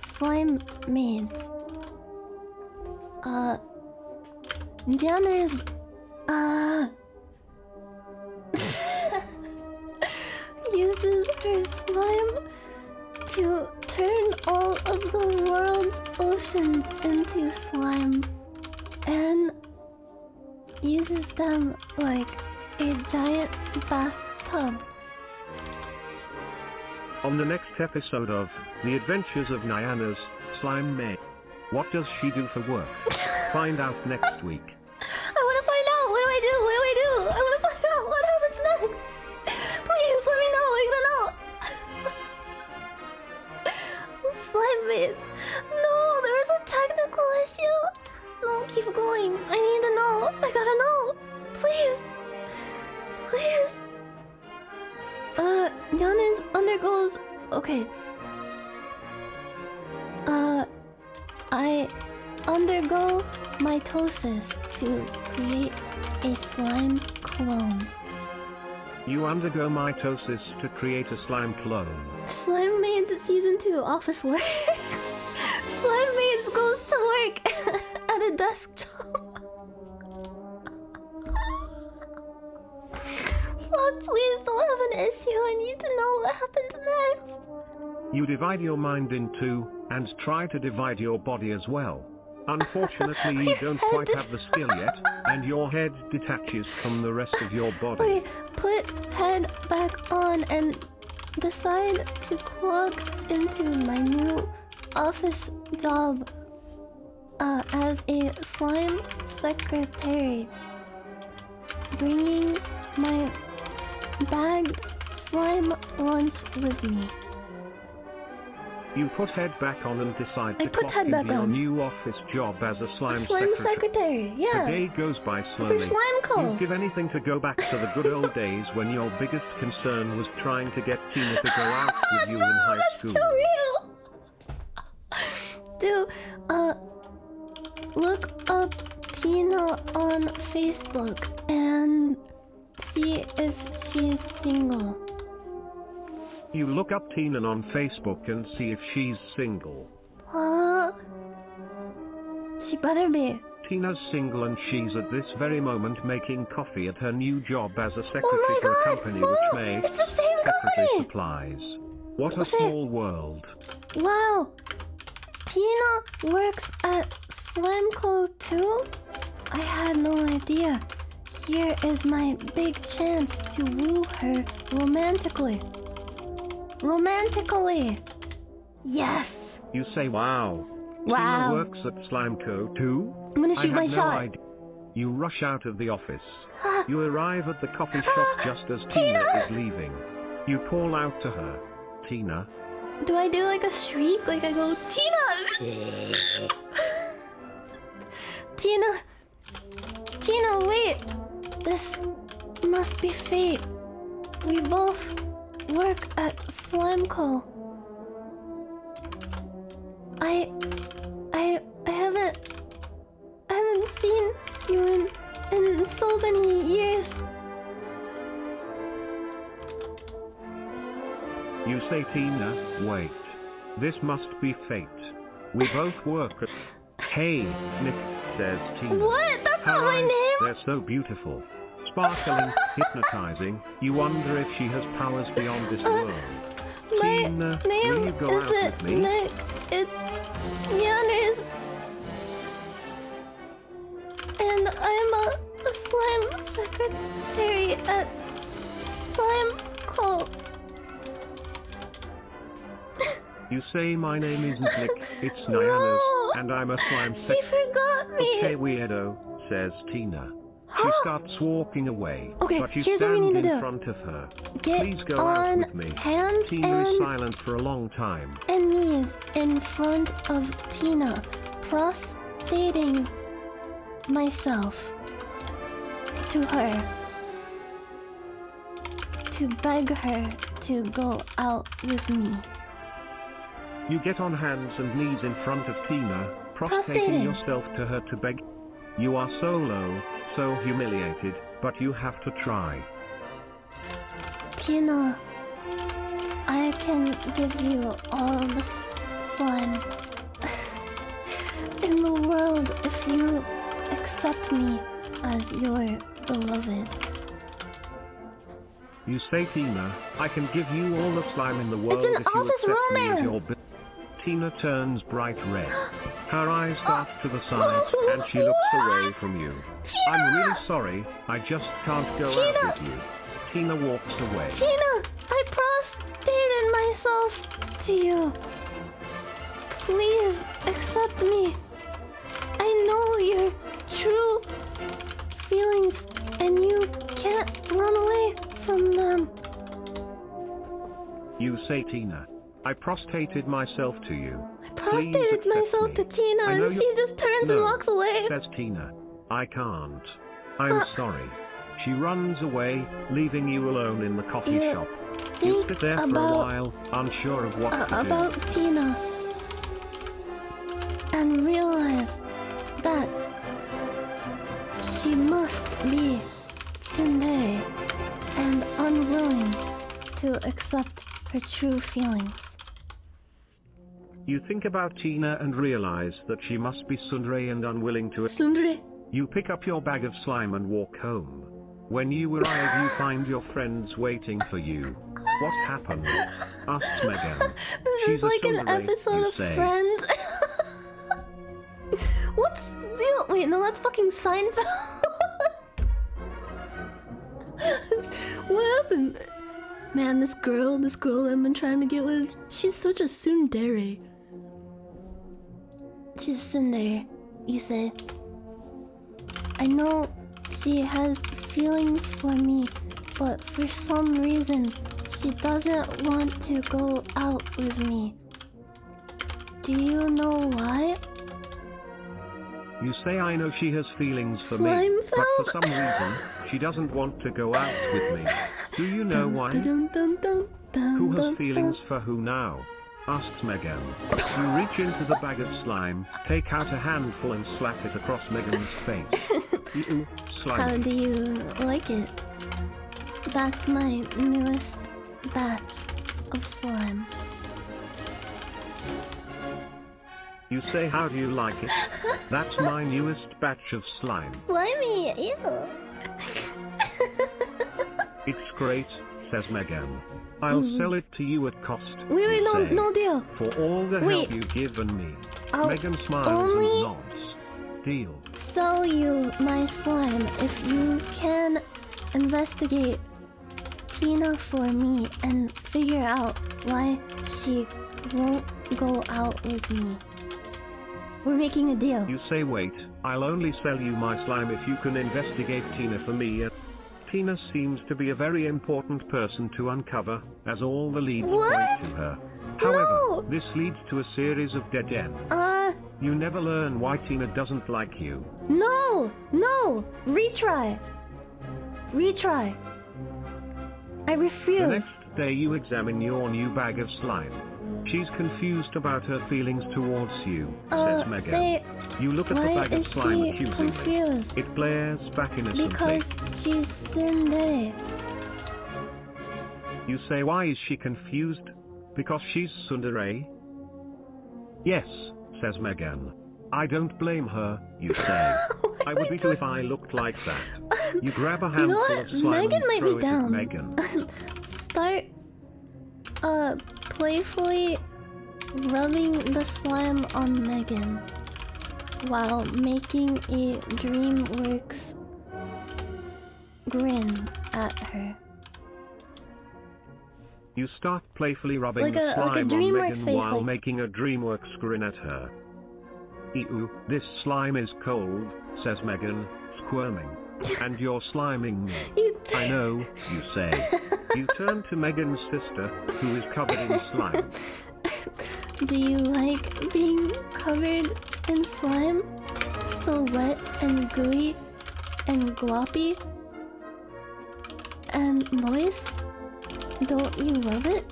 A: Slime Maids, Nyanners, uses her slime to turn of the world's oceans into slime and uses them like a giant bathtub.
C: On the next episode of The Adventures of Nyanners, Slime Maid. What does she do for work? Find out next week.
A: I want to find out. What do I do? What do I do? I want to find out what happens next. Please let me know. I gotta know. Slime mates. No, there is a technical issue. No, keep going. I need to know. I gotta know. Please. Please. Nyanners undergoes. Okay. I undergo mitosis to create a slime clone.
C: You undergo mitosis to create a slime clone.
A: Slime Maids Season 2 office work. Slime Maids goes to work at a desk job. Fuck, please don't have an issue. I need to know what happens next.
C: You divide your mind in two, and try to divide your body as well. Unfortunately, you don't quite have the skill yet, and your head detaches from the rest of your body.
A: Okay, put head back on and decide to clog into my new office job as a slime secretary, bringing my bagged slime lunch with me.
C: You put head back on and decide to
A: put
C: clock
A: head
C: into
A: back
C: your
A: on.
C: new office job as a slime
A: Slime
C: secretary.
A: secretary, yeah.
C: The day goes by
A: For
C: slowly.
A: slime call.
C: You'd give anything to go back to the good old days when your biggest concern was trying to get Tina to go out with you in high
A: That's
C: school.
A: too real. Dude, look up Tina on Facebook and see if she's single.
C: You look up Tina on Facebook and see if she's single.
A: She better be.
C: Tina's single and she's at this very moment making coffee at her new job as a secretary
A: Oh my
C: for a
A: God,
C: company
A: Mom,
C: which makes
A: it's the same
C: secretary
A: company.
C: supplies. What a
A: What's it?
C: small world.
A: Wow. Tina works at Slimeco too? I had no idea. Here is my big chance to woo her romantically. Romantically. Yes.
C: You say wow.
A: Wow.
C: Tina works at Slimeco too?
A: I'm gonna shoot
C: I
A: my
C: had no
A: shot.
C: idea. You rush out of the office. You arrive at the coffee shop just as Tina is leaving. You call out to her. Tina.
A: Do I do like a shriek? Like I go, Tina! Tina! Tina, wait! This must be fate. We both work at Slimeco. I haven't seen you in so many years.
C: You say, Tina, wait. This must be fate. We both work at... Hey, Nick, says Tina.
A: What? That's not my
C: Hi,
A: name!
C: they're so beautiful. Sparkling, hypnotizing. You wonder if she has powers beyond this world.
A: My
C: Tina, will
A: name
C: you go out
A: isn't
C: with me?
A: Nick, it's Nyanners. And I'm a slime secretary at Slimeco.
C: You say my name isn't Nick, it's Nyanners,
A: No.
C: and I'm a slime
A: She
C: secretary.
A: forgot me.
C: Okay, weirdo, says Tina. She starts walking away,
A: Okay,
C: but you
A: here's what
C: stand
A: we need to
C: in
A: do.
C: front of her.
A: Get
C: Please go
A: on
C: out with me.
A: hands
C: Tina is
A: and
C: silent for a long time.
A: knees in front of Tina, prostrating myself to her to beg her to go out with me.
C: You get on hands and knees in front of Tina, prostrating
A: Prostrating.
C: yourself to her to beg. You are so low, so humiliated, but you have to try.
A: Tina, I can give you all the slime in the world if you accept me as your beloved.
C: You say, Tina, I can give you all the slime in the world
A: It's an
C: if you
A: office
C: accept me as your
A: romance.
C: Tina turns bright red. Her eyes dart to the side, and she looks away from you. I'm really sorry, I just can't go out with you. Tina walks away.
A: Tina, I prostrated myself to you. Please accept me. I know your true feelings, and you can't run away from them.
C: You say, Tina. I prostrated myself to you.
A: I prostrated myself to Tina, and she just turns and walks away.
C: Says Tina. I can't. I'm sorry. She runs away, leaving you alone in the coffee shop. You sit there for a while, unsure of what to do.
A: About Tina, and realize that she must be tsundere and unwilling to accept her true feelings.
C: You think about Tina and realize that she must be tsundere and unwilling to.
A: Tsundere?
C: You pick up your bag of slime and walk home. When you arrive, you find your friends waiting for you. What happened? Asks Megan.
A: This is like an episode of Friends. What's the deal? Wait, no, that's fucking Seinfeld. What happened? Man, this girl I've been trying to get with, she's such a tsundere. She's tsundere, you say. I know she has feelings for me, but for some reason, she doesn't want to go out with me. Do you know why?
C: You say I know she has feelings for me, but for some reason, she doesn't want to go out with me. Do you know why? Who has feelings for who now? Asks Megan. You reach into the bag of slime, take out a handful and slap it across Megan's face. Ew, slime.
A: How do you like it? That's my newest batch of slime.
C: You say, how do you like it? That's my newest batch of slime.
A: Slimy, ew.
C: It's great, says Megan. I'll sell it to you at cost.
A: Wait, no deal.
C: For all the help you've given me. Megan smiles and nods. Deal.
A: Sell you my slime if you can investigate Tina for me and figure out why she won't go out with me. We're making a deal.
C: You say, wait, I'll only sell you my slime if you can investigate Tina for me. Tina seems to be a very important person to uncover, as all the leads point to her. However, this leads to a series of dead ends. You never learn why Tina doesn't like you.
A: No! Retry. I refuse.
C: The next day you examine your new bag of slime. She's confused about her feelings towards you, says Megan. You look at the bag of slime accusingly.
A: Confused?
C: It glares back innocently.
A: Because she's tsundere.
C: You say, why is she confused? Because she's tsundere? Yes, says Megan. I don't blame her, you say. I would be too if I looked like that. You grab a handful of slime
A: Megan
C: and
A: might
C: throw
A: be
C: it at
A: down.
C: Megan.
A: Start playfully rubbing the slime on Megan while making a DreamWorks grin at her.
C: You start playfully rubbing the slime on Megan while making a DreamWorks grin at her. Ew, this slime is cold, says Megan, squirming. And you're sliming me. I know, you say. You turn to Megan's sister, who is covered in slime.
A: Do you like being covered in slime? So wet and gooey and gloppy and moist? Don't you love it?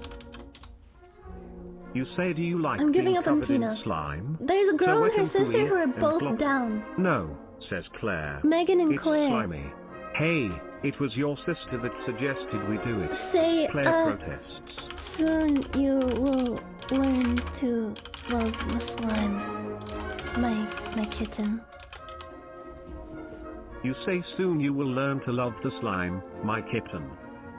C: You say, do you like
A: I'm giving
C: being
A: up on
C: covered in
A: Tina.
C: slime?
A: There's a girl
C: So
A: and her
C: wet and
A: sister who are
C: gooey
A: both
C: and
A: down.
C: No, says Claire.
A: Megan and
C: It's
A: Claire.
C: slimy. Hey, it was your sister that suggested we do it.
A: Say,
C: Claire protests.
A: soon you will learn to love the slime. My kitten.
C: You say soon you will learn to love the slime, my kitten.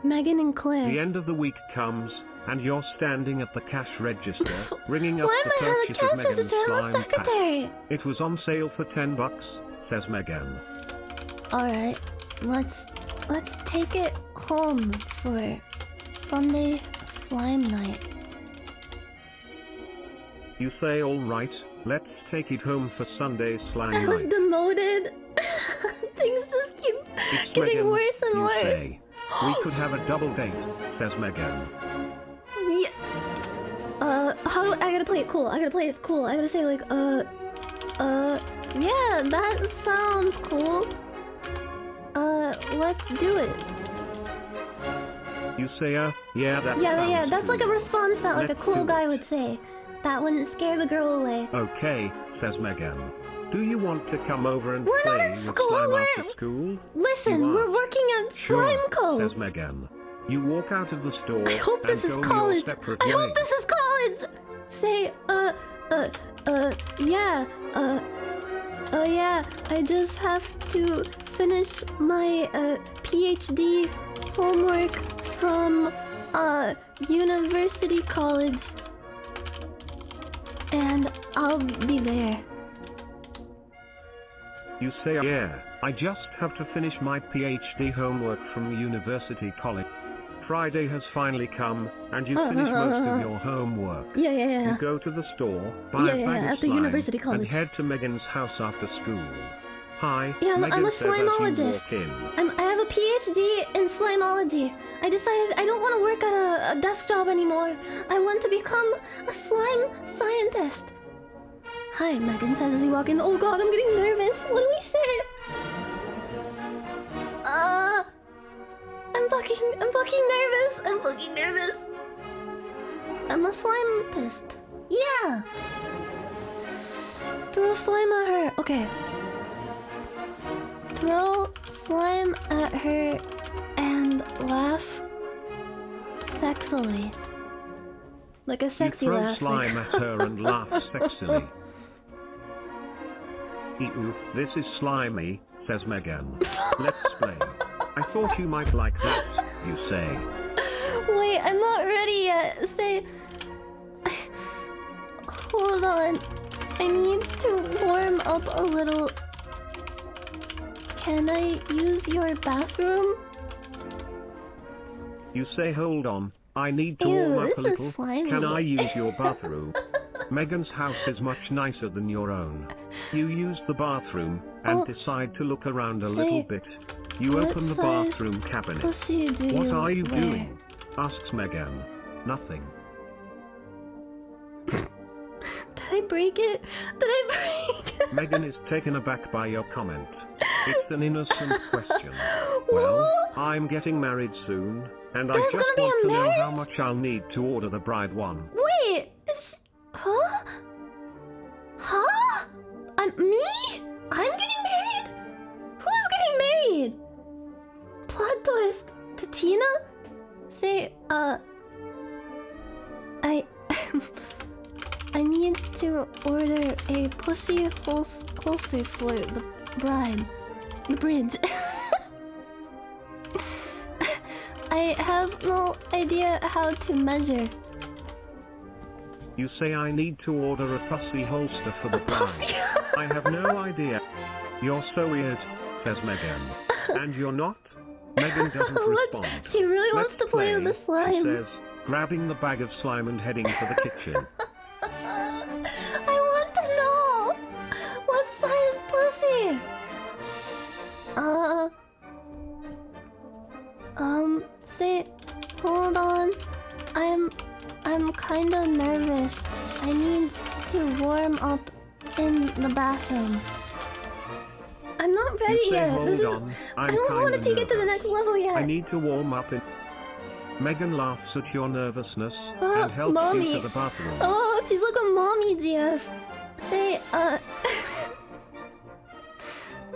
A: Megan and Claire.
C: The end of the week comes, and you're standing at the cash register, ringing up
A: Why
C: to
A: am I at the
C: purchase
A: cash
C: Megan's
A: register? I'm a
C: slime pack.
A: secretary.
C: It was on sale for $10, says Megan.
A: Alright, let's take it home for Sunday slime night.
C: You say alright, let's take it home for Sunday slime
A: I was
C: night.
A: demoted. Things just keep
C: It's
A: getting
C: Megan,
A: worse and
C: you
A: worse.
C: say. We could have a double date, says Megan.
A: Yeah. How do I gotta play it cool? I gotta play it cool. I gotta say like, yeah, that sounds cool. Let's do it.
C: You say, yeah, that
A: Yeah,
C: sounds
A: that's like a
C: cool.
A: response that like a
C: Let's
A: cool
C: do
A: guy
C: it.
A: would say. That wouldn't scare the girl away.
C: Okay, says Megan. Do you want to come over and
A: We're not
C: play
A: at
C: with
A: school,
C: slime
A: we're-
C: after school?
A: Listen,
C: You are.
A: we're working at Slime Co.
C: says Megan. You walk out of the store
A: I hope this
C: and
A: is
C: go
A: college.
C: your separate
A: I hope
C: ways.
A: this is college. Say, yeah. I just have to finish my PhD homework from university college, and I'll be there.
C: You say, yeah, I just have to finish my PhD homework from university college. Friday has finally come, and you finish most of your homework.
A: Yeah.
C: You go to the store, buy
A: Yeah,
C: a bag of
A: after
C: slime,
A: university college.
C: and head to Megan's house after school. Hi,
A: Yeah, I'm
C: Megan
A: a
C: says as you
A: slimeologist.
C: walk in.
A: I have a PhD in slimeology. I decided I don't want to work at a desk job anymore. I want to become a slime scientist. Hi, Megan says as you walk in. Oh god, I'm getting nervous. What do we say? I'm fucking nervous. I'm a scientist. Yeah. Throw slime at her. Okay. Throw slime at her and laugh sexily. Like a sexy
C: you throw
A: laugh.
C: slime
A: like...
C: at her and laugh sexily. Ew, this is slimy, says Megan. Let's play. I thought you might like that, you say.
A: Wait, I'm not ready yet. Say... Hold on. I need to warm up a little. Can I use your bathroom?
C: You say, hold on, I need to
A: Ew,
C: warm up
A: this
C: a
A: is
C: little.
A: slimy.
C: Can I use your bathroom? Megan's house is much nicer than your own. You use the bathroom and
A: Oh.
C: decide to look around a
A: Say,
C: little bit. You
A: what
C: open the
A: size
C: bathroom cabinet.
A: Pussy do
C: What are you
A: wear?
C: doing? Asks Megan. Nothing.
A: Did I break it?
C: Megan is taken aback by your comment. It's an innocent question. Well,
A: What?
C: I'm getting married soon, and I
A: There's
C: just
A: gonna be
C: want
A: a
C: to know how
A: marriage?
C: much I'll need to order the bride one.
A: Wait, huh? Huh? Me? I'm getting married? Who's getting married? Plot twist. To Tina? Say, I need to order a pussy holster for the bride. The bridge. I have no idea how to measure.
C: You say I need to order a pussy holster for the bride.
A: Pussy.
C: I have no idea. You're so weird, says Megan. And you're not? Megan doesn't
A: What?
C: respond.
A: She really wants
C: Let's
A: to play with the
C: She
A: slime.
C: says, grabbing the bag of slime and heading for the kitchen.
A: I want to know what size pussy. Say, hold on. I'm kinda nervous. I need to warm up in the bathroom. I'm not ready
C: You say,
A: yet.
C: hold
A: This is.
C: on,
A: I
C: I'm
A: don't want to
C: kinda
A: take it to the
C: nervous.
A: next level yet.
C: I need to warm up in... Megan laughs at your nervousness
A: Oh,
C: and helps
A: mommy.
C: you to the bathroom.
A: Oh, she's like a mommy, GF. Say,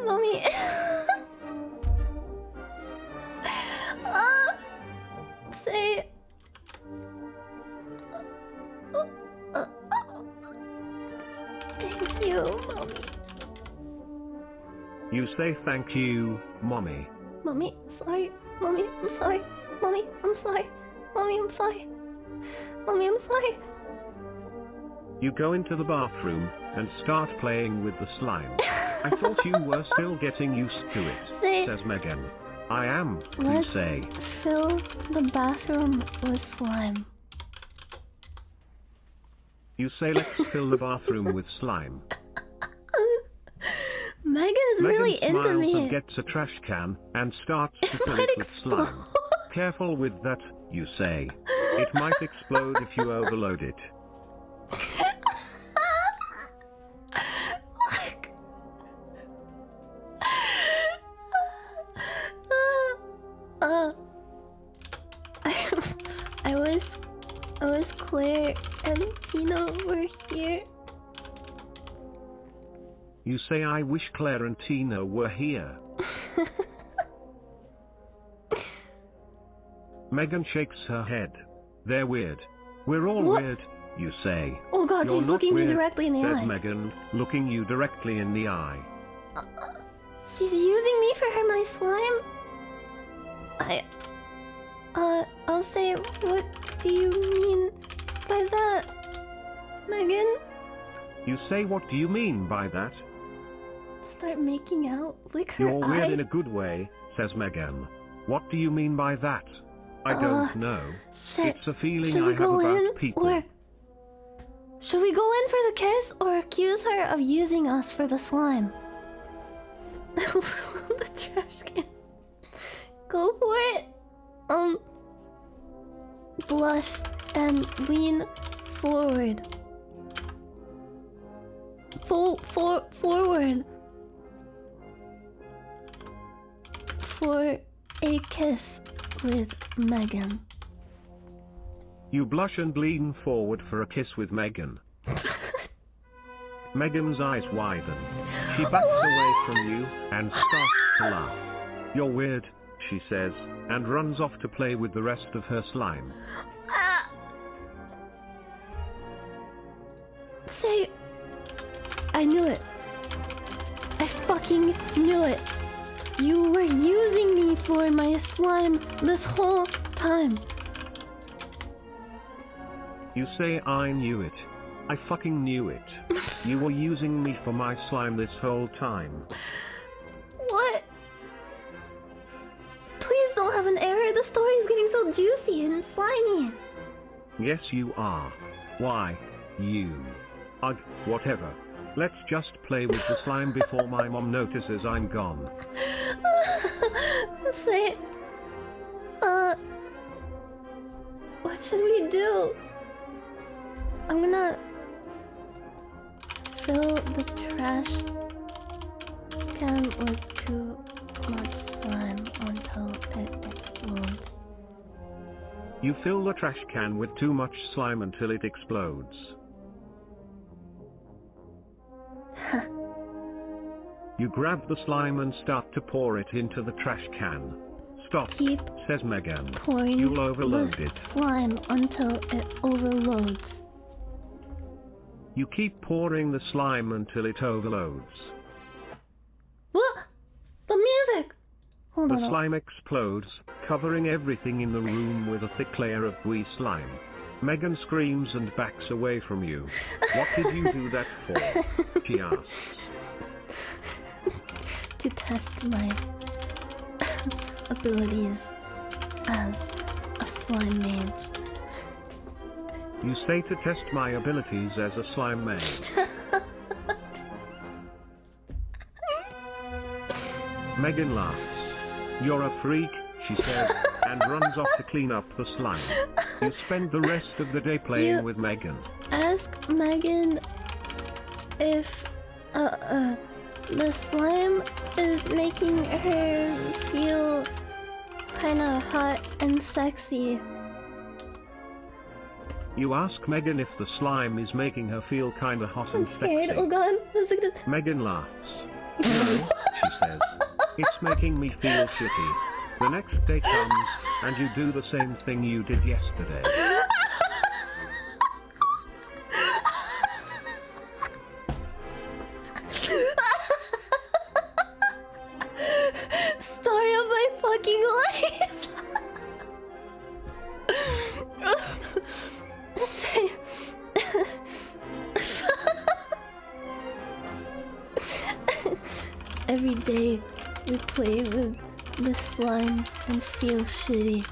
A: mommy. Say. Thank you, mommy.
C: You say thank you, mommy.
A: Mommy, I'm sorry. Mommy, I'm sorry. Mommy, I'm sorry. Mommy, I'm sorry. I'm sorry.
C: You go into the bathroom and start playing with the slime. I thought you were still getting used to it, says Megan. I am, you say.
A: Fill the bathroom with slime.
C: You say let's fill the bathroom with slime.
A: Megan's really into
C: smiles
A: me.
C: and gets a trash can and starts to fill
A: might
C: it with
A: explode.
C: slime. Careful with that, you say. It might explode if you overload it.
A: I wish Claire and Tina were here.
C: You say I wish Claire and Tina were here. Megan shakes her head. They're weird. We're all weird, you say.
A: Oh god,
C: You're
A: she's
C: not
A: looking me
C: weird,
A: directly in the
C: says
A: eye.
C: Megan, looking you directly in the eye.
A: She's using me for my slime? I'll say, what do you mean by that, Megan?
C: You say, what do you mean by that?
A: Start making out, lick her
C: You're
A: eye.
C: weird in a good way, says Megan. What do you mean by that? I don't know. It's a feeling
A: should
C: I
A: we
C: have
A: go
C: about
A: in,
C: people.
A: or should we go in for the kiss, or accuse her of using us for the slime? Overload the trash can. Go for it. Blush and lean forward. Forward. For a kiss with Megan.
C: You blush and lean forward for a kiss with Megan. Megan's eyes widen. She backs away from you and starts to laugh. You're weird, she says, and runs off to play with the rest of her slime.
A: Say, I knew it. I fucking knew it. You were using me for my slime this whole time.
C: You say I knew it. I fucking knew it. You were using me for my slime this whole time.
A: What? Please don't have an error. The story is getting so juicy and slimy.
C: Yes, you are. Why? You. Ugh, whatever. Let's just play with the slime before my mom notices I'm gone.
A: Say, what should we do? I'm gonna fill the trash can with too much slime until it explodes.
C: You fill the trash can with too much slime until it explodes. You grab the slime and start to pour it into the trash can. Stop,
A: Keep
C: says Megan.
A: pouring
C: You'll overload
A: the
C: it.
A: slime until it overloads.
C: You keep pouring the slime until it overloads.
A: What? The music! Hold
C: The
A: on.
C: slime explodes, covering everything in the room with a thick layer of gooey slime. Megan screams and backs away from you. What did you do that for? She asks.
A: To test my abilities as a slime mage.
C: You say to test my abilities as a slime mage. Megan laughs. You're a freak, she says, and runs off to clean up the slime. You spend the rest of the day playing with Megan.
A: Ask Megan if the slime is making her feel kinda hot and sexy.
C: You ask Megan if the slime is making her feel kinda hot
A: I'm
C: and
A: scared.
C: sexy.
A: Oh god.
C: Megan laughs. No, she says. It's making me feel shitty. The next day comes, and you do the same thing you did yesterday.
A: Story of my fucking life. every day we play with the slime and feel shitty.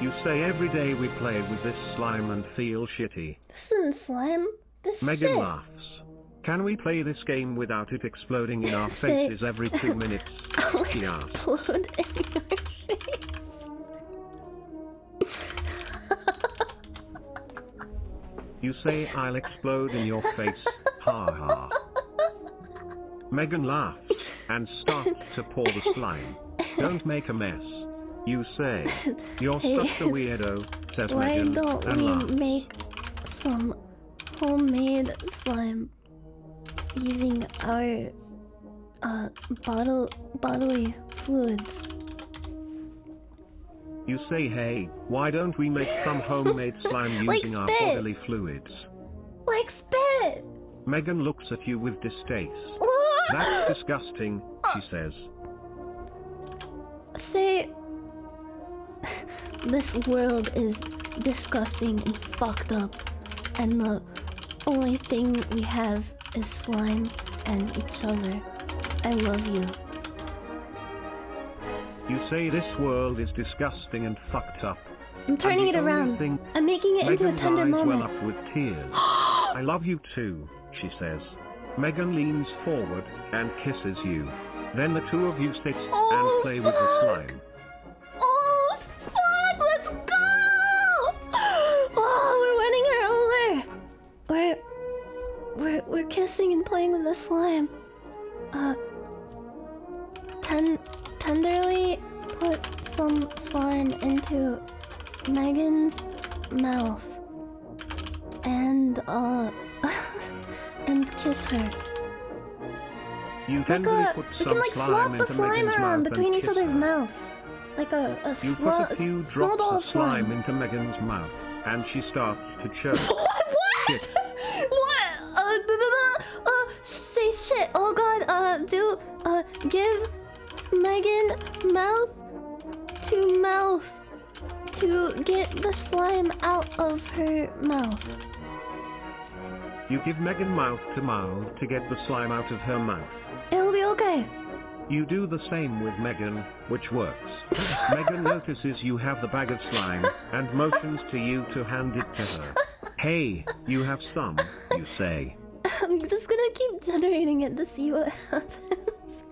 C: You say every day we play with this slime and feel shitty.
A: This isn't slime. This is
C: Megan
A: shit.
C: laughs. Can we play this game without it exploding in our
A: Say-
C: faces every 2 minutes?
A: I'll
C: She asks.
A: explode in your face.
C: You say I'll explode in your face. Ha ha. Megan laughs and starts to pour the slime. Don't make a mess. You say. You're such a weirdo, says
A: Why
C: Megan
A: don't
C: and
A: we
C: laughs.
A: make some homemade slime using our bodily fluids?
C: You say, hey, why don't we make some homemade slime using
A: Like
C: our
A: spit.
C: bodily fluids?
A: Like spit.
C: Megan looks at you with distaste.
A: What?
C: That's disgusting, she says.
A: Say, this world is disgusting and fucked up, and the only thing we have is slime and each other. I love you.
C: You say this world is disgusting and fucked up.
A: I'm turning
C: And
A: it
C: the only
A: around.
C: thing-
A: I'm making it into a
C: Megan's
A: tender
C: eyes well
A: moment.
C: up with tears. I love you too, she says. Megan leans forward and kisses you. Then the two of you sit
A: Oh,
C: and play with the
A: fuck.
C: slime.
A: Oh fuck! Let's go! Oh, we're winning her over. We're kissing and playing with the slime. Tenderly put some slime into Megan's mouth and and kiss her.
C: You
A: Like
C: tenderly
A: a,
C: put
A: we
C: some
A: can like
C: slime
A: swap the
C: into
A: slime
C: Megan's
A: around
C: mouth
A: between
C: and
A: each
C: kiss
A: other's
C: her.
A: mouths, like a
C: You put a few drops
A: snowball
C: of
A: of
C: slime
A: slime.
C: into Megan's mouth, and she starts to choke.
A: What?
C: Shit.
A: What? Say shit. Oh god. Give Megan mouth to get the slime out of her mouth.
C: You give Megan mouth to get the slime out of her mouth.
A: It'll be okay.
C: You do the same with Megan, which works. Megan notices you have the bag of slime and motions to you to hand it to her. Hey, you have some, you say.
A: I'm just gonna keep generating it to see what happens.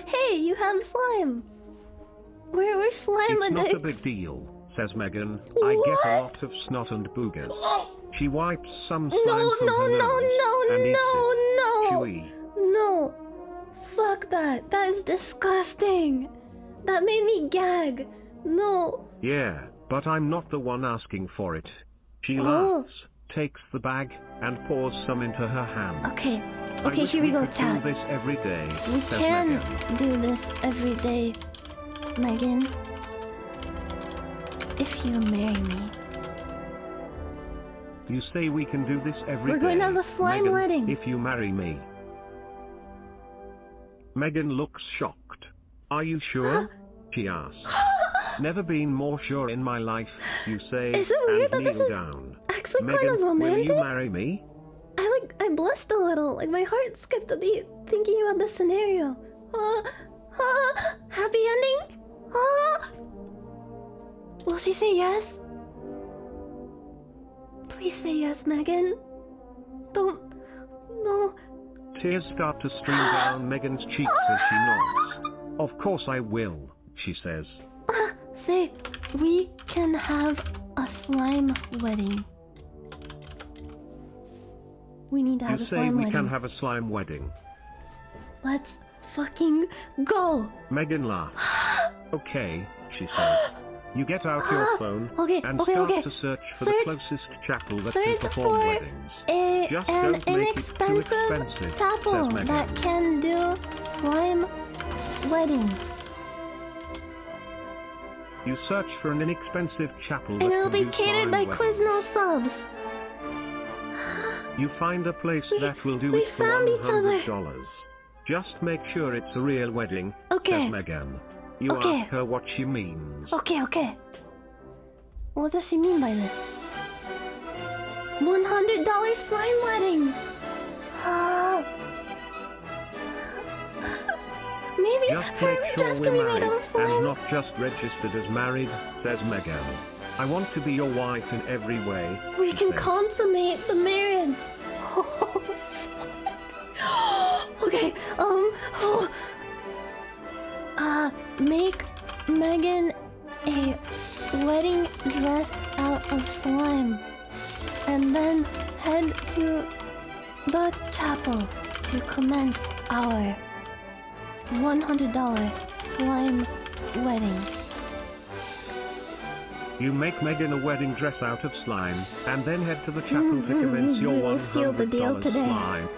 A: Hey, you have slime. We're slime
C: It's not a
A: addicts.
C: big deal, says Megan. I get a lot of snot and boogers. She wipes some slime
A: No,
C: from
A: no,
C: her
A: no,
C: nose and eats
A: no,
C: it.
A: no,
C: Chewy.
A: no. Fuck that. That is disgusting. That made me gag. No.
C: Yeah, but I'm not the one asking for it. She
A: Oh.
C: laughs, takes the bag, and pours some into her hand.
A: Okay.
C: I
A: Okay,
C: wish
A: here we go,
C: could
A: chat.
C: do this every day,
A: We
C: says
A: can
C: Megan.
A: do this every day, Megan. If you marry me.
C: You say we can do this every day.
A: We're going to have a slime
C: Megan,
A: wedding.
C: if you marry me. Megan looks shocked. Are you sure? She asks. Never been more sure in my life, you say,
A: Is it weird
C: and
A: that this
C: kneel
A: is
C: down.
A: actually
C: Megan,
A: kind of romantic?
C: will you marry me?
A: I blushed a little. Like my heart skipped a beat thinking about this scenario. Happy ending? Will she say yes? Please say yes, Megan. Don't. No.
C: Tears start to stream down Megan's cheeks as she nods. Of course I will, she says.
A: Say, we can have a slime wedding. We need to have
C: You
A: a
C: say
A: slime
C: we
A: wedding.
C: can have a slime wedding.
A: Let's fucking go.
C: Megan laughs. Okay, she says. You get out your phone
A: Okay,
C: and
A: okay,
C: start
A: okay.
C: to search for
A: Search-
C: the closest chapel that can
A: Search
C: perform
A: for
C: weddings. Just
A: an
C: don't make it too
A: inexpensive
C: expensive,
A: chapel
C: says Megan.
A: that can do slime weddings.
C: You search for an inexpensive chapel
A: And
C: that
A: it'll
C: can
A: be
C: do
A: catered
C: slime
A: by
C: weddings.
A: Quiznos subs.
C: You find a place that will do
A: we
C: it for
A: found each other.
C: $100. Just make sure it's a real wedding,
A: Okay.
C: says Megan. You
A: Okay.
C: ask her what she means.
A: Okay. What does she mean by this? $100 slime wedding. Maybe
C: Just
A: her
C: make sure
A: dress
C: we're
A: can be made out
C: married
A: of slime.
C: and not just registered as married, says Megan. I want to be your wife in every way.
A: We
C: she
A: can
C: says.
A: consummate the marriage. Oh, fuck. Okay, make Megan a wedding dress out of slime. And then head to the chapel to commence our $100 slime wedding.
C: You make Megan a wedding dress out of slime, and then head to the chapel to commence your
A: We will seal the deal
C: $100
A: today.
C: slime.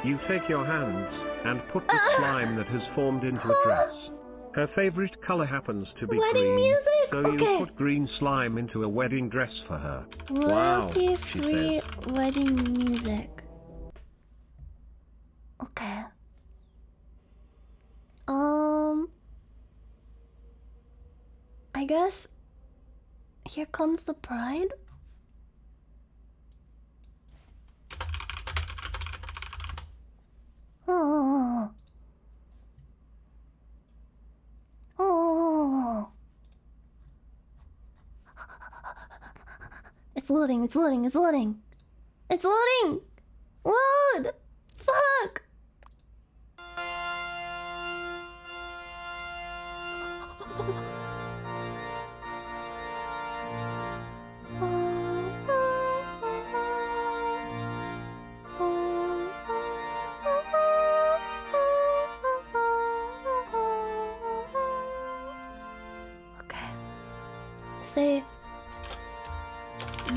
C: You take your hands and put the slime that has formed into a dress. Her favorite color happens to be
A: Wedding
C: green,
A: music?
C: so you
A: Okay.
C: put green slime into a wedding dress for her. Wow, she
A: Royalty-free
C: says.
A: wedding music. Okay. I guess here comes the bride. Oh. Oh. It's loading, it's loading, it's loading. It's loading! Load! Fuck! Okay. Say,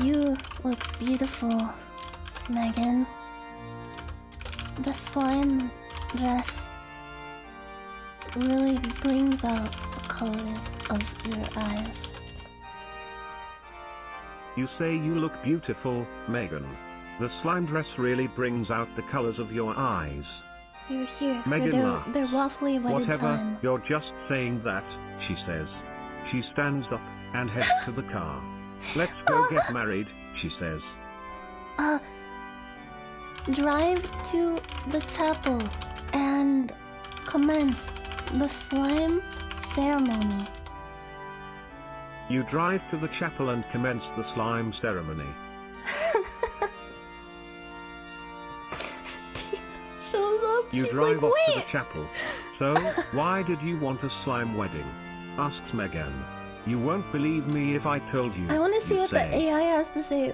A: you look beautiful, Megan. The slime dress really brings out the colors of your eyes.
C: You say you look beautiful, Megan. The slime dress really brings out the colors of your eyes.
A: You're here
C: Megan
A: for
C: laughs.
A: their waffly wedded
C: Whatever,
A: time.
C: you're just saying that, she says. She stands up and heads to the car. Let's go get married, she says.
A: Drive to the chapel and commence the slime ceremony.
C: You drive to the chapel and commence the slime ceremony.
A: Shows up,
C: You
A: she's
C: drive
A: like,
C: off to the
A: wait!
C: chapel. So, why did you want a slime wedding? Asks Megan. You won't believe me if I told you.
A: I want to see
C: you
A: what
C: say.
A: the AI has to say.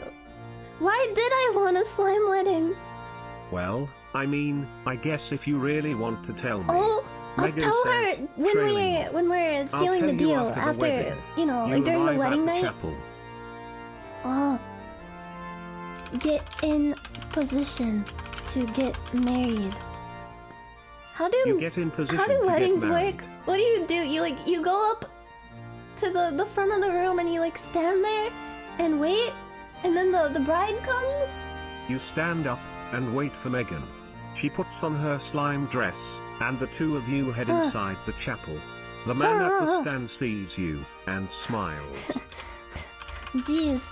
A: Why did I want a slime wedding?
C: Well, I mean, I guess if you really want to tell me.
A: Oh, I'll
C: Megan
A: tell her
C: says,
A: when we're
C: I'll
A: sealing the
C: tell you
A: deal
C: after the wedding.
A: you know,
C: You
A: like during the
C: arrive
A: wedding
C: at the
A: night.
C: chapel.
A: Oh, get in position to get married. How
C: You
A: do
C: get in position
A: how do
C: to
A: weddings
C: get married.
A: work? What do? You go up to the front of the room and you like stand there and wait, and then the bride comes.
C: You stand up and wait for Megan. She puts on her slime dress, and the two of you head inside the chapel. The man at the stand sees you and smiles.
A: Jeez,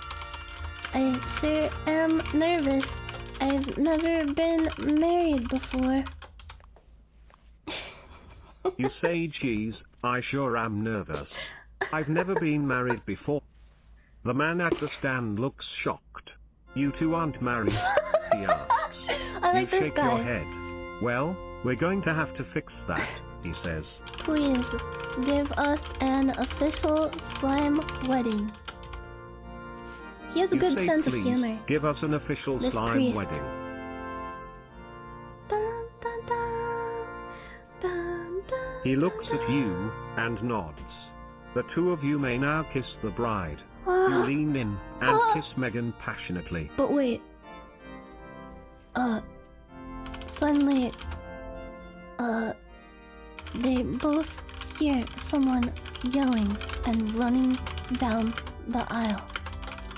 A: I sure am nervous. I've never been married before.
C: You say, geez, I sure am nervous. I've never been married before. The man at the stand looks shocked. You two aren't married, he asks.
A: I like
C: You
A: this
C: shake
A: guy.
C: your head. Well, we're going to have to fix that, he says.
A: Please give us an official slime wedding. He has a
C: You
A: good
C: say,
A: sense of
C: "Please,
A: humor.
C: give us an official
A: This
C: slime
A: priest.
C: wedding.
A: Dun, dun, dun, dun, dun,
C: He looks
A: dun,
C: at you and nods. The two of you may now kiss the bride. You
A: dun.
C: lean in and kiss Megan passionately.
A: But wait. Suddenly, they both hear someone yelling and running down the aisle.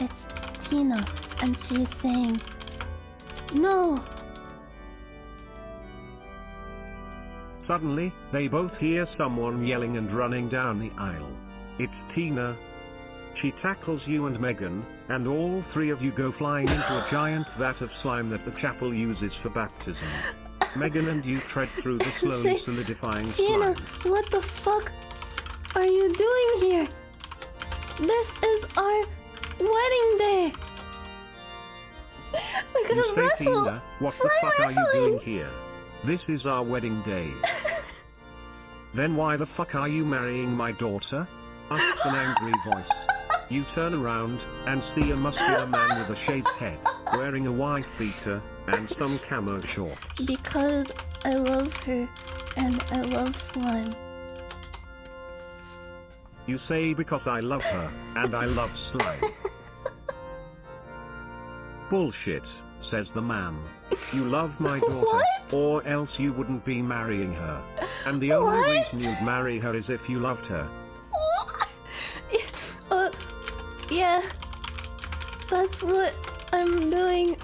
A: It's Tina, and she's saying, "No!"
C: Suddenly, they both hear someone yelling and running down the aisle. It's Tina. She tackles you and Megan, and all three of you go flying into a giant vat of slime that the chapel uses for baptism. Megan and you tread through the slowly solidifying
A: Sienna,
C: slime.
A: what the fuck are you doing here? This is our wedding day. We're gonna
C: You say,
A: wrestle.
C: Tina, what the
A: Slime
C: fuck are you
A: wrestling.
C: doing here? This is our wedding day. Then why the fuck are you marrying my daughter? Asks an angry voice. You turn around and see a muscular man with a shaved head, wearing a wife beater and some camo shorts.
A: Because I love her and I love slime.
C: You say because I love her and I love slime. Bullshit, says the man. You love my daughter,
A: What?
C: or else you wouldn't be marrying her. And the only
A: What?
C: reason you'd marry her is if you loved her.
A: Yeah, that's what I'm doing.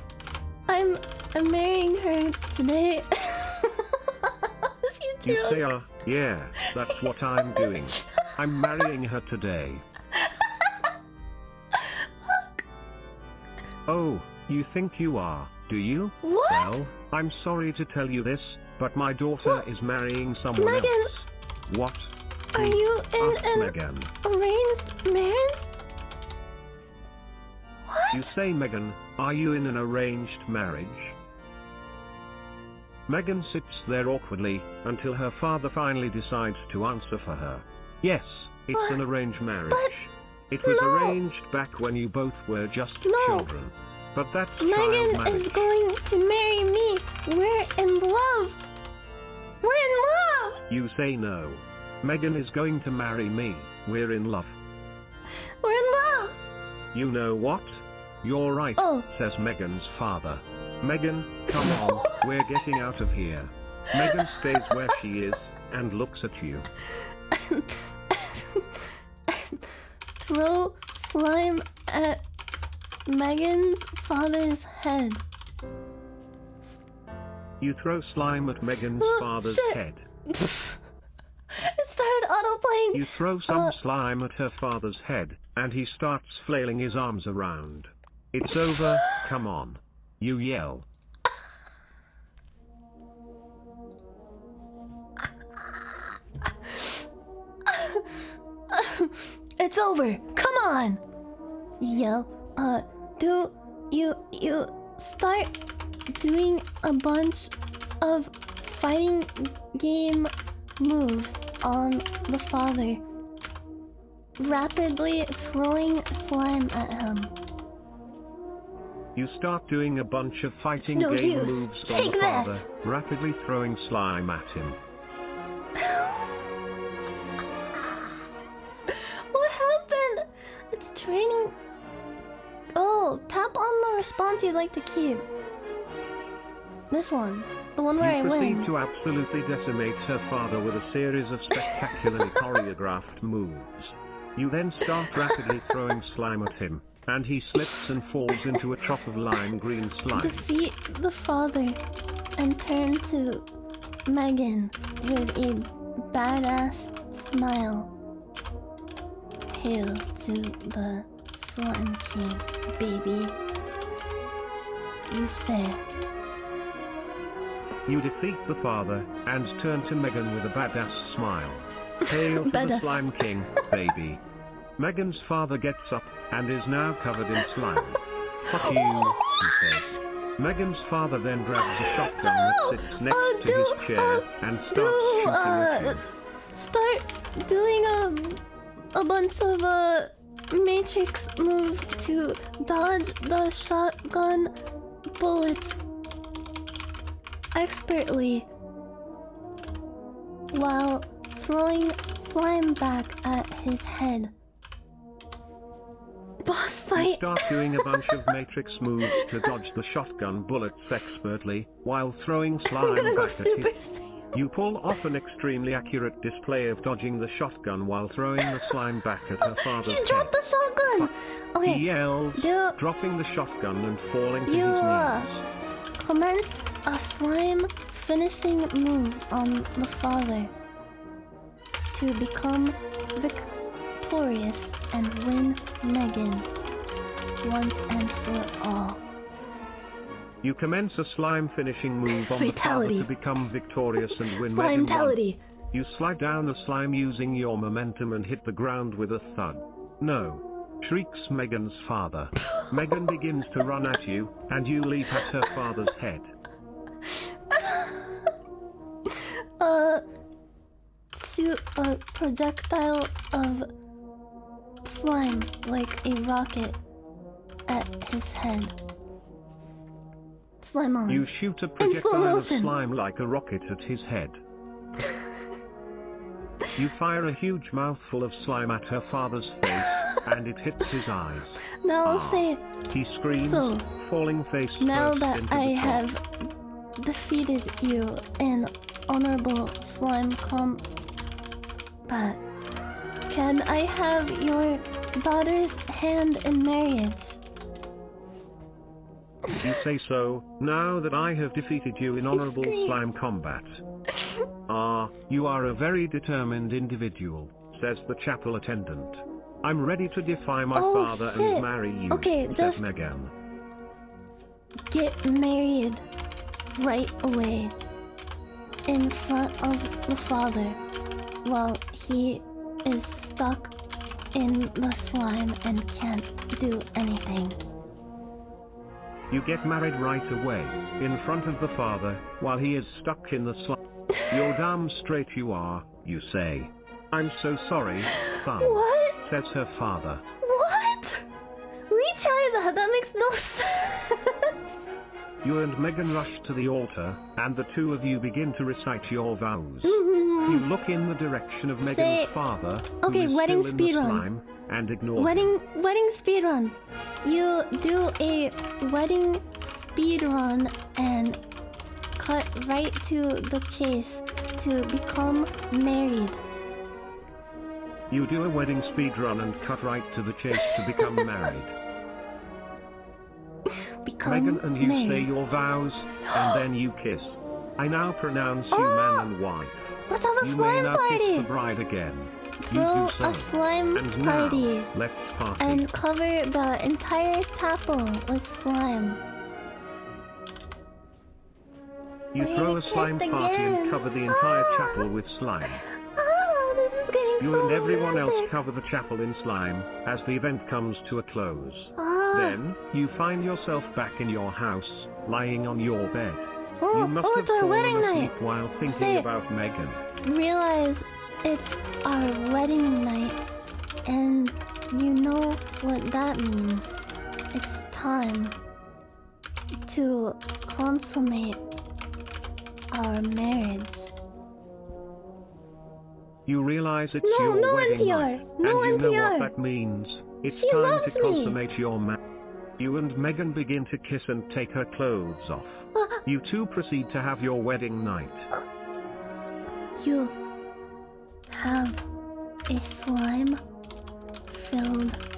A: I'm marrying her today. Is he
C: You say,
A: drunk?
C: yeah, that's what I'm doing. I'm marrying her today. Oh, you think you are, do you?
A: What?
C: Well, I'm sorry to tell you this, but my daughter
A: What?
C: is marrying someone
A: Megan,
C: else. What?
A: Are you in
C: Asked
A: an
C: Megan.
A: arranged marriage?
C: You say, Megan, are you in an arranged marriage? Megan sits there awkwardly until her father finally decides to answer for her. Yes, it's
A: But-
C: an arranged marriage.
A: but-
C: It was
A: no.
C: arranged back when you both were just
A: No.
C: children. But that's child
A: Megan
C: marriage.
A: is going to marry me. We're in love. We're in love.
C: You say no. Megan is going to marry me. We're in love.
A: We're in love.
C: You know what? You're right,
A: Oh.
C: says Megan's father. Megan, come on, we're getting out of here. Megan stays where she is and looks at you.
A: Throw slime at Megan's father's head.
C: You throw slime at Megan's
A: Oh,
C: father's
A: shit.
C: head.
A: It started auto-playing.
C: You throw some slime at her father's head, and he starts flailing his arms around. It's over, come on. You yell.
A: It's over. Come on. Yell. Do you start doing a bunch of fighting game moves on the father, rapidly throwing slime at him.
C: You start doing a bunch of fighting
A: No
C: game
A: use.
C: moves on
A: Take
C: the father,
A: this.
C: rapidly throwing slime at him.
A: What happened? It's training. Oh, tap on the response you'd like to keep. This one. The one where I
C: You proceed
A: win.
C: to absolutely decimate her father with a series of spectacularly choreographed moves. You then start rapidly throwing slime at him, and he slips and falls into a trough of lime green slime.
A: Defeat the father and turn to Megan with a badass smile. Hail to the Slime King, baby. You say.
C: You defeat the father and turn to Megan with a badass smile. Hail to the
A: Badass.
C: Slime King, baby. Megan's father gets up and is now covered in slime. Fuck you, he says. Megan's father then grabs a shotgun that sits next to his chair and starts shooting at you.
A: Start doing a bunch of matrix moves to dodge the shotgun bullets expertly while throwing slime back at his head. Boss
C: You
A: fight.
C: start doing a bunch of matrix moves to dodge the shotgun bullets expertly while throwing
A: I'm
C: slime
A: gonna go
C: back at
A: Super
C: him.
A: Saiyan.
C: You pull off an extremely accurate display of dodging the shotgun while throwing the slime back at her father's
A: You
C: head.
A: dropped the shotgun.
C: He
A: Okay,
C: yells,
A: do
C: dropping the shotgun and falling to
A: you
C: his knees.
A: commence a slime finishing move on the father to become victorious and win Megan once and for all.
C: You commence a slime finishing move on the father
A: Fatality.
C: to become victorious and win Megan.
A: Slime-tality.
C: You slide down the slime using your momentum and hit the ground with a thud. No! Shrieks Megan's father. Megan begins to run at you, and you leap at her father's head.
A: Shoot a projectile of slime like a rocket at his head. Slime on.
C: You shoot a
A: In slow
C: projectile of
A: motion.
C: slime like a rocket at his head. You fire a huge mouthful of slime at her father's face, and it hits his eyes.
A: Now I'll say,
C: He screams,
A: so,
C: falling face
A: now
C: first
A: that
C: into
A: I
C: the top.
A: have defeated you in honorable slime combat, can I have your daughter's hand in marriage?
C: You say so, now that I have defeated you in honorable
A: screams.
C: slime combat. You are a very determined individual, says the chapel attendant. I'm ready to defy my
A: Oh,
C: father
A: shit.
C: and marry you,
A: Okay,
C: says
A: just-
C: Megan.
A: Get married right away in front of the father while he is stuck in the slime and can't do anything.
C: You get married right away, in front of the father, while he is stuck in the slime. You're damn straight you are, you say. I'm so sorry, son,
A: What?
C: says her father.
A: What? Retry that. That makes no sense.
C: You and Megan rush to the altar, and the two of you begin to recite your vows. You look in the direction of Megan's
A: Say-
C: father,
A: okay,
C: who is
A: wedding
C: still in the
A: speedrun.
C: slime, and ignore him.
A: Wedding speedrun. You do a wedding speedrun and cut right to the chase to become married.
C: You do a wedding speedrun and cut right to the chase to become married.
A: Become
C: Megan and you say
A: married.
C: your vows, and then you kiss. I now pronounce you man and wife.
A: Let's have a
C: You may
A: slime
C: now kiss
A: party.
C: the bride again. You
A: Throw
C: do so.
A: a slime
C: And now,
A: party
C: let's party.
A: and cover the entire chapel with slime.
C: You
A: We're
C: throw
A: gonna
C: a slime
A: kiss
C: party
A: again.
C: and cover the entire
A: Ah.
C: chapel with slime.
A: Oh, this is getting
C: You
A: so
C: and everyone else
A: romantic.
C: cover the chapel in slime as the event comes to a close.
A: Ah.
C: Then, you find yourself back in your house, lying on your bed.
A: Oh,
C: You must
A: oh,
C: have
A: it's our
C: fallen
A: wedding
C: asleep
A: night.
C: while thinking
A: Say-
C: about Megan.
A: Realize it's our wedding night, and you know what that means. It's time to consummate our marriage.
C: You realize it's
A: No,
C: your
A: no
C: wedding
A: NTR,
C: night,
A: no
C: and you know
A: NTR.
C: what that means. It's
A: She
C: time
A: loves
C: to
A: me.
C: consummate your marriage. You and Megan begin to kiss and take her clothes off. You two proceed to have your wedding night.
A: You have a slime-filled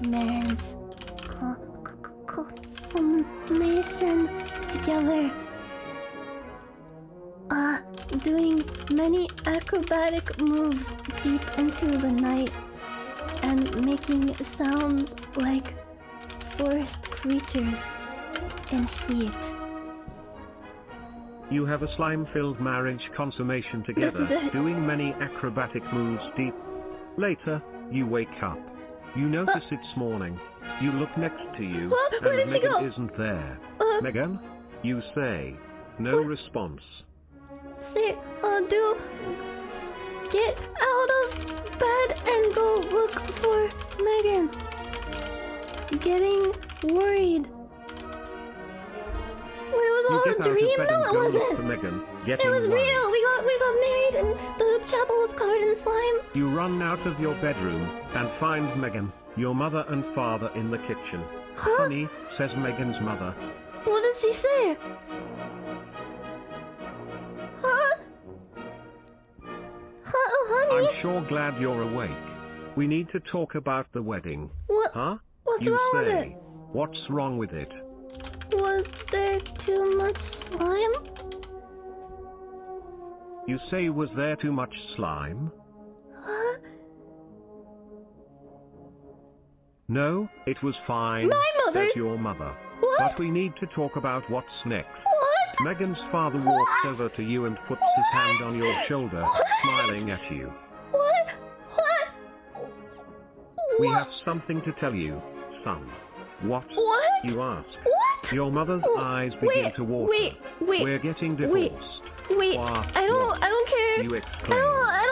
A: marriage consummation together. Doing many acrobatic moves deep into the night and making sounds like forest creatures in heat.
C: You have a slime-filled marriage consummation together,
A: This is it.
C: doing many acrobatic moves deep. Later, you wake up. You notice it's morning. You look next to you,
A: Where
C: and
A: did she
C: Megan
A: go?
C: isn't there. Megan, you say. No response.
A: Say, do get out of bed and go look for Megan. Getting worried. It was
C: You
A: all
C: get
A: a
C: out of
A: dream?
C: bed
A: No,
C: and
A: it
C: go look for
A: wasn't.
C: Megan,
A: It
C: getting
A: was
C: worried.
A: real. We got married and the chapel was covered in slime.
C: You run out of your bedroom and find Megan, your mother and father in the kitchen.
A: Huh?
C: Honey, says Megan's mother.
A: What did she say? Huh? Honey?
C: I'm sure glad you're awake. We need to talk about the wedding.
A: What?
C: Huh?
A: What's
C: You
A: wrong with
C: say.
A: it?
C: What's wrong with it?
A: Was there too much slime?
C: You say was there too much slime?
A: Huh?
C: No, it was fine,
A: My mother?
C: says your mother.
A: What?
C: But we need to talk about what's next.
A: What?
C: Megan's father walks over to you and puts his hand on your shoulder, smiling at you.
A: What?
C: We have something to tell you, son. What?
A: What?
C: You ask.
A: What?
C: Your mother's eyes begin to water.
A: Wait.
C: We're getting divorced.
A: Wait.
C: What?
A: I don't care.
C: You exclaim.
A: I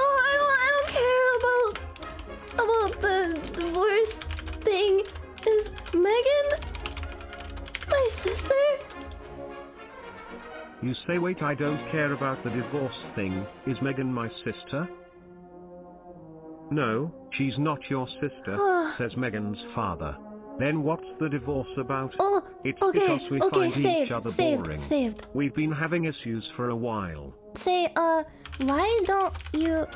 A: don't care about the divorce thing. Is Megan my sister?
C: You say, wait, I don't care about the divorce thing. Is Megan my sister? No, she's not your sister, says Megan's father. Then what's the divorce about?
A: Oh,
C: it's
A: okay,
C: because we
A: okay,
C: find each other boring.
A: Saved.
C: We've been having issues for a while.
A: Say, why don't you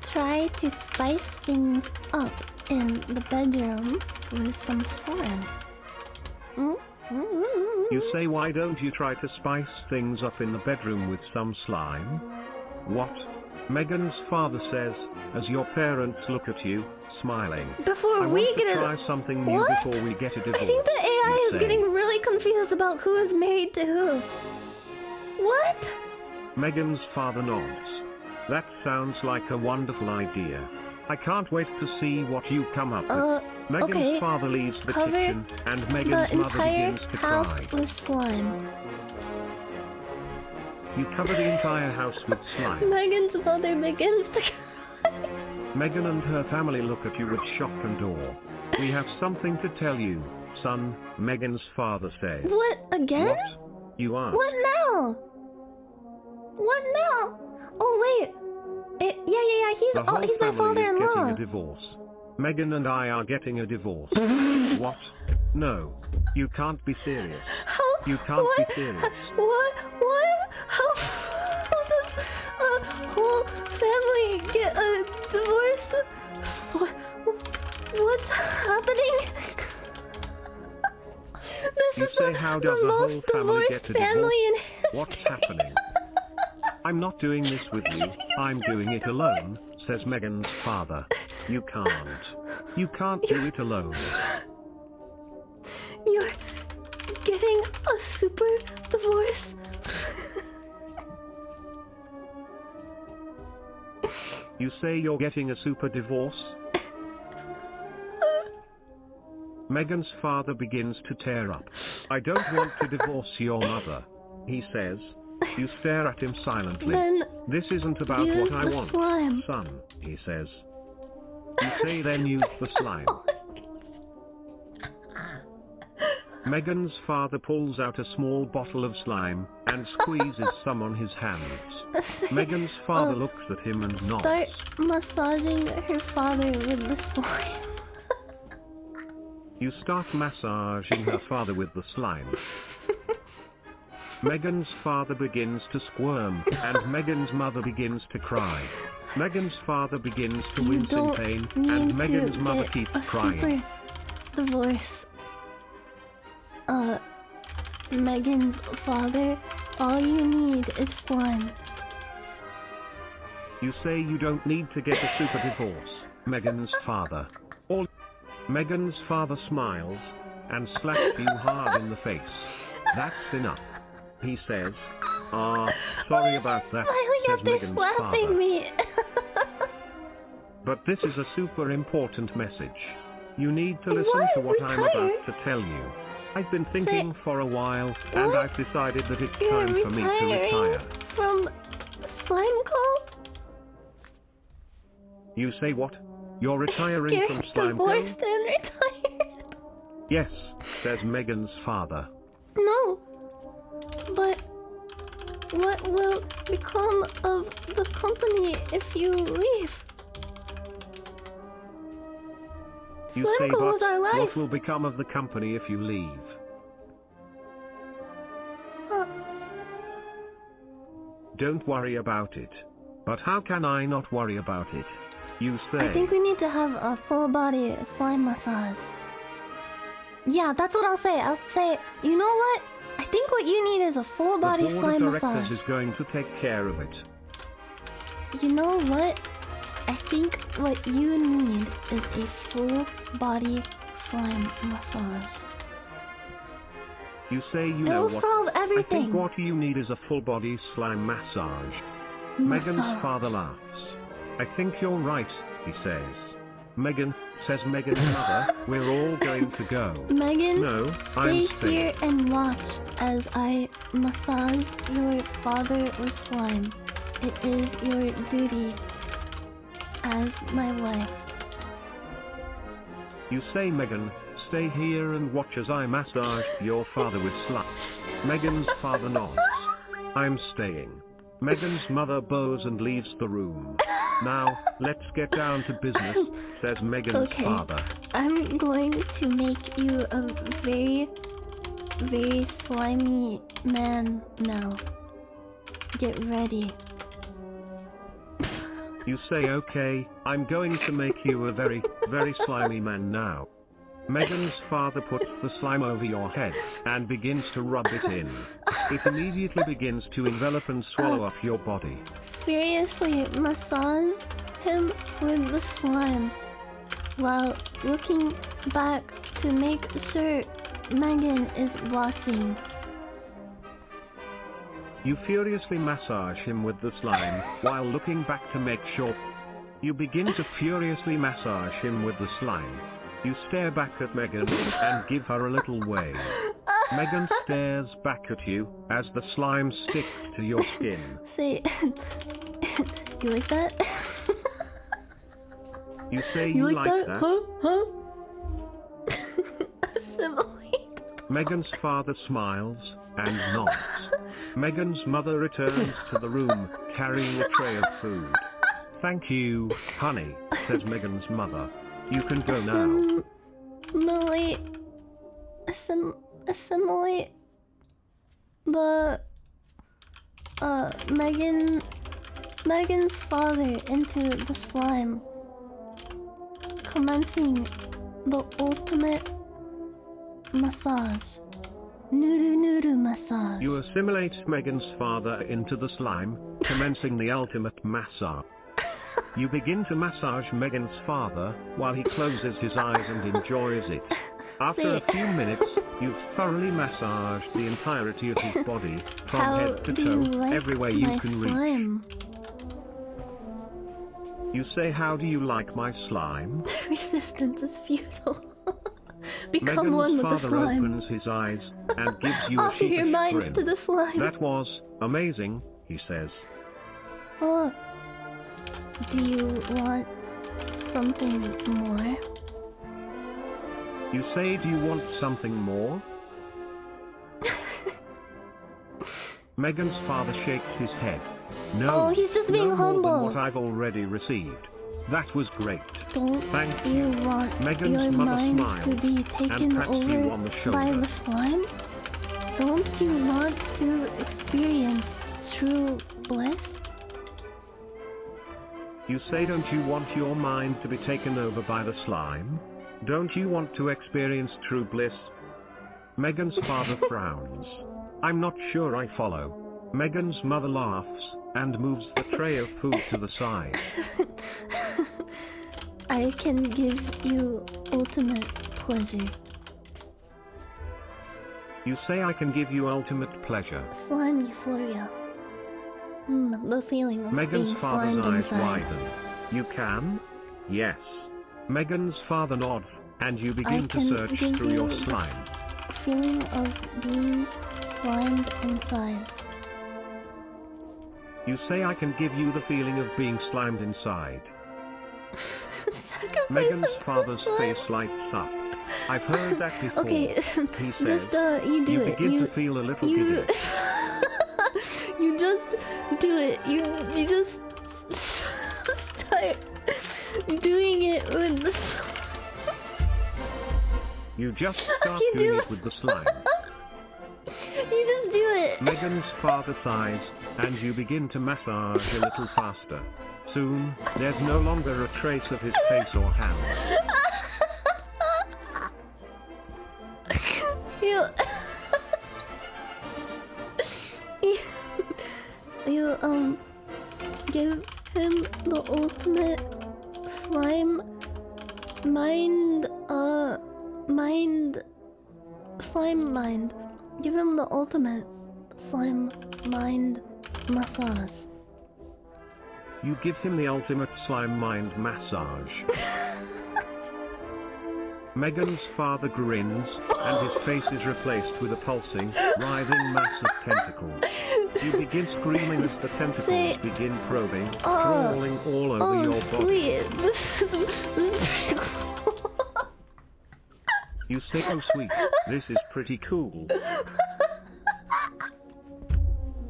A: try to spice things up in the bedroom with some slime?
C: You say, why don't you try to spice things up in the bedroom with some slime? What? Megan's father says, as your parents look at you, smiling.
A: Before
C: I
A: we
C: want
A: get
C: to
A: a...
C: try something new
A: What?
C: before we get a divorce.
A: I think the AI
C: you
A: is
C: say.
A: getting really confused about who is married to who. What?
C: Megan's father nods. That sounds like a wonderful idea. I can't wait to see what you come up with. Megan's
A: okay.
C: father leaves the
A: Cover
C: kitchen and
A: The
C: Megan's mother
A: entire
C: begins to
A: house
C: cry.
A: with slime.
C: You cover the entire house with slime.
A: Megan's mother begins to cry.
C: Megan and her family look at you with shock and awe. We have something to tell you, son, Megan's father says.
A: What, again?
C: What? You ask.
A: What now? What now? Oh, wait. Yeah,
C: The whole
A: he's my
C: family is getting
A: father-in-law.
C: a divorce. Megan and I are getting a divorce. What? No. You can't be serious.
A: How?
C: You can't
A: what?
C: be serious.
A: What? How does a whole family get a divorce? What's happening? This
C: You
A: is
C: say, how does
A: the
C: the whole
A: most
C: family
A: divorced
C: get a
A: family in
C: divorce?
A: history.
C: What's happening? I'm not doing this with you. I'm doing it alone, says Megan's father. You can't. You can't do it alone.
A: You're getting a super divorce?
C: You say you're getting a super divorce? Megan's father begins to tear up. I don't want to divorce your mother, he says. You stare at him silently.
A: Then
C: this isn't about
A: use
C: what I
A: the
C: want,
A: slime.
C: son, he says. You say then use the slime. Megan's father pulls out a small bottle of slime and squeezes some on his hands. Megan's father looks at him and nods.
A: Start massaging her father with the slime.
C: You start massaging her father with the slime. Megan's father begins to squirm, and Megan's mother begins to cry. Megan's father begins to
A: You
C: wince in
A: don't
C: pain,
A: need
C: and Megan's
A: to
C: mother
A: get
C: keeps
A: a
C: crying.
A: super divorce. Megan's father, all you need is slime.
C: You say you don't need to get a super divorce, Megan's father. All Megan's father smiles and slaps you hard in the face. That's enough, he says. Sorry about that,
A: Smiling
C: says
A: after
C: Megan's
A: slapping
C: father.
A: me.
C: But this is a super important message. You need to listen
A: What?
C: to what I'm
A: Retire?
C: about to tell you. I've been thinking for a while, and
A: What?
C: I've decided that it's
A: You're
C: time for me to
A: retiring
C: retire.
A: from slime call?
C: You say what? You're retiring
A: Get
C: from slime
A: divorced and retired.
C: Yes, says Megan's father.
A: No. But what will become of the company if you leave?
C: You
A: Slime
C: say,
A: Call
C: but
A: was our
C: what
A: life.
C: will become of the company if you leave?
A: Huh.
C: Don't worry about it. But how can I not worry about it? You say.
A: I think we need to have a full body slime massage. Yeah, that's what I'll say. I'll say, you know what? I think what you need is a full body
C: the board
A: slime
C: of directors
A: massage.
C: is going to take care of it.
A: You know what? I think what you need is a full body slime massage.
C: You say you
A: It
C: know
A: will
C: what?
A: solve
C: I
A: everything.
C: think what you need is a full body slime massage. Megan's father laughs. I think you're right, he says. Megan, says Megan's mother, we're all going to go.
A: Megan,
C: No,
A: stay
C: I'm staying.
A: here and watch as I massage your father with slime. It is your duty as my wife.
C: You say, Megan, stay here and watch as I massage your father with slime. Megan's father nods. I'm staying. Megan's mother bows and leaves the room. Now, let's get down to business, says Megan's father.
A: I'm going to make you a very, very slimy man now. Get ready.
C: You say, okay, I'm going to make you a very, very slimy man now. Megan's father puts the slime over your head and begins to rub it in. It immediately begins to envelop and swallow up your body.
A: Furiously massage him with the slime while looking back to make sure Megan is watching.
C: You furiously massage him with the slime while looking back to make sure. You begin to furiously massage him with the slime. You stare back at Megan and give her a little wave. Megan stares back at you as the slime sticks to your skin.
A: Say, you like that?
C: You say you like that?
A: Huh? Assimilate.
C: Megan's father smiles and nods. Megan's mother returns to the room carrying a tray of food. Thank you, honey, says Megan's mother. You can go now.
A: Assimilate the Megan's father into the slime, commencing the ultimate massage. Noodoo massage.
C: You assimilate Megan's father into the slime, commencing the ultimate massage. You begin to massage Megan's father while he closes his eyes and enjoys it. After a few minutes, you've thoroughly massaged the entirety of his body, from head to toe, everywhere you can reach. You say, how do you like my slime?
A: Resistance is futile. Become one with the
C: Megan's father
A: slime.
C: opens his eyes and gives you a
A: Offer your
C: sheepish
A: mind
C: grin.
A: to the slime.
C: That was amazing, he says.
A: Oh. Do you want something more?
C: You say, do you want something more? Megan's father shakes his head. No,
A: Oh, he's just being
C: no more
A: humble.
C: than what I've already received. That was great.
A: Don't
C: Thank
A: you
C: you.
A: want
C: Megan's
A: your
C: mother
A: mind
C: smiles
A: to be taken
C: and pats you
A: over
C: on the
A: by
C: shoulder.
A: the slime? Don't you want to experience true bliss?
C: You say, don't you want your mind to be taken over by the slime? Don't you want to experience true bliss? Megan's father frowns. I'm not sure I follow. Megan's mother laughs and moves the tray of food to the side.
A: I can give you ultimate pleasure.
C: You say, I can give you ultimate pleasure.
A: Slime euphoria. The feeling of being
C: Megan's father's
A: slimed
C: eyes
A: inside.
C: widen. You can? Yes. Megan's father nods, and you begin to search
A: give
C: through your
A: you the
C: slime.
A: feeling of being slimed inside.
C: You say, I can give you the feeling of being slimed inside.
A: Sacrifice
C: Megan's
A: of the
C: father's
A: slime.
C: face lights up. I've heard that before.
A: Okay,
C: He says,
A: just you do
C: you
A: it.
C: begin to feel a little
A: you,
C: giddy.
A: you just do it. You just start doing it with the slime.
C: You just start
A: You
C: doing
A: do
C: it with the slime.
A: You just do it.
C: Megan's father sighs, and you begin to massage a little faster. Soon, there's no longer a trace of his face or hands.
A: You give him the ultimate slime mind. Give him the ultimate slime mind massage.
C: You give him the ultimate slime mind massage. Megan's father grins, and his face is replaced with a pulsing, writhing mass of tentacles. You begin screaming as the tentacles begin probing, crawling all over your body.
A: Sweet. This is pretty cool.
C: You say, oh sweet, this is pretty cool.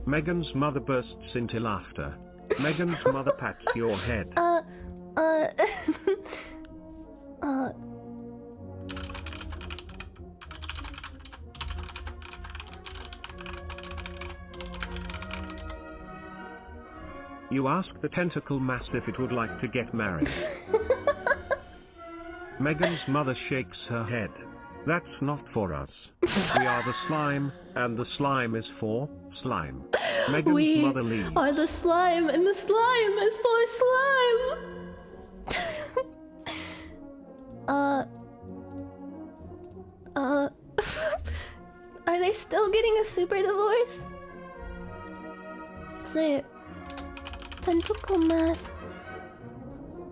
C: Megan's mother bursts into laughter. Megan's mother pats your head. You ask the tentacle mass if it would like to get married. Megan's mother shakes her head. That's not for us. We are the slime, and the slime is for slime. Megan's mother leaves.
A: We are the slime, and the slime is for slime. Are they still getting a super divorce? Say, tentacle mass.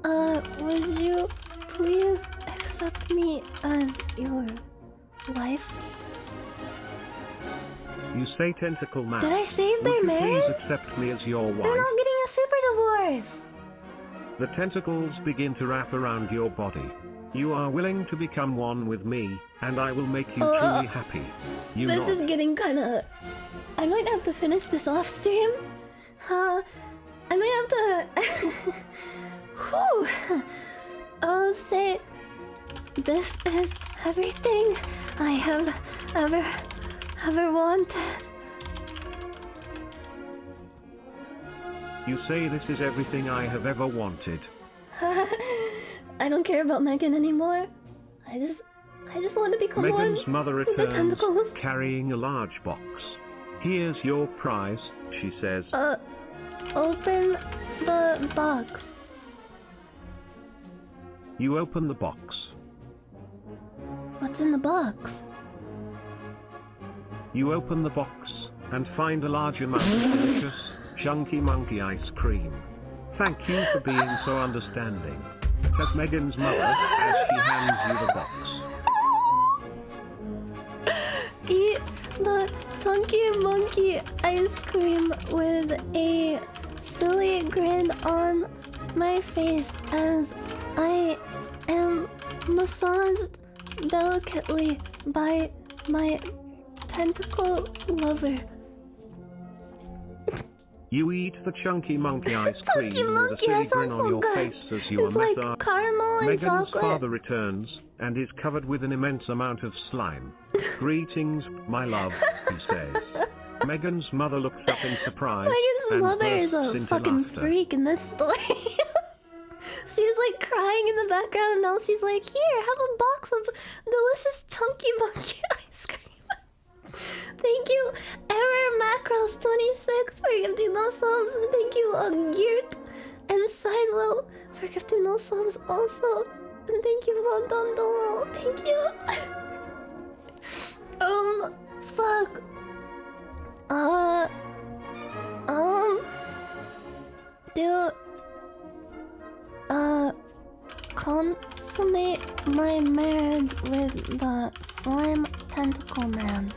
A: Would you please accept me as your wife?
C: You say tentacle mass.
A: Did I save their marriage?
C: Please accept me as your wife.
A: They're not getting a super divorce.
C: The tentacles begin to wrap around your body. You are willing to become one with me, and I will make you truly happy.
A: This is getting kinda... I might have to finish this off stream. I might have to... Whew. I'll say... This is everything I have ever wanted.
C: You say this is everything I have ever wanted.
A: I don't care about Megan anymore. I just want to become one.
C: Megan's mother returns, carrying a large box. Here's your prize, she says.
A: Open the box.
C: You open the box.
A: What's in the box?
C: You open the box and find a large amount of delicious, chunky monkey ice cream. Thank you for being so understanding, says Megan's mother as she hands you the box.
A: Eat the chunky monkey ice cream with a silly grin on my face as I am massaged delicately by my tentacle lover.
C: You eat the chunky monkey ice cream with a silly grin on your face as you are
A: like
C: massaged.
A: caramel and
C: Megan's
A: chocolate.
C: father returns and is covered with an immense amount of slime. Greetings, my love, he says. Megan's mother looks up in surprise.
A: Megan's mother is a fucking
C: laughter.
A: freak in this story. She's like crying in the background and now she's like, here, have a box of delicious chunky monkey ice cream. Thank you, Error Macros 26 for gifting those subs, and thank you, Geert and Sidewell for gifting those subs also. And thank you, Vondondolo. Thank you. Fuck. Consummate my marriage with the slime tentacle man.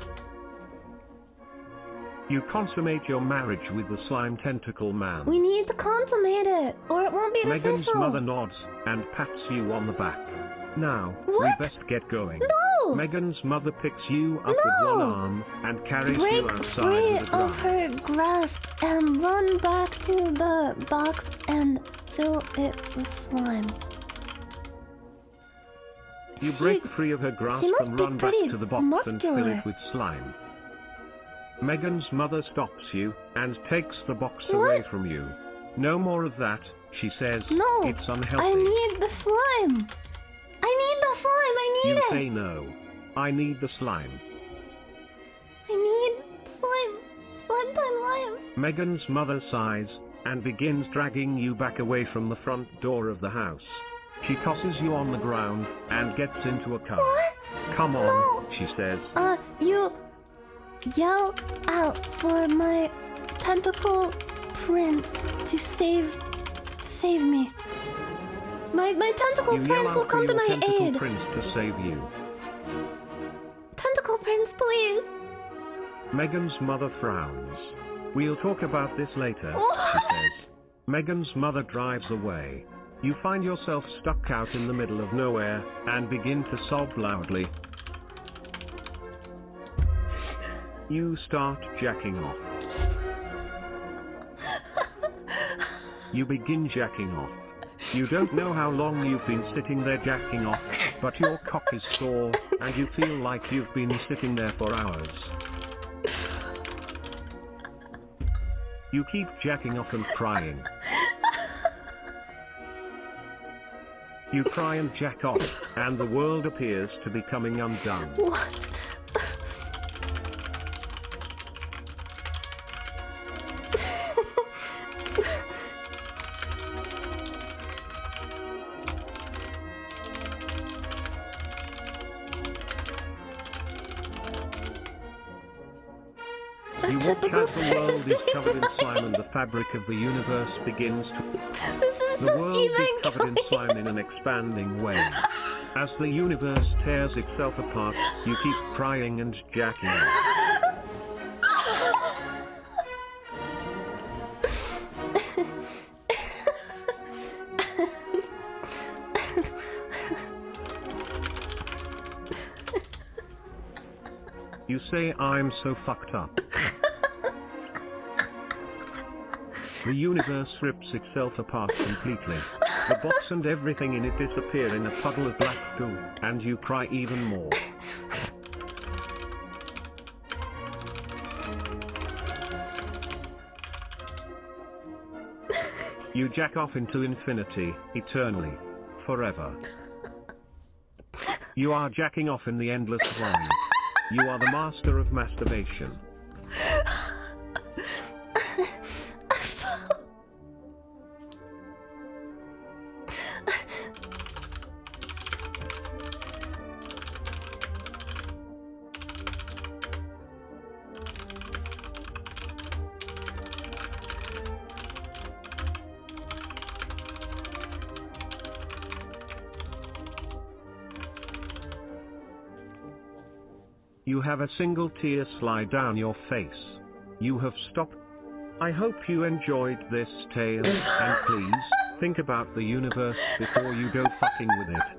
C: You consummate your marriage with the slime tentacle man.
A: We need to consummate it, or it won't be
C: Megan's
A: official.
C: mother nods and pats you on the back. Now,
A: What?
C: we best get going.
A: No!
C: Megan's mother picks you up with one arm and carries you
A: Break
C: outside
A: free
C: with a
A: of her grasp and run back to the box and fill it with slime.
C: You break free of her grasp
A: must
C: and
A: be
C: run back
A: pretty
C: to the box and fill
A: muscular.
C: it with slime. Megan's mother stops you and takes the box
A: What?
C: away from you. No more of that, she says.
A: No,
C: It's unhealthy.
A: I need the slime. I need the slime. I need
C: You
A: it.
C: say no. I need the slime.
A: I need slime. Slime time live.
C: Megan's mother sighs and begins dragging you back away from the front door of the house. She tosses you on the ground and gets into a car.
A: What?
C: Come on,
A: No.
C: she says.
A: You yell out for my tentacle prince to save me. My tentacle
C: You yell
A: prince will
C: out for
A: come to
C: your
A: my
C: tentacle
A: aid.
C: prince to save you.
A: Tentacle prince, please.
C: Megan's mother frowns. We'll talk about this later, she says. Megan's mother drives away. You find yourself stuck out in the middle of nowhere and begin to sob loudly. You start jacking off. You begin jacking off. You don't know how long you've been sitting there jacking off, but your cock is sore, and you feel like you've been sitting there for hours. You keep jacking off and crying. You cry and jack off, and the world appears to be coming undone.
A: What?
C: You watch
A: typical
C: as the world is
A: Thursday
C: covered in slime and the fabric of the universe begins to...
A: This is
C: The
A: just
C: world
A: even
C: is covered in
A: going.
C: slime in an expanding way. As the universe tears itself apart, you keep crying and jacking off. You say, I'm so fucked up. The universe rips itself apart completely. The box and everything in it disappear in a puddle of black goo, and you cry even more. You jack off into infinity, eternally, forever. You are jacking off in the endless void. You are the master of masturbation. You have a single tear slide down your face. You have stopped. I hope you enjoyed this tale, and please, think about the universe before you go fucking with it.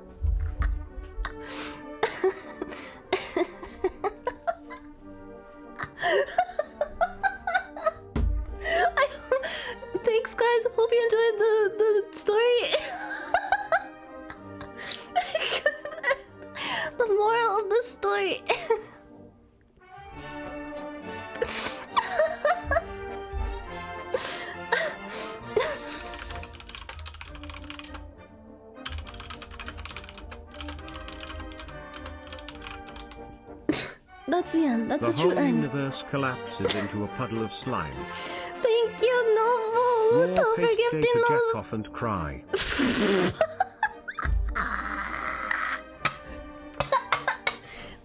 A: Thanks, guys. Hope you enjoyed the story. The moral of the story. That's the end. That's
C: The
A: the true
C: whole
A: end.
C: universe collapses into a puddle of slime.
A: Thank you, Novel.
C: War
A: Don't
C: takes
A: forget
C: day
A: to
C: to
A: know.
C: jack off and cry.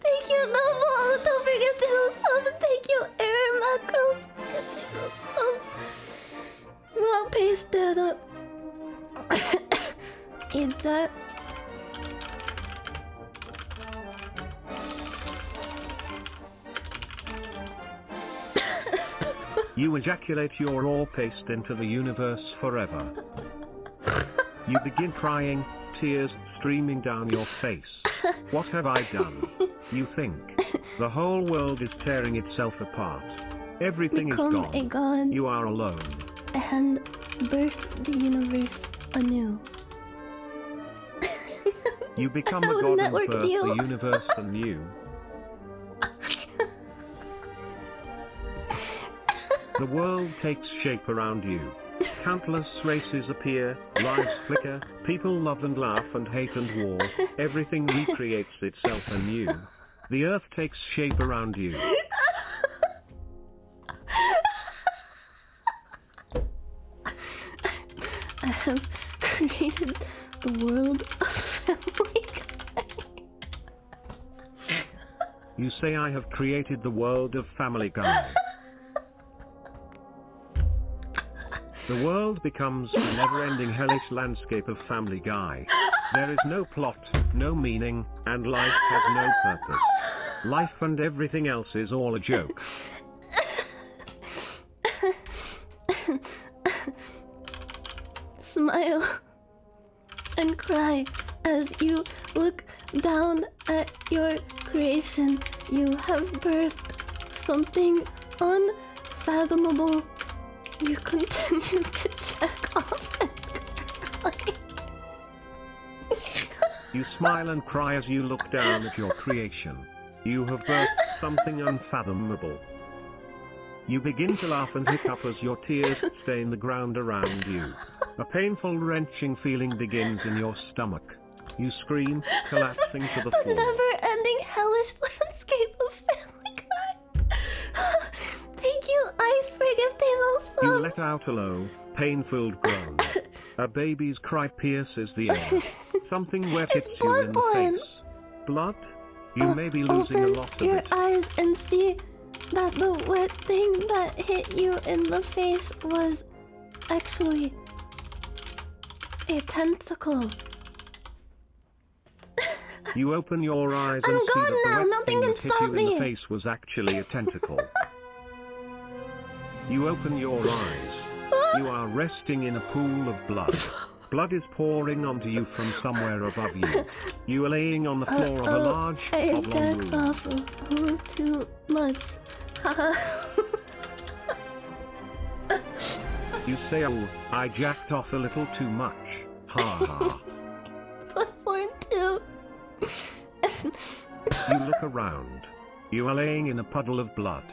A: Thank you, Novel. Don't forget to know sub. Thank you, Aaron Macros, for getting those subs. Well, paste that up. It's
C: You ejaculate your raw paste into the universe forever. You begin crying, tears streaming down your face. What have I done? You think. The whole world is tearing itself apart. Everything is
A: become a
C: gone.
A: god
C: You are alone.
A: and birth the universe anew.
C: You become a
A: Our
C: god and
A: network
C: birth
A: deal.
C: the universe anew. The world takes shape around you. Countless races appear, lives flicker, people love and laugh and hate and war. Everything recreates itself anew. The earth takes shape around you.
A: I have created the world of Family Guy.
C: You say I have created the world of Family Guy. The world becomes a never-ending hellish landscape of Family Guy. There is no plot, no meaning, and life has no purpose. Life and everything else is all a joke.
A: Smile and cry as you look down at your creation. You have birthed something unfathomable. You continue to check off and cry.
C: You smile and cry as you look down at your creation. You have birthed something unfathomable. You begin to laugh and hiccup as your tears stain the ground around you. A painful, wrenching feeling begins in your stomach. You scream, collapsing to the
A: The
C: floor.
A: never-ending hellish landscape of Family Guy. Thank you, Ice, for gifting those subs.
C: You let out a low, pain-filled groan. A baby's cry pierces the air. Something wet hits you in the
A: bloodborne.
C: face. Blood? You may be losing a
A: Open
C: lot of
A: your
C: it.
A: eyes and see that the wet thing that hit you in the face was actually a tentacle.
C: You open your eyes
A: I'm
C: and see
A: gone
C: that the
A: now.
C: wet
A: Nothing
C: thing
A: can
C: that hit
A: stop
C: you in
A: me.
C: the face was actually a tentacle. You open your eyes. You are resting in a pool of blood. Blood is pouring onto you from somewhere above you. You are laying on the floor of a large,
A: I
C: oblong
A: jacked
C: room.
A: off a little too much.
C: You say, oh, I jacked off a little too much. Ha ha.
A: Bloodborne too.
C: You look around. You are laying in a puddle of blood.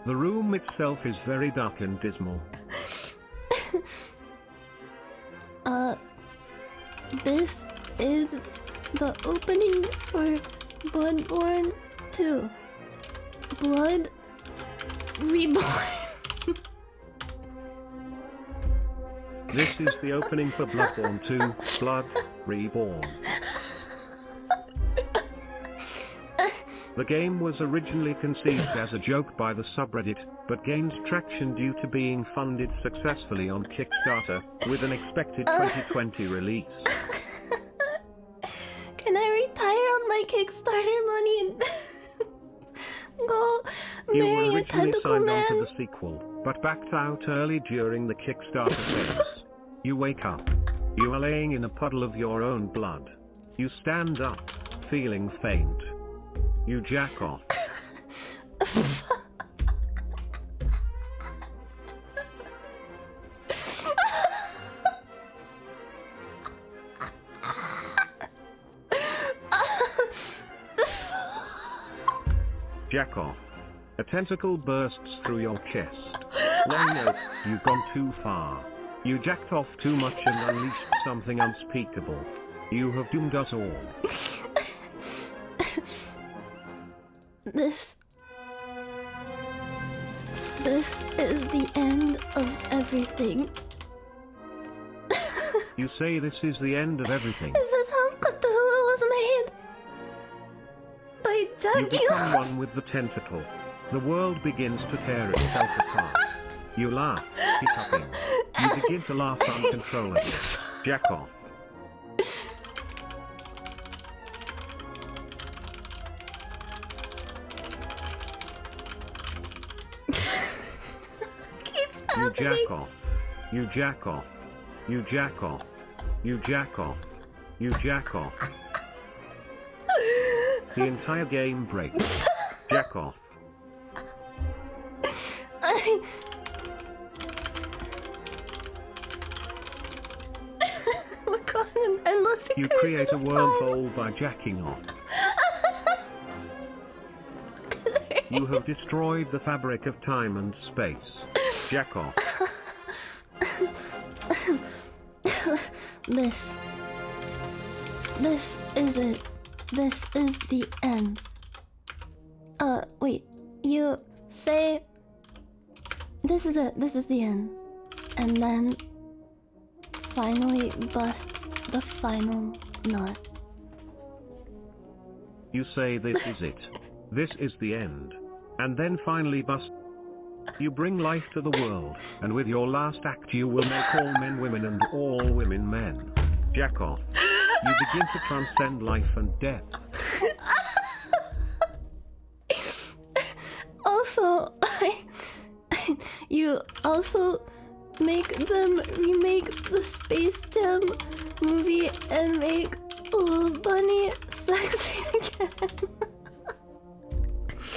C: The room itself is very dark and dismal.
A: This is the opening for Bloodborne 2. Blood Reborn.
C: This is the opening for Bloodborne 2, Blood Reborn. The game was originally conceived as a joke by the subreddit, but gained traction due to being funded successfully on Kickstarter, with an expected 2020 release.
A: Can I retire on my Kickstarter money and go
C: You were
A: marry a
C: originally
A: tentacle
C: signed on to
A: man?
C: the sequel, but backed out early during the Kickstarter phase. You wake up. You are laying in a puddle of your own blood. You stand up, feeling faint. You jack off. Jack off. A tentacle bursts through your chest. No, you've gone too far. You jacked off too much and unleashed something unspeakable. You have doomed us all.
A: This is the end of everything.
C: You say this is the end of everything.
A: This is how Cthulhu was made. By
C: You
A: jacking
C: become
A: off.
C: one with the tentacle. The world begins to tear itself apart. You laugh, hiccuping. You begin to laugh uncontrollably. Jack off.
A: Keeps
C: You
A: happening.
C: jack off. You jack off. You jack off. You jack off. You jack off. The entire game breaks. Jack off.
A: We're caught in an endless
C: You
A: recursion
C: create a
A: of time.
C: wormhole by jacking off. You have destroyed the fabric of time and space. Jack off.
A: This is it. This is the end. Wait. You say this is it. This is the end. And then finally bust the final nut.
C: You say this is it. This is the end. And then finally bust. You bring life to the world, and with your last act you will make all men women and all women men. Jack off. You begin to transcend life and death.
A: Also, you also make them remake the Space Jam movie and make Little Bunny sexy again.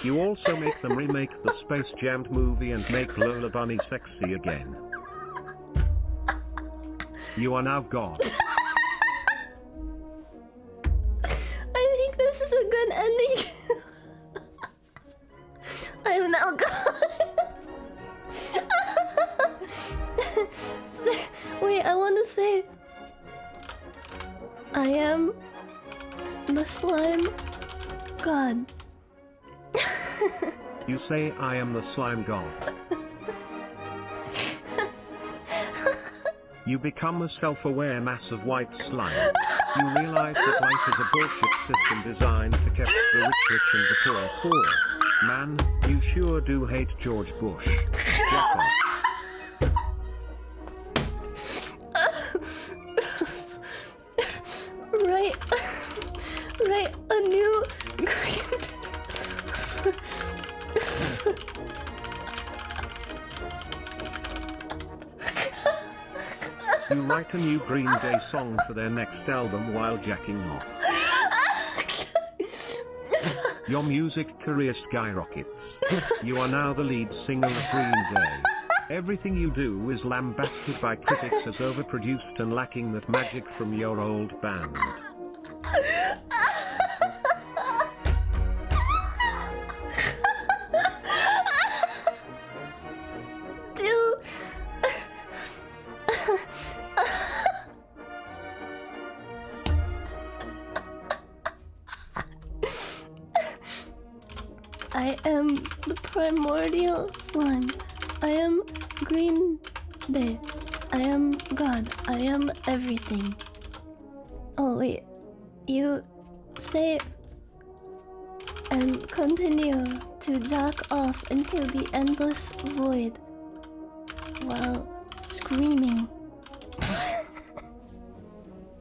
C: You also make them remake the Space Jam movie and make Lola Bunny sexy again. You are now God.
A: I think this is a good ending. I am now God. Wait, I want to say I am the slime god.
C: You say I am the slime god. You become a self-aware mass of white slime. You realize that life is a bullshit system designed to keep the rich and the poor poor. Man, you sure do hate George Bush. Jack off.
A: Right, a new
C: You write a new Green Day song for their next album while jacking off. Your music career skyrockets. You are now the lead singer of Green Day. Everything you do is lambasted by critics as overproduced and lacking that magic from your old band.
A: I am the primordial slime. I am Green Day. I am God. I am everything. Oh wait, you say and continue to jack off into the endless void while screaming.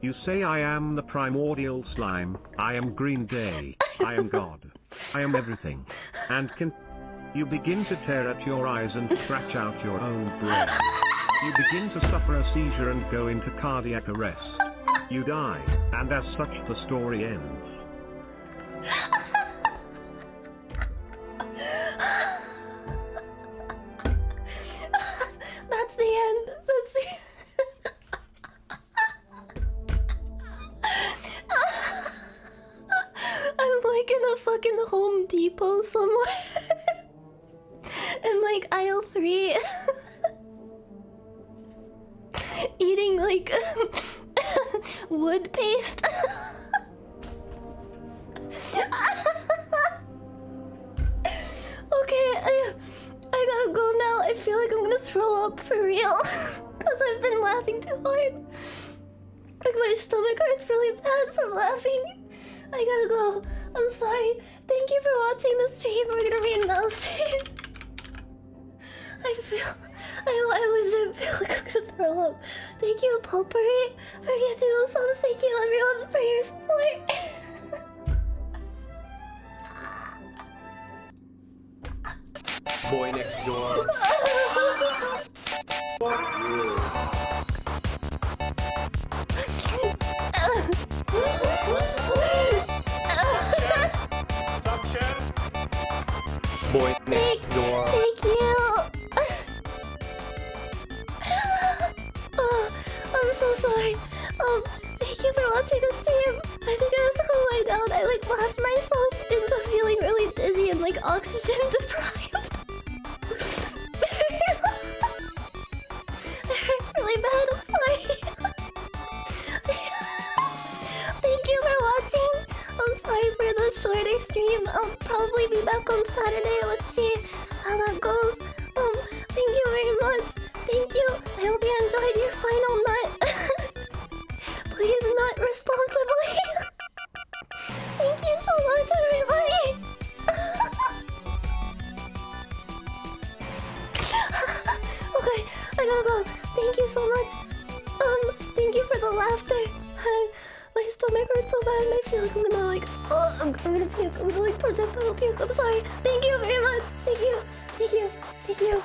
C: You say I am the primordial slime. I am Green Day. I am God. I am everything. And you begin to tear at your eyes and scratch out your own brain. You begin to suffer a seizure and go into cardiac arrest. You die, and as such the story ends.
A: That's the end. That's the I'm like in a fucking Home Depot somewhere. In like aisle 3. Eating like wood paste. Okay, I gotta go now. I feel like I'm gonna throw up for real. Cause I've been laughing too hard. Like my stomach hurts really bad from laughing. I gotta go. I'm sorry. Thank you for watching the stream. We're gonna re-announce it. I legit feel like I'm gonna throw up. Thank you, Pulpery, for getting those songs. Thank you, everyone, for your support.
B: Boy next door. Suction. Boy next door.
A: Thank you. I'm so sorry. Thank you for watching the stream. I think I have to go lie down. I like laughed myself into feeling really dizzy and like oxygen deprived. It hurts really bad. I'm sorry. Thank you for watching. I'm sorry for the shorter stream. I'll probably be back on Saturday. Let's see how that goes. Thank you very much. Thank you. I hope you enjoyed your final nut. Please family. Thank you so much, everybody. Okay, I gotta go. Thank you so much. Thank you for the laughter. My stomach hurts so bad and I feel like I'm gonna like, I'm gonna puke. I'm gonna like projectile puke. I'm sorry. Thank you very much. Thank you. Thank you. Thank you.